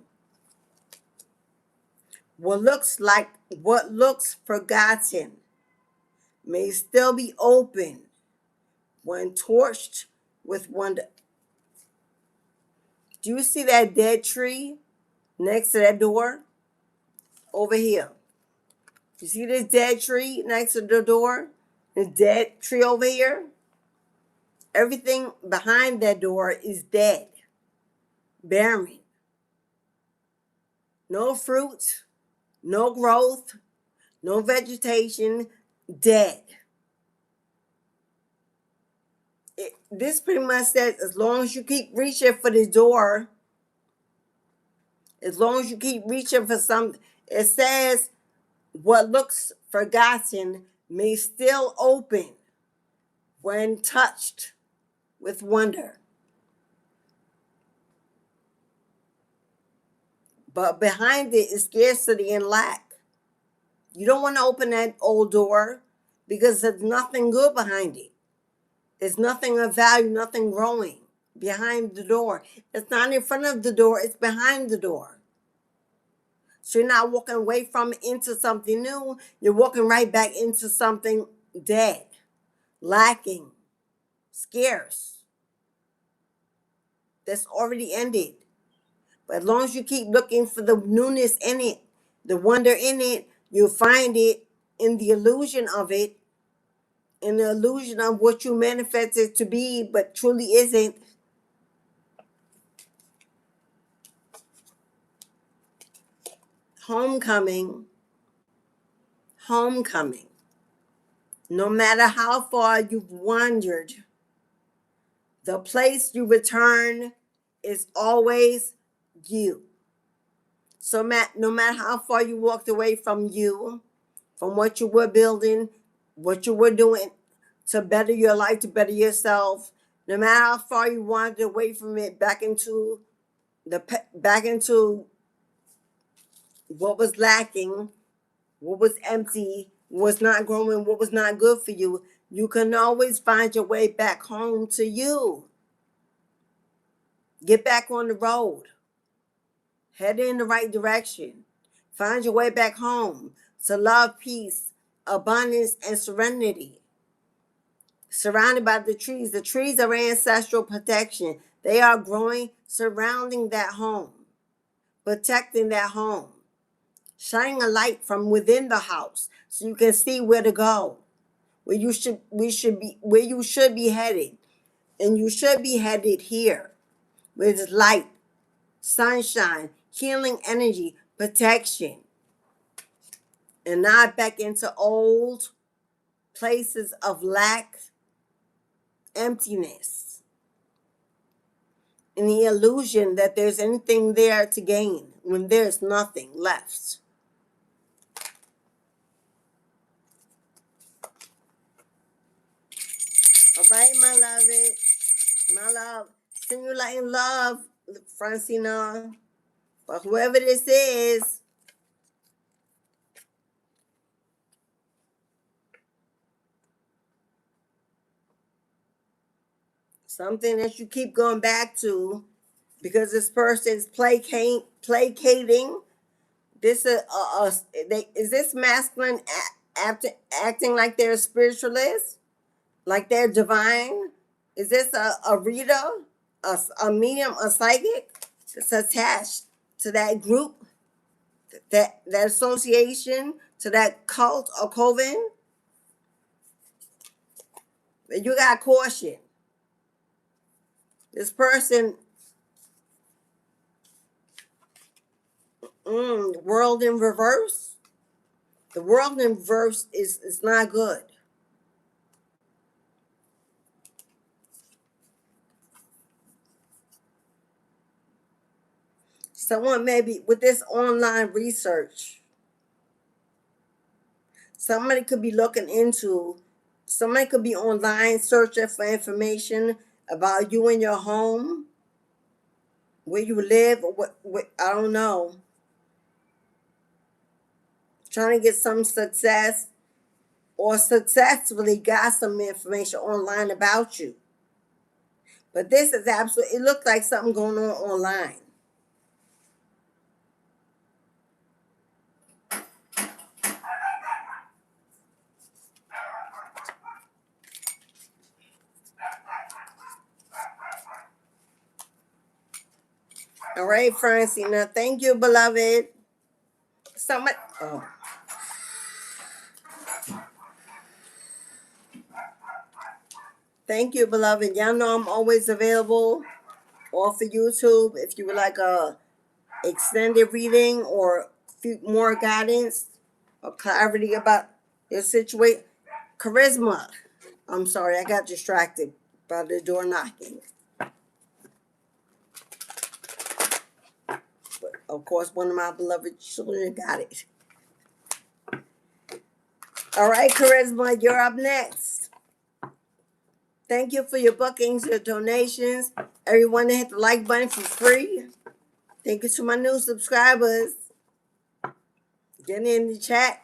What looks forgotten may still be open when torched with wonder. Do you see that dead tree next to that door? Over here. You see this dead tree next to the door? This dead tree over here? Everything behind that door is dead, barren. No fruit, no growth, no vegetation, dead. This pretty much says as long as you keep reaching for the door, as long as you keep reaching for something, it says what looks forgotten may still open when touched with wonder. But behind it is scarcity and lack. You don't want to open that old door because there's nothing good behind it. There's nothing of value, nothing growing behind the door. It's not in front of the door, it's behind the door. So you're not walking away from it into something new. You're walking right back into something dead, lacking, scarce, that's already ended. But as long as you keep looking for the newness in it, the wonder in it, you'll find it in the illusion of it, in the illusion of what you manifested to be, but truly isn't. Homecoming, homecoming. No matter how far you've wandered, the place you return is always you. So no matter how far you walked away from you, from what you were building, what you were doing to better your life, to better yourself, no matter how far you wandered away from it, back into what was lacking, what was empty, what was not growing, what was not good for you, you can always find your way back home to you. Get back on the road. Head in the right direction. Find your way back home to love, peace, abundance, and serenity. Surrounded by the trees. The trees are ancestral protection. They are growing, surrounding that home, protecting that home, shining a light from within the house so you can see where to go, where you should be headed. And you should be headed here with light, sunshine, healing energy, protection, and not back into old places of lack, emptiness, and the illusion that there's anything there to gain when there's nothing left. All right, my love, send you light and love, Francina, but whoever this is, something that you keep going back to because this person is placating. This is this masculine acting like they're a spiritualist, like they're divine? Is this a reader, a medium, a psychic that's attached to that group that association, to that cult or coven, you got caution. This person, world in reverse. The world in reverse is not good. Someone maybe with this online research, somebody could be looking into, somebody could be online searching for information about you and your home, where you live, or what I don't know, trying to get some success or successfully got some information online about you. But this is absolutely, it looked like something going on online. All right, Francina. Thank you, beloved. Somebody, oh. Thank you, beloved. Y'all know I'm always available off of YouTube if you would like a extended reading or few more guidance or clarity about your situation. Charisma. I'm sorry, I got distracted by the door knocking. But of course, one of my beloved children got it. All right, Charisma, you're up next. Thank you for your bookings, your donations. Everyone that hit the like button for free. Thank you to my new subscribers. Getting in the chat,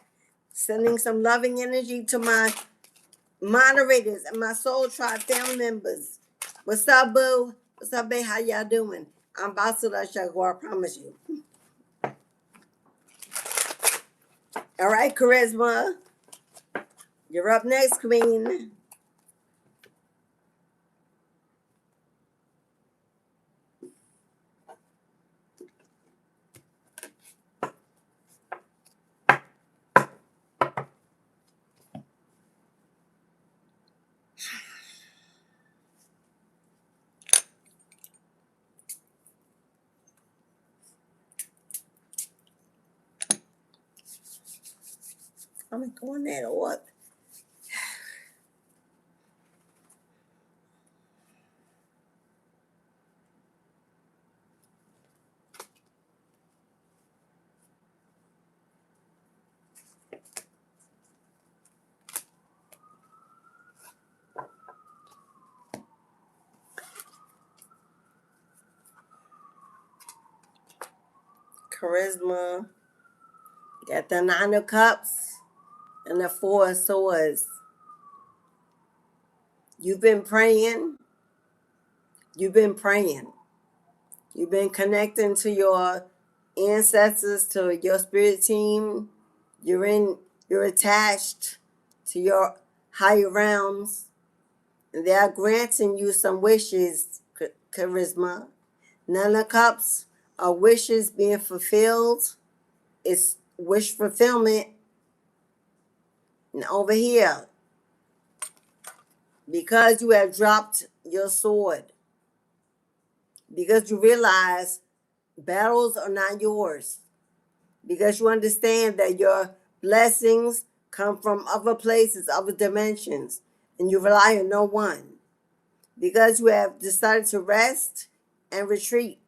sending some loving energy to my moderators and my Soul Tribe family members. What's up, boo? What's up, babe? How y'all doing? I'm about to let y'all go, I promise you. All right, Charisma. You're up next, Queen. I'm going there or what? Charisma. Got the 9 of Cups and the 4 of Swords. You've been praying. You've been praying. You've been connecting to your ancestors, to your spirit team. You're attached to your higher realms. And they are granting you some wishes, Charisma. 9 of Cups are wishes being fulfilled. It's wish fulfillment. And over here, because you have dropped your sword, because you realize battles are not yours, because you understand that your blessings come from other places, other dimensions, and you rely on no one, because you have decided to rest and retreat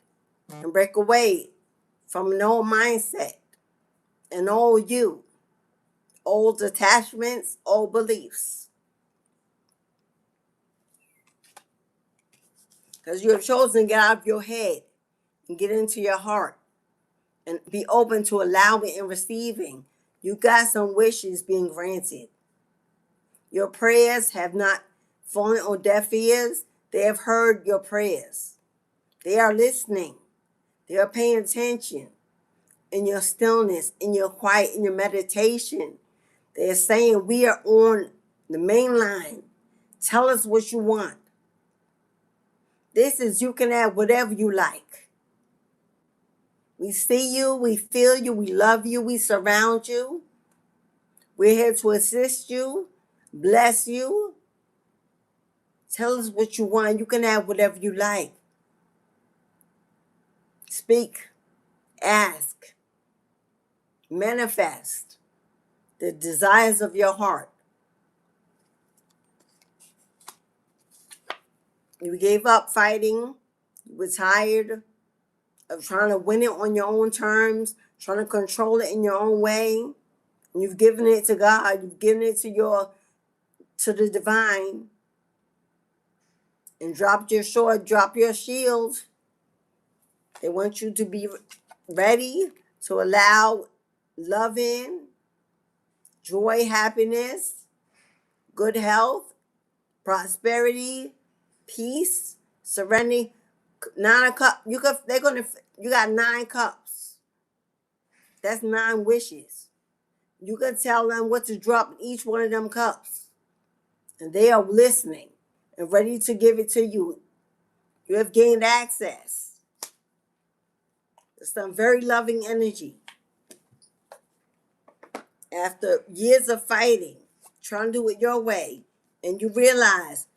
and break away from an old mindset, an old you, old attachments, old beliefs. Because you have chosen to get out of your head and get into your heart and be open to allowing and receiving. You got some wishes being granted. Your prayers have not fallen on deaf ears. They have heard your prayers. They are listening. They are paying attention in your stillness, in your quiet, in your meditation. They are saying, we are on the main line. Tell us what you want. This is, you can have whatever you like. We see you, we feel you, we love you, we surround you. We're here to assist you, bless you. Tell us what you want. You can have whatever you like. Speak, ask, manifest the desires of your heart. You gave up fighting. You were tired of trying to win it on your own terms, trying to control it in your own way. And you've given it to God. You've given it to the divine. And dropped your sword, drop your shield. They want you to be ready to allow love in, joy, happiness, good health, prosperity, peace, serenity. 9 cups. You got 9 cups. That's 9 wishes. You can tell them what to drop in each one of them cups. And they are listening and ready to give it to you. You have gained access to some very loving energy. After years of fighting, trying to do it your way, and you realize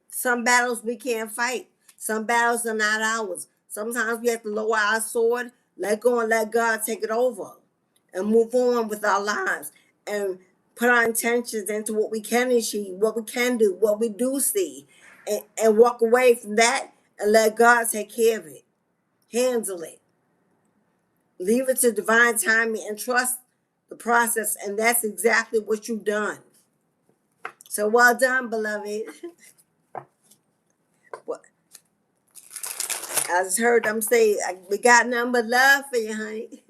some battles we can't fight. Some battles are not ours. Sometimes we have to lower our sword, let go and let God take it over, and move on with our lives, and put our intentions into what we can achieve, what we can do, what we do see, and walk away from that and let God take care of it, handle it. Leave it to divine timing and trust the process, and that's exactly what you've done. So well done, beloved. Well, I just heard them say, we got nothing but love for you, honey.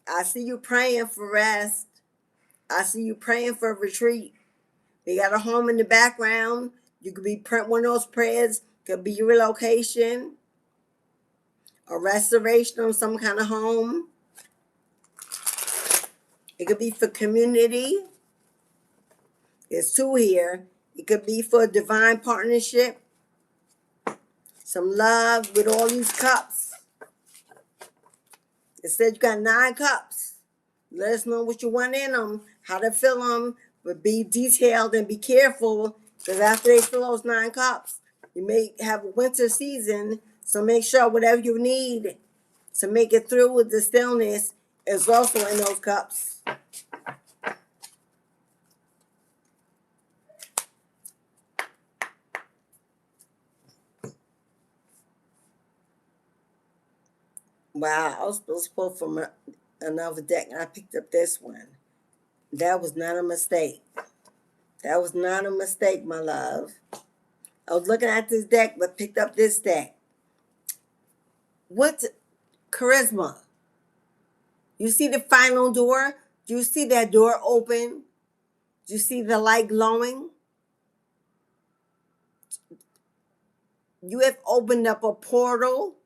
I see you praying for rest. I see you praying for a retreat. You got a home in the background. You could be praying one of those prayers. Could be relocation, a restoration of some kind of home. It could be for community. There's 2 here. It could be for a divine partnership. Some love with all these cups. It said you got 9 cups. Let us know what you want in them, how to fill them, but be detailed and be careful, because after they fill those 9 cups, you may have a winter season, so make sure whatever you need to make it through with the stillness is also in those cups. Wow, I was supposed to pull from another deck, and I picked up this one. That was not a mistake. That was not a mistake, my love. I was looking at this deck, but picked up this deck. What charisma? You see the final door? Do you see that door open? Do you see the light glowing? You have opened up a portal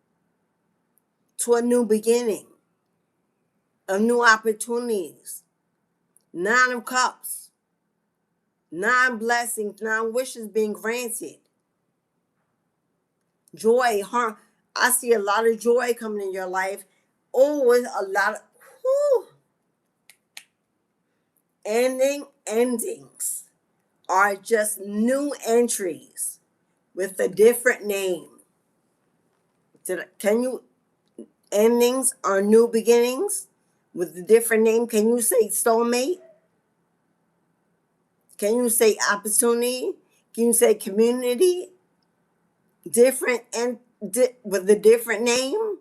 to a new beginning, of new opportunities. 9 of Cups, 9 blessings, 9 wishes being granted. Joy, I see a lot of joy coming in your life. Always a lot of endings are just new entries with a different name. Endings are new beginnings with a different name. Can you say soulmate? Can you say opportunity? Can you say community? Different and with a different name?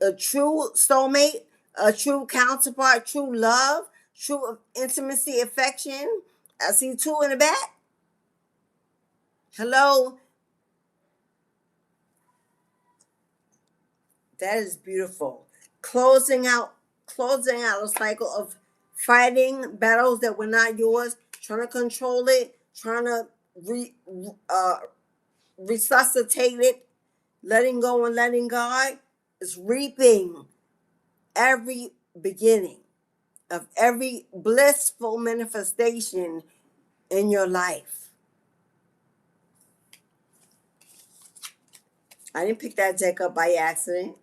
A true soulmate, a true counterpart, true love, true intimacy, affection. I see 2 in the back. Hello. That is beautiful. Closing out a cycle of fighting battles that were not yours, trying to control it, trying to resuscitate it, letting go and letting God. Is reaping every beginning of every blissful manifestation in your life. I didn't pick that deck up by accident.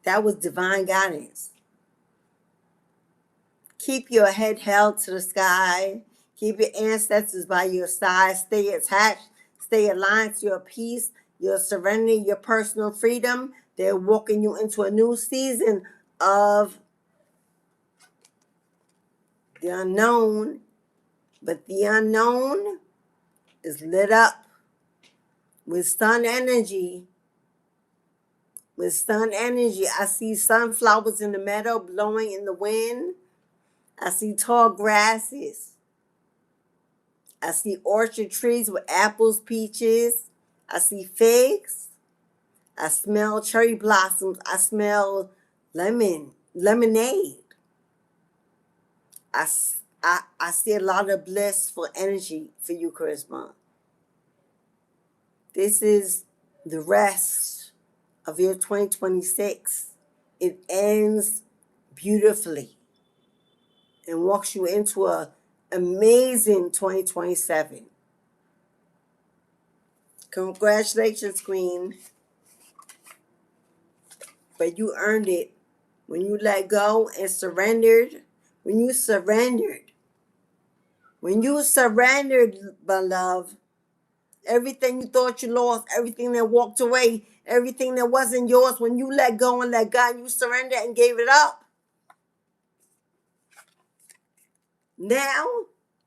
That was divine guidance. Keep your head held to the sky. Keep your ancestors by your side. Stay attached. Stay aligned to your peace, your serenity, your personal freedom. They're walking you into a new season of the unknown. But the unknown is lit up with sun energy. With sun energy, I see sunflowers in the meadow blowing in the wind. I see tall grasses. I see orchard trees with apples, peaches. I see figs. I smell cherry blossoms. I smell lemonade. I see a lot of blissful energy for you, Charisma. This is the rest of your 2026. It ends beautifully and walks you into a amazing 2027. Congratulations, Queen. But you earned it when you let go and surrendered. When you surrendered, my love, everything you thought you lost, everything that walked away, everything that wasn't yours, when you let go and let God, you surrendered and gave it up. Now,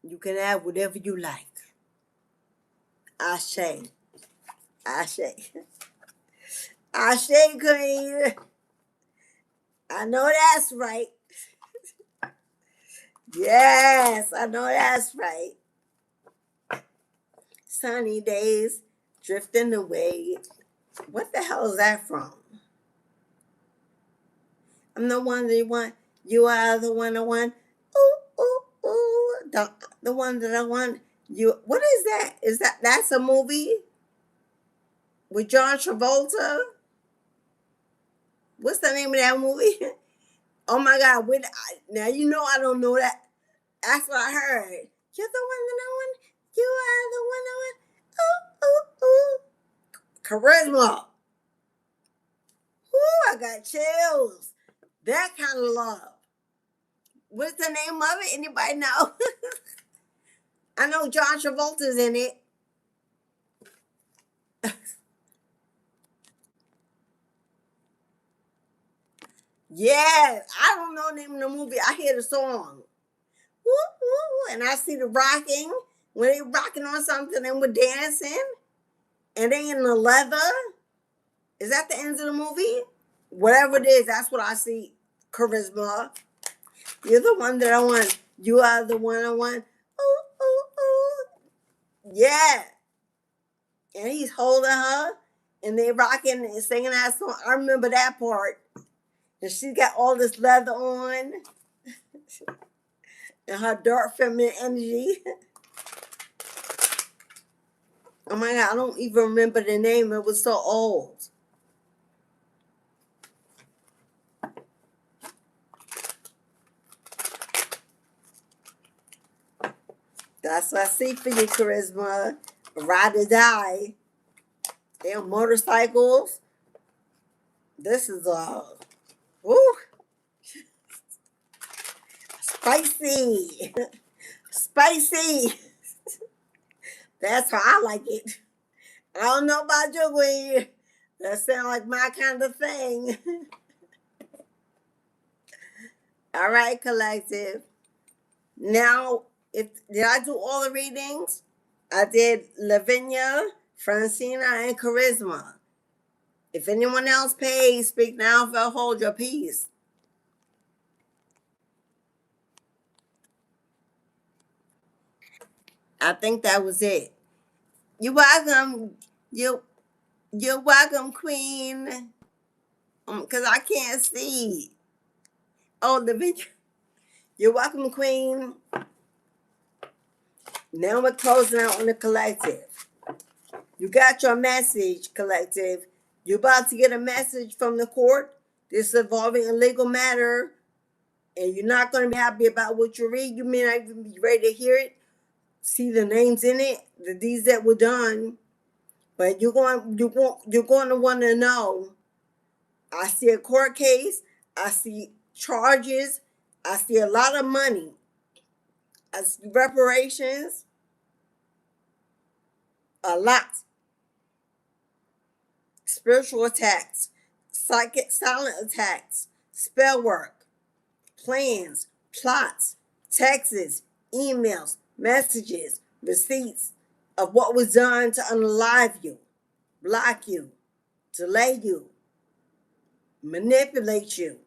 you can have whatever you like. Ashe. Ashe. Ashe, Queen. I know that's right. Yes, I know that's right. Sunny days drifting away. What the hell is that from? I'm the one that you want. You are the one I want. Ooh, ooh, ooh. The one that I want. You. What is that? That's a movie with John Travolta? What's the name of that movie? Oh my God! Now you know I don't know that. That's what I heard. You're the one that I want. You are the one I want. Ooh, ooh, ooh. Charisma. Ooh, I got chills. That kind of love. What's the name of it? Anybody know? I know John Travolta's in it. Yeah, I don't know the name of the movie. I hear the song. Woo, woo, and I see the rocking. When they rocking on something and we're dancing. And they in the leather. Is that the end of the movie? Whatever it is, that's what I see. Charisma. You're the one that I want. You are the one I want. Ooh, ooh, ooh. Yeah. And he's holding her. And they rocking and singing that song. I remember that part. And she's got all this leather on. And her dark feminine energy. Oh my God, I don't even remember the name. It was so old. That's what I see for you, Charisma. Ride or die. They're on motorcycles. This is woo, spicy. Spicy. That's how I like it. I don't know about you, Queen. That sounds like my kind of thing. All right, collective. Now, did I do all the readings? I did Lavinia, Francina, and Charisma. If anyone else pays, speak now or hold your peace. I think that was it. You're welcome. You're welcome, Queen. Because I can't see. Oh, Lavinia. You're welcome, Queen. Now we're closing out on the collective. You got your message, collective. You're about to get a message from the court. This is involving a legal matter, and you're not going to be happy about what you read. You may not even be ready to hear it. See the names in it, the deeds that were done. But you're going to want to know. I see a court case. I see charges. I see a lot of money. I see reparations. A lot. Spiritual attacks, psychic silent attacks, spell work, plans, plots, texts, emails, messages, receipts of what was done to unalive you, block you, delay you, manipulate you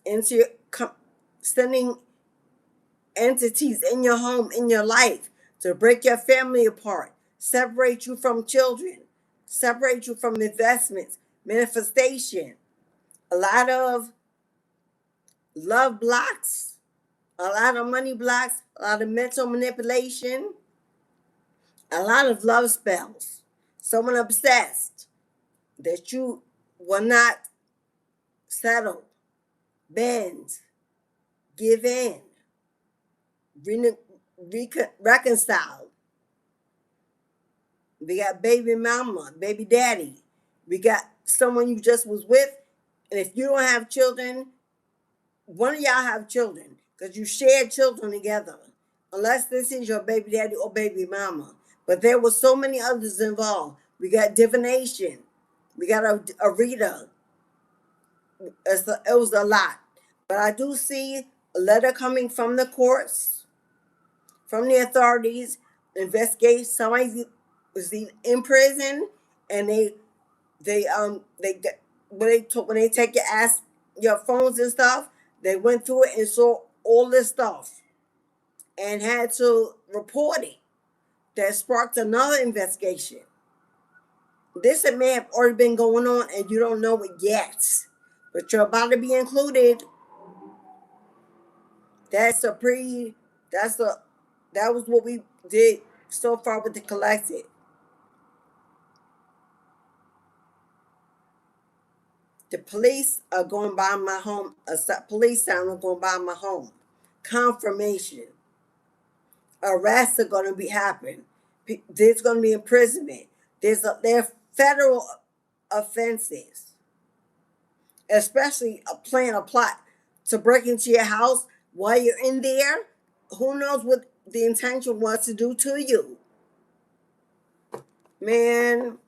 into sending entities in your home, in your life, to break your family apart, separate you from children, separate you from investments, manifestation, a lot of love blocks, a lot of money blocks, a lot of mental manipulation, a lot of love spells. Someone obsessed that you will not settle, bend, give in, reconcile. We got baby mama, baby daddy. We got someone you just was with. And if you don't have children, one of y'all have children because you share children together. Unless this is your baby daddy or baby mama. But there were so many others involved. We got divination. We got a reader. It was a lot. But I do see a letter coming from the courts, from the authorities, investigate. Somebody was in prison, and when they take your phones and stuff, they went through it and saw all this stuff and had to report it. That sparked another investigation. This may have already been going on and you don't know it yet, but you're about to be included. That was what we did so far with the collective. The police are going by my home. A police sound are going by my home. Confirmation. Arrests are going to be happening. There's going to be imprisonment. There are federal offenses, especially a plot to break into your house while you're in there. Who knows what the intention was to do to you? Man,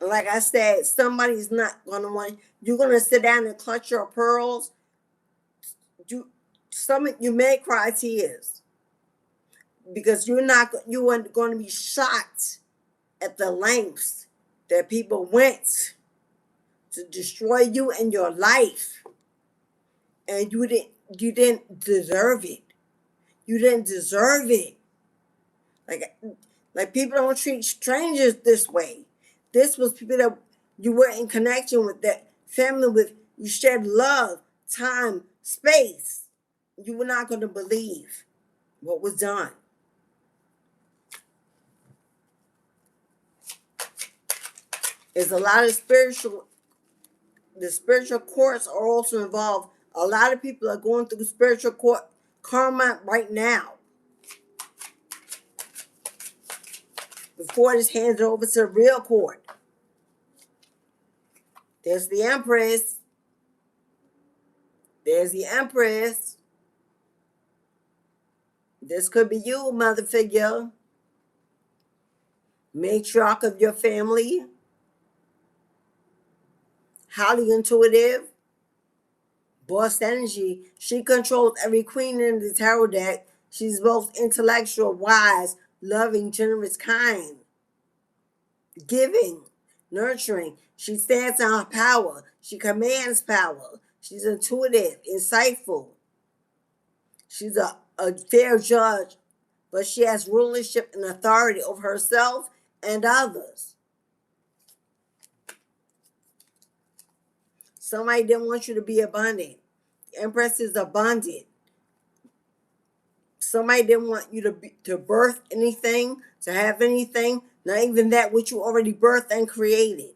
like I said, somebody's not going to want, you're going to sit down and clutch your pearls. You may cry tears because you are going to be shocked at the lengths that people went to destroy you and your life, and you didn't deserve it. You didn't deserve it. Like people don't treat strangers this way. This was people that you were in connection with, that family with, you shared love, time, space. You were not going to believe what was done. There's a lot of the spiritual courts are also involved. A lot of people are going through spiritual court karma right now. Before it's handed over to the real court. There's the Empress. There's the Empress. This could be you, mother figure. Matriarch of your family. Highly intuitive. Boss energy. She controls every queen in the tarot deck. She's both intellectual, wise, loving, generous, kind, giving, nurturing. She stands on her power. She commands power. She's intuitive, insightful. She's a fair judge, but she has rulership and authority over herself and others. Somebody didn't want you to be abundant. The Empress is abundant. Somebody didn't want you to birth anything, to have anything, not even that which you already birthed and created.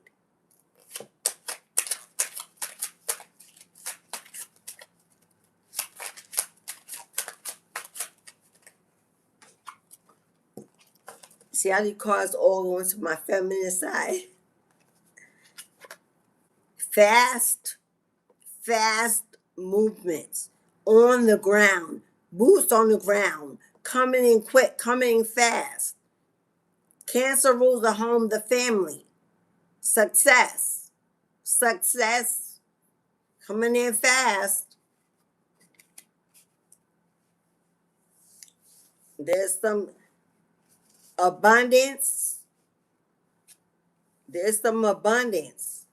See how the cards all go into my feminine side? Fast movements on the ground, boots on the ground, coming in quick, coming in fast. Cancer rules the home, the family. Success, coming in fast. There's some abundance. There's some abundance.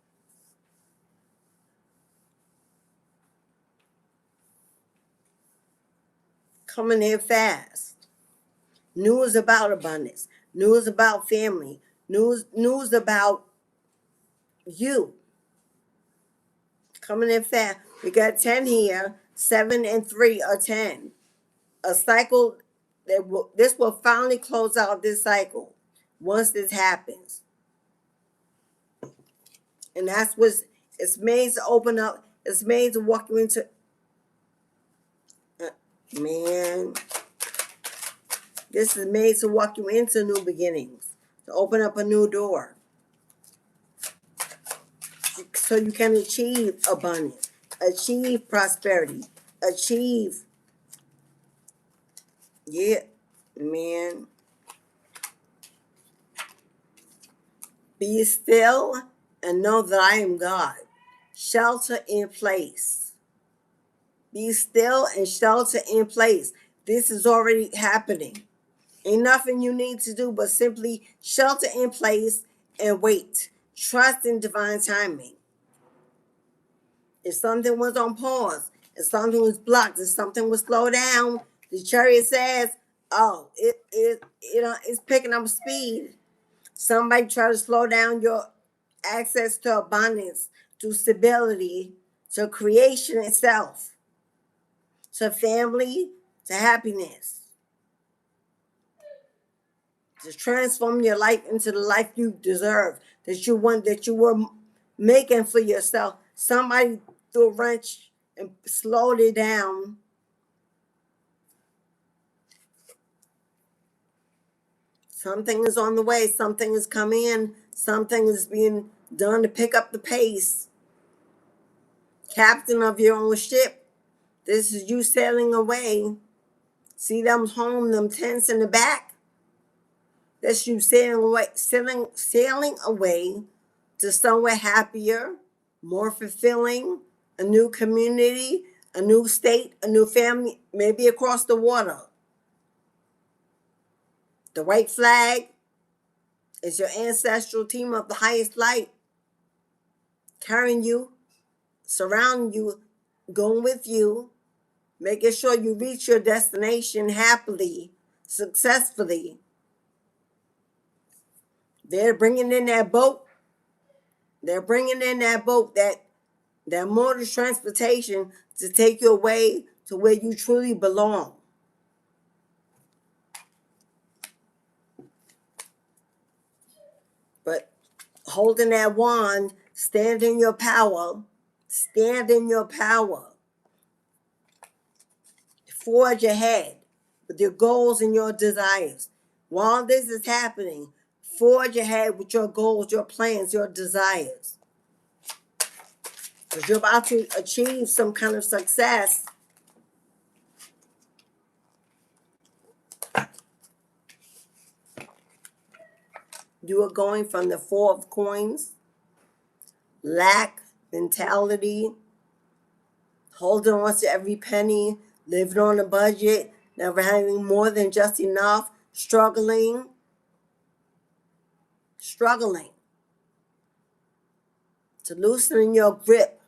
Coming in fast. News about abundance. News about family. News about you. Coming in fast. We got 10 here. 7 and 3 are 10. A cycle this will finally close out this cycle once this happens. And that's what it's made to open up. It's made to walk you into. Man, this is made to walk you into new beginnings, to open up a new door, so you can achieve abundance, achieve prosperity, achieve. Yeah, man. Be still and know that I am God. Shelter in place. Be still and shelter in place. This is already happening. Ain't nothing you need to do but simply shelter in place and wait. Trust in divine timing. If something was on pause, if something was blocked, if something was slowed down, the chariot says, oh, it's picking up speed. Somebody try to slow down your access to abundance, to stability, to creation itself, to family, to happiness, to transform your life into the life you deserve, that you want, that you were making for yourself. Somebody threw a wrench and slowed it down. Something is on the way. Something is coming in. Something is being done to pick up the pace. Captain of your own ship. This is you sailing away. See them home, them tents in the back? That's you sailing away to somewhere happier, more fulfilling, a new community, a new state, a new family, maybe across the water. The white flag is your ancestral team of the highest light, carrying you, surrounding you, going with you, making sure you reach your destination happily, successfully. They're bringing in that boat. They're bringing in that boat, that mode of transportation to take you away to where you truly belong. But holding that wand, stand in your power. Stand in your power. Forge ahead with your goals and your desires. While this is happening, forge ahead with your goals, your plans, your desires. Because you're about to achieve some kind of success. You are going from the Four of Coins, lack mentality, holding on to every penny, living on a budget, never having more than just enough, struggling, to loosening your grip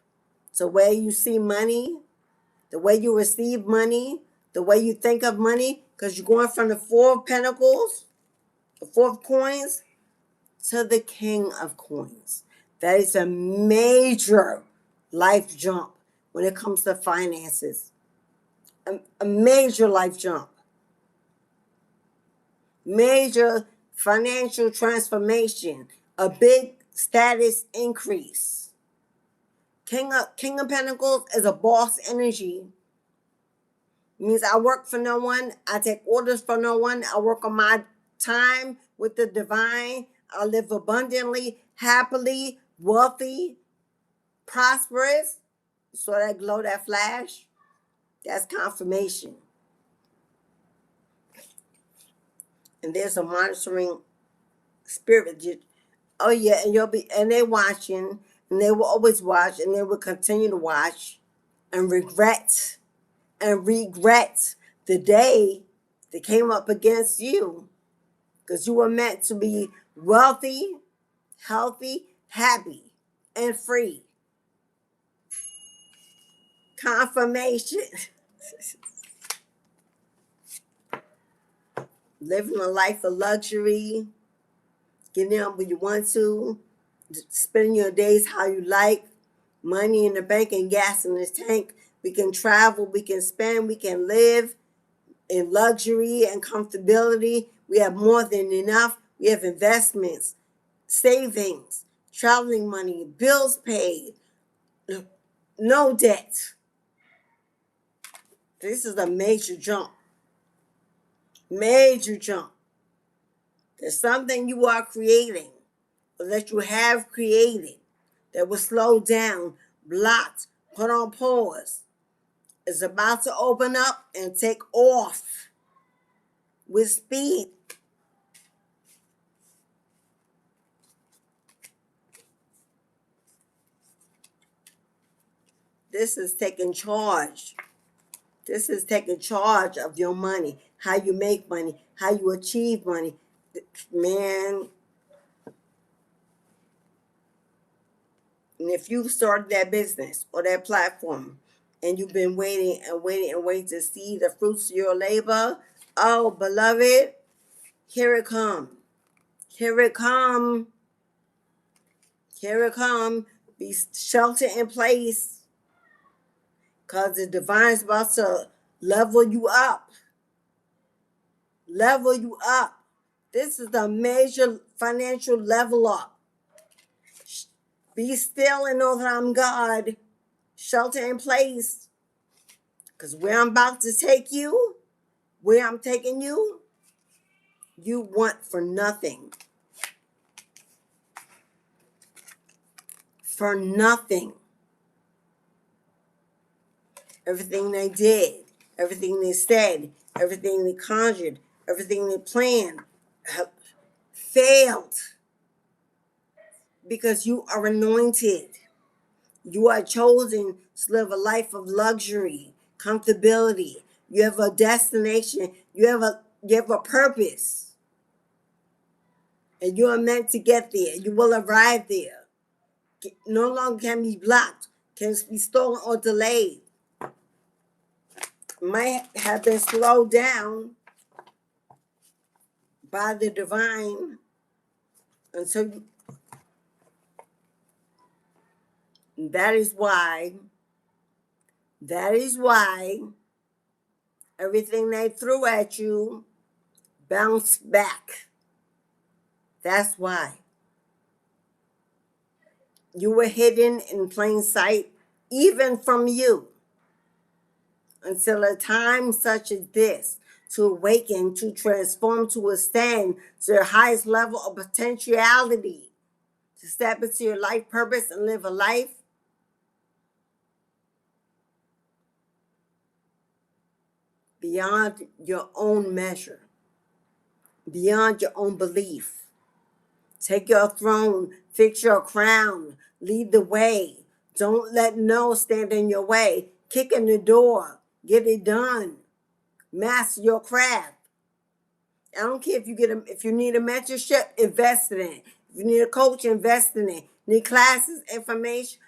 to where you see money, the way you receive money, the way you think of money, because you're going from the Four of Pentacles, the Four of Coins, to the King of Coins. That is a major life jump when it comes to finances. A major life jump. Major financial transformation. A big status increase. King of Pentacles is a boss energy. It means I work for no one. I take orders for no one. I work on my time with the divine, I'll live abundantly, happily, wealthy, prosperous. So that glow, that flash, that's confirmation. And there's a monitoring spirit. Oh yeah, and they're watching, and they will always watch, and they will continue to watch, and regret the day they came up against you, because you were meant to be wealthy, healthy, happy, and free. Confirmation. Living a life of luxury, getting up when you want to, spending your days how you like, money in the bank and gas in the tank. We can travel, we can spend, we can live in luxury and comfortability. We have more than enough. We have investments, savings, traveling money, bills paid, no debt. This is a major jump. Major jump. There's something you are creating, or that you have created, that will slow down, blocked, put on pause. It's about to open up and take off with speed. This is taking charge. This is taking charge of your money, how you make money, how you achieve money. Man, and if you started that business or that platform and you've been waiting and waiting and waiting to see the fruits of your labor, oh, beloved, here it come. Here it come. Here it come. Be sheltered in place, because the divine is about to level you up. Level you up. This is a major financial level up. Be still and know that I'm God. Shelter in place. Because where I'm about to take you, where I'm taking you, you want for nothing. For nothing. Everything they did, everything they said, everything they conjured, everything they planned failed, because you are anointed. You are chosen to live a life of luxury, comfortability. You have a destination. You have a purpose. And you are meant to get there. You will arrive there. No longer can be blocked, can be stolen or delayed. Might have been slowed down by the divine until that is why everything they threw at you bounced back. That's why. You were hidden in plain sight, even from you, until a time such as this, to awaken, to transform, to ascend to your highest level of potentiality, to step into your life purpose and live a life beyond your own measure, beyond your own belief. Take your throne, fix your crown, lead the way. Don't let no stand in your way. Kick in the door, get it done. Master your craft. I don't care if you need a mentorship, invest in it. If you need a coach, invest in it. Need classes, information,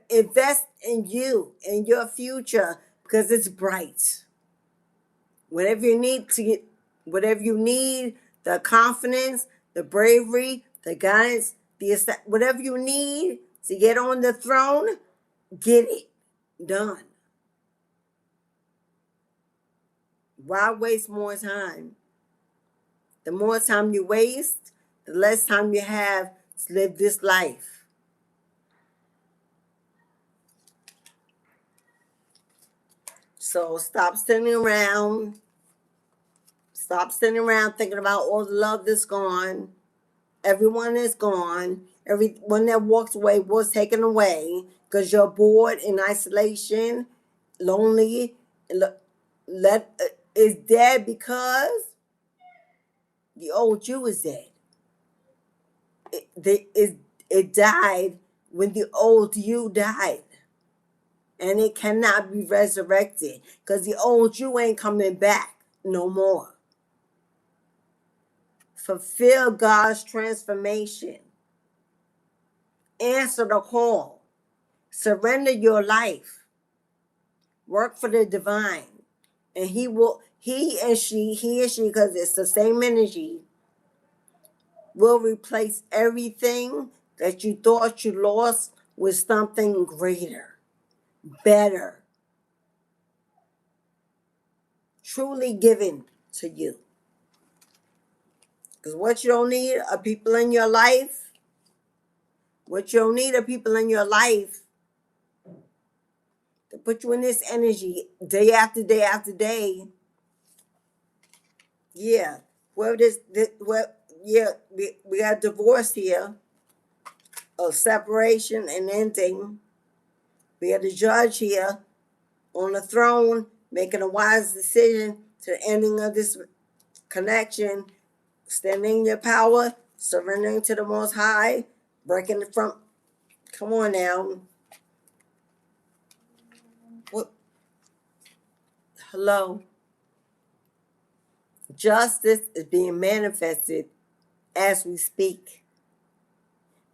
invest in you and your future, because it's bright. Whatever you need to get, whatever you need, the confidence, the bravery, the guidance, whatever you need to get on the throne, get it done. Why waste more time? The more time you waste, the less time you have to live this life. So stop sitting around. Stop sitting around thinking about all the love that's gone. Everyone is gone. Everyone that walks away was taken away because you're bored in isolation, lonely, let is dead because the old you is dead. It died when the old you died, and it cannot be resurrected because the old you ain't coming back no more. Fulfill God's transformation. Answer the call. Surrender your life. Work for the divine. And he and she, because it's the same energy, will replace everything that you thought you lost with something greater, better, truly given to you. Because what you don't need are people in your life. What you don't need are people in your life to put you in this energy day after day after day. Yeah. We got divorce here, a separation and ending. We have the judge here on the throne making a wise decision to the ending of this connection, standing in your power, surrendering to the Most High, breaking it from. Come on now. What? Hello. Justice is being manifested as we speak.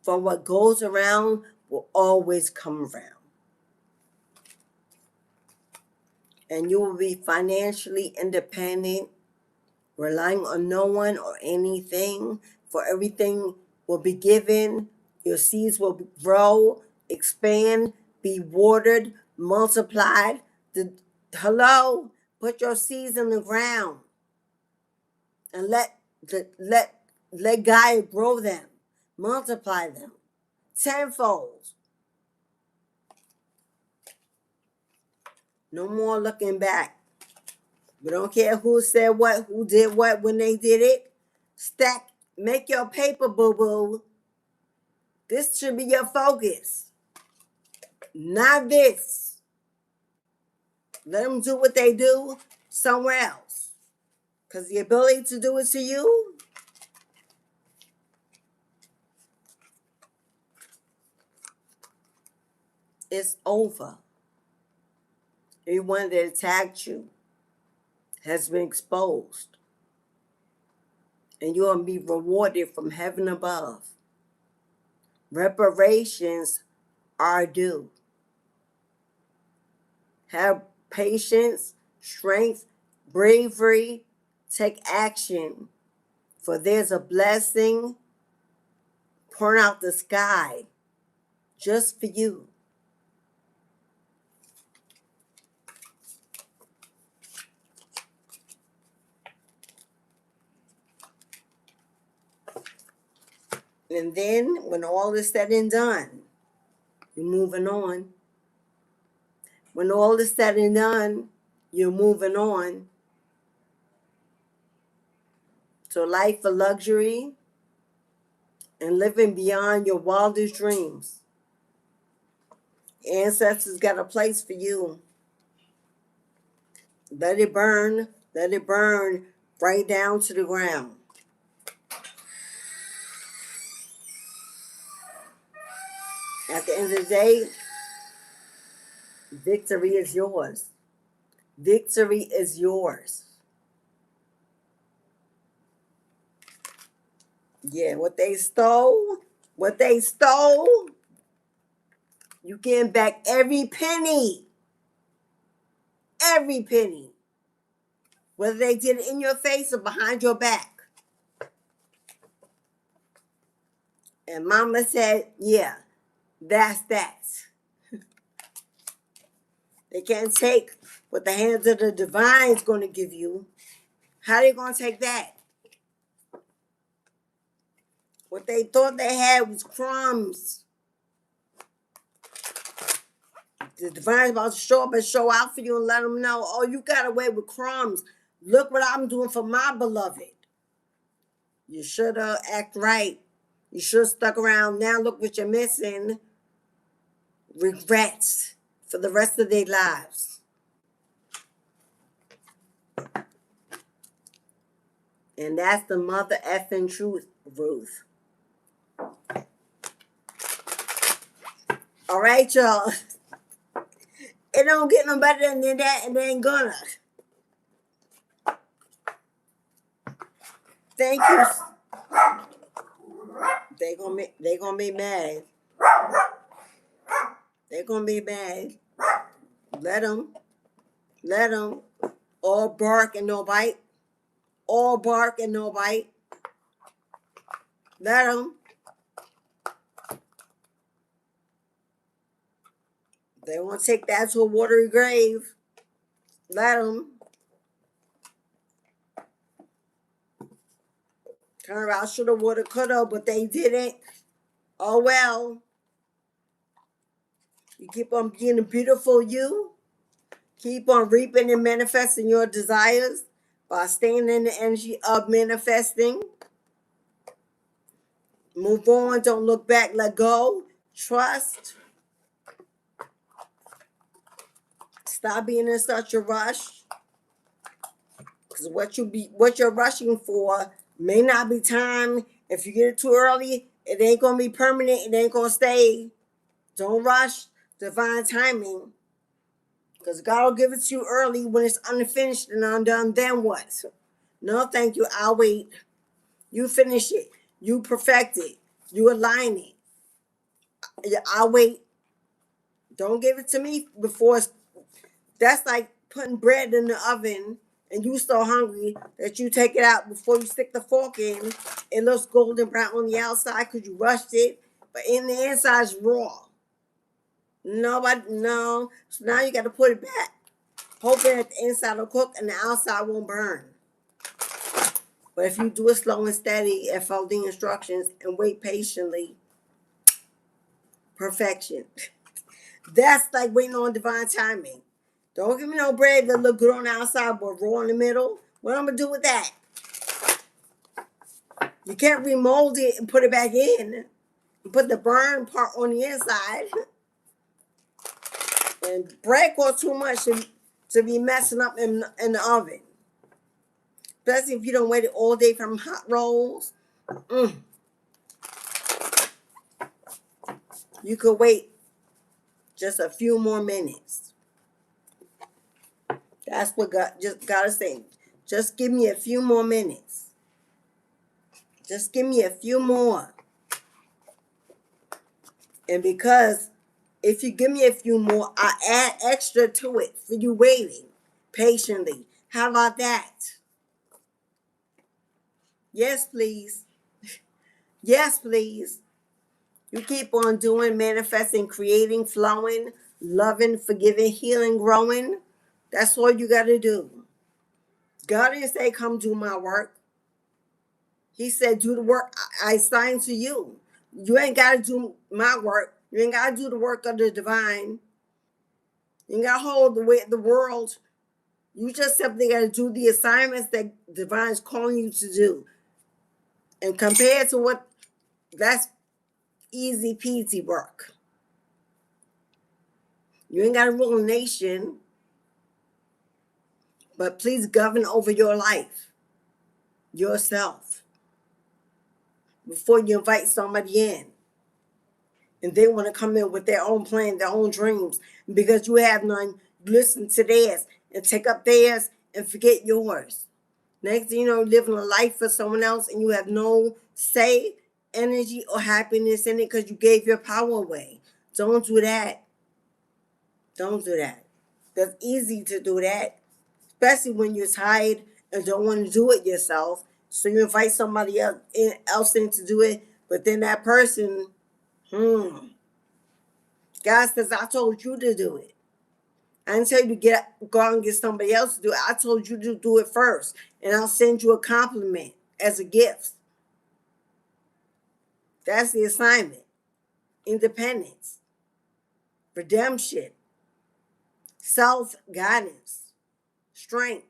For what goes around will always come around. And you will be financially independent, relying on no one or anything, for everything will be given. Your seeds will grow, expand, be watered, multiplied. Hello, put your seeds in the ground and let God grow them, multiply them tenfold. No more looking back. We don't care who said what, who did what when they did it. Stack, make your paper, boo-boo. This should be your focus, not this. Let them do what they do somewhere else. Because the ability to do it to you, it's over. Everyone that attacked you has been exposed. And you're going to be rewarded from heaven above. Reparations are due. Have patience, strength, bravery. Take action. For there's a blessing pouring out the sky just for you. And then when all is said and done, you're moving on. When all is said and done, you're moving on to a life of luxury and living beyond your wildest dreams. Ancestors got a place for you. Let it burn right down to the ground. At the end of the day, victory is yours. Victory is yours. Yeah, what they stole, you getting back every penny. Every penny. Whether they did it in your face or behind your back. And mama said, yeah, that's that. They can't take what the hands of the divine is going to give you. How they going to take that? What they thought they had was crumbs. The divine's about to show up and show out for you and let them know, oh, you got away with crumbs. Look what I'm doing for my beloved. You should have act right. You should have stuck around. Now look what you're missing. Regrets for the rest of their lives. And that's the mother effing truth, Ruth. All right, y'all. It don't get no better than that, and they ain't gonna. Thank you. They gonna be mad. They gonna be mad. Let them. Let them. All bark and no bite. All bark and no bite. Let them. They want to take that to a watery grave. Let them. Turn around, shoulda, woulda, coulda, but they didn't. Oh well. You keep on being a beautiful you. Keep on reaping and manifesting your desires by staying in the energy of manifesting. Move on. Don't look back. Let go. Trust. Stop being in such a rush. Because what you're rushing for may not be time. If you get it too early, it ain't gonna be permanent. It ain't gonna stay. Don't rush divine timing. Because God will give it to you early when it's unfinished and undone. Then what? No, thank you. I'll wait. You finish it. You perfect it. You align it. I'll wait. Don't give it to me before it's. That's like putting bread in the oven and you so hungry that you take it out before you stick the fork in. It looks golden brown on the outside because you rushed it, but in the inside it's raw. Nobody, no. So now you got to put it back, hoping that the inside will cook and the outside won't burn. But if you do it slow and steady and follow the instructions and wait patiently, perfection. That's like waiting on divine timing. Don't give me no bread that look good on the outside but raw in the middle. What am I gonna do with that? You can't remold it and put it back in and put the burn part on the inside. And bread costs too much to be messing up in the oven. Especially if you don't wait it all day from hot rolls. You could wait just a few more minutes. That's what God just gotta say. Just give me a few more minutes. Just give me a few more. And because if you give me a few more, I add extra to it for you waiting patiently. How about that? Yes, please. Yes, please. You keep on doing, manifesting, creating, flowing, loving, forgiving, healing, growing. That's all you got to do. God didn't say, come do my work. He said, do the work I assigned to you. You ain't got to do my work. You ain't got to do the work of the divine. You ain't got to hold the weight of the world. You just simply got to do the assignments that divine is calling you to do. And compared to what, that's easy peasy work. You ain't got to rule a nation, but please govern over your life, yourself, before you invite somebody in. And they want to come in with their own plan, their own dreams. Because you have none, listen to theirs and take up theirs and forget yours. Next thing you know, living a life for someone else and you have no say, energy, or happiness in it because you gave your power away. Don't do that. Don't do that. That's easy to do that, especially when you're tired and don't want to do it yourself. So you invite somebody else in to do it, but then that person, God says, I told you to do it. I didn't tell you to go out and get somebody else to do it. I told you to do it first, and I'll send you a compliment as a gift. That's the assignment. Independence, redemption, self-guidance, strength,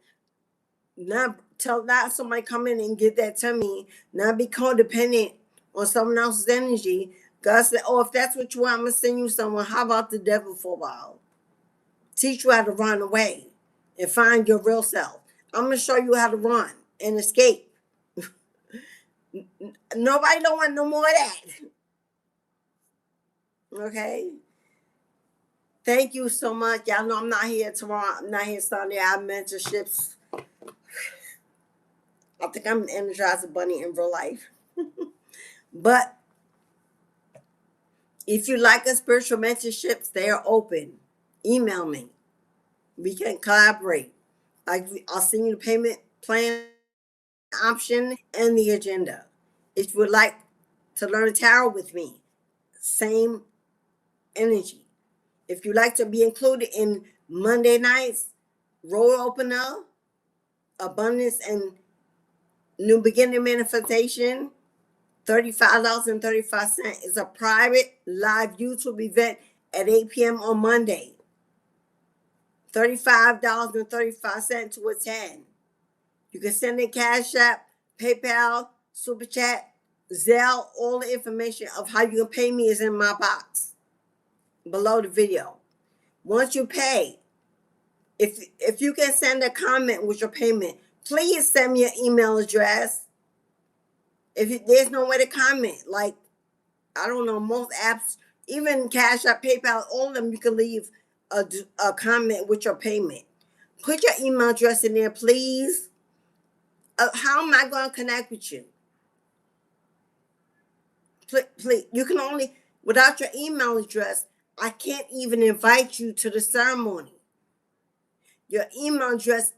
not somebody come in and get that to me, not be codependent on someone else's energy. God said, oh, if that's what you want, I'm gonna send you someone. How about the devil for a while? Teach you how to run away and find your real self. I'm gonna show you how to run and escape. Nobody don't want no more of that. Okay. Thank you so much. Y'all know I'm not here tomorrow. I'm not here Sunday. I have mentorships. I think I'm an Energizer Bunny in real life. But if you like a spiritual mentorships, they are open. Email me. We can collaborate. I'll send you the payment plan option and the agenda. If you would like to learn tarot with me, same energy. If you'd like to be included in Monday nights, road opener, abundance and new beginning manifestation, $35.35 is a private live YouTube event at 8 p.m. on Monday. $35.35 to attend. You can send in Cash App, PayPal, Super Chat, Zelle. All the information of how you can pay me is in my box below the video. Once you pay, if you can send a comment with your payment, please send me your email address. There's no way to comment, like, I don't know, most apps, even Cash App, PayPal, all of them, you can leave a comment with your payment. Put your email address in there, please. How am I going to connect with you? Please, you can only, without your email address, I can't even invite you to the ceremony. Your email address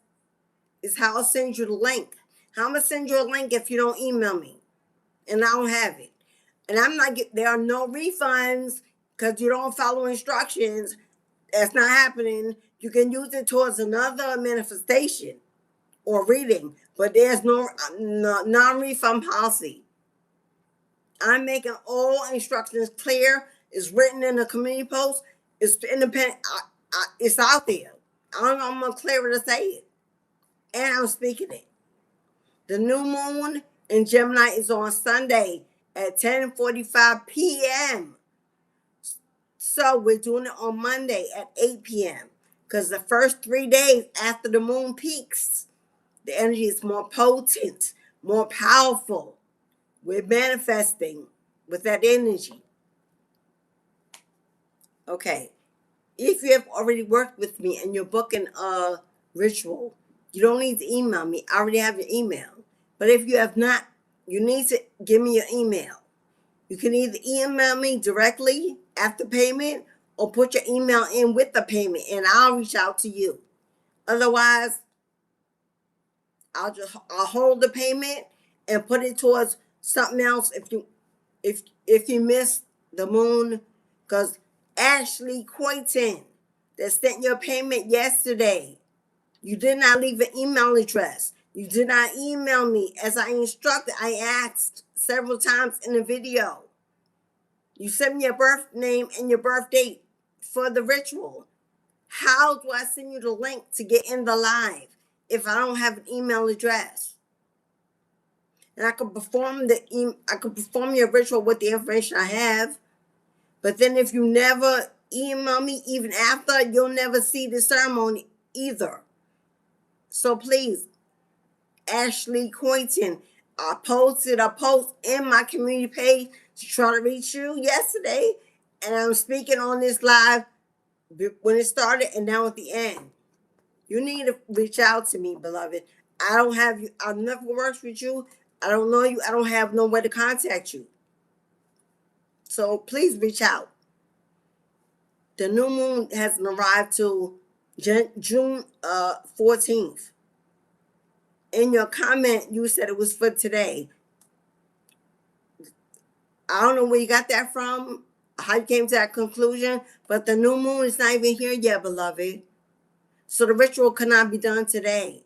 is how I'll send you the link. How am I going to send you a link if you don't email me? And I don't have it. And there are no refunds because you don't follow instructions. That's not happening. You can use it towards another manifestation or reading, but there's no non-refund policy. I'm making all instructions clear. It's written in the community post. It's independent. It's out there. I don't know. I'm gonna clear it to say it, and I'm speaking it. The new moon in Gemini is on Sunday at 10:45 p.m. So we're doing it on Monday at 8 p.m. because the first 3 days after the moon peaks, the energy is more potent, more powerful. We're manifesting with that energy. Okay. If you have already worked with me and you're booking a ritual, you don't need to email me. I already have your email. But if you have not, you need to give me your email. You can either email me directly after payment or put your email in with the payment and I'll reach out to you. Otherwise, I'll hold the payment and put it towards something else if you miss the moon. Because Ashley Coyton that sent your payment yesterday, you did not leave an email address. You did not email me as I instructed. I asked several times in the video. You sent me your birth name and your birth date for the ritual. How do I send you the link to get in the live if I don't have an email address? And I could perform your ritual with the information I have. But then if you never email me even after, you'll never see the ceremony either. So please, Ashley Coyton, I posted a post in my community page to try to reach you yesterday. And I'm speaking on this live when it started and now at the end. You need to reach out to me, beloved. I don't have you. I've never worked with you. I don't know you. I don't have no way to contact you. So please reach out. The new moon hasn't arrived till June 14th. In your comment, you said it was for today. I don't know where you got that from, how you came to that conclusion, but the new moon is not even here yet, beloved. So the ritual cannot be done today.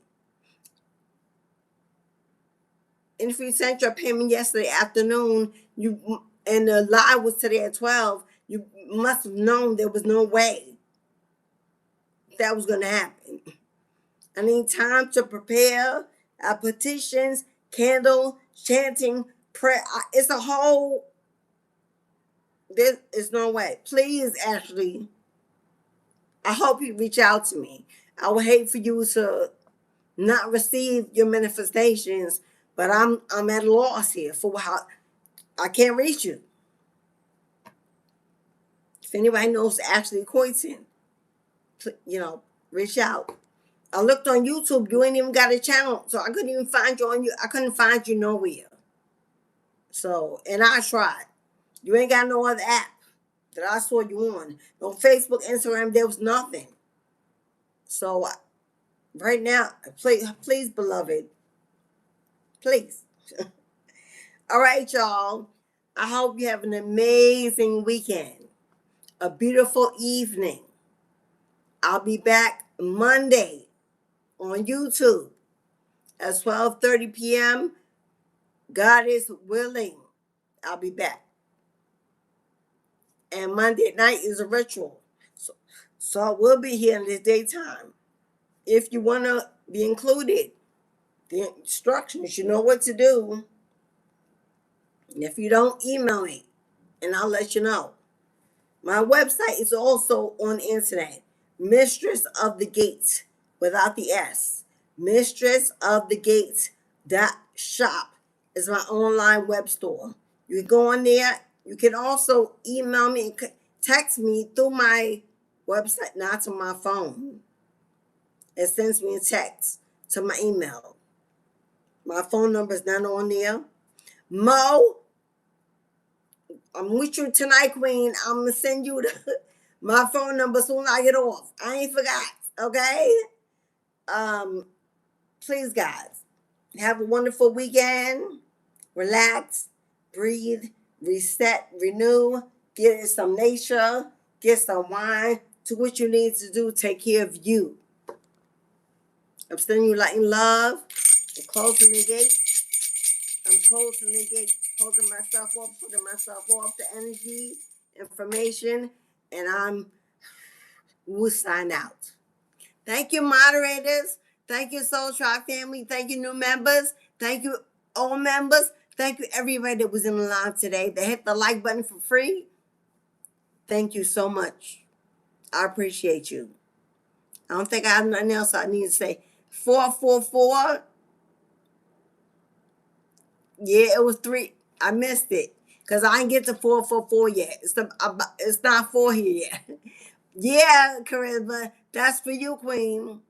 And if you sent your payment yesterday afternoon, and the live was today at 12, you must have known there was no way that was going to happen. I need time to prepare petitions, candle, chanting, prayer. It's a whole, there is no way. Please, Ashley, I hope you reach out to me. I would hate for you to not receive your manifestations, but I'm at a loss here for how I can't reach you. If anybody knows Ashley Coyton, reach out. I looked on YouTube. You ain't even got a channel, so I couldn't even find you on you. I couldn't find you nowhere. So, and I tried. You ain't got no other app that I saw you on. No Facebook, Instagram. There was nothing. So, right now, please, beloved, please. All right, y'all. I hope you have an amazing weekend, a beautiful evening. I'll be back Monday on YouTube at 12:30 p.m. God is willing. I'll be back. And Monday night is a ritual. So I will be here in the daytime. If you want to be included, the instructions, you know what to do. And if you don't, email me and I'll let you know. My website is also on the internet. Mistress of the Gates without the S. Mistress of the Gates .shop is my online web store. You can go on there. You can also email me and text me through my website, not to my phone. It sends me a text to my email. My phone number is not on there. Mo, I'm with you tonight, Queen. I'm going to send you my phone number soon as I get off. I ain't forgot, okay? Please, guys, have a wonderful weekend. Relax, breathe, reset, renew, get some nature, get some wine. Do what you need to do. Take care of you. I'm sending you light and love. I'm closing the gate. I'm closing the gate, closing myself off, putting myself off the energy, information, and we'll sign out. Thank you, moderators. Thank you, Soul Tribe family. Thank you, new members. Thank you, old members. Thank you, everybody that was in the line today. They hit the like button for free. Thank you so much. I appreciate you. I don't think I have nothing else I need to say. 444. Yeah, it was 3. I missed it because I didn't get to 444 yet. It's not 4 here yet. Yeah, Charisma, that's for you, Queen.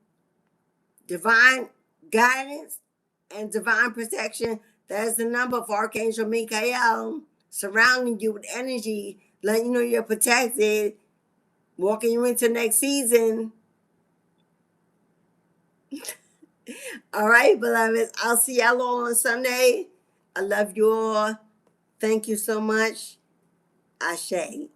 Divine guidance and divine protection. That is the number for Archangel Michael, surrounding you with energy, letting you know you're protected, walking you into next season. All right, beloveds. I'll see y'all on Sunday. I love you all. Thank you so much. Ashe.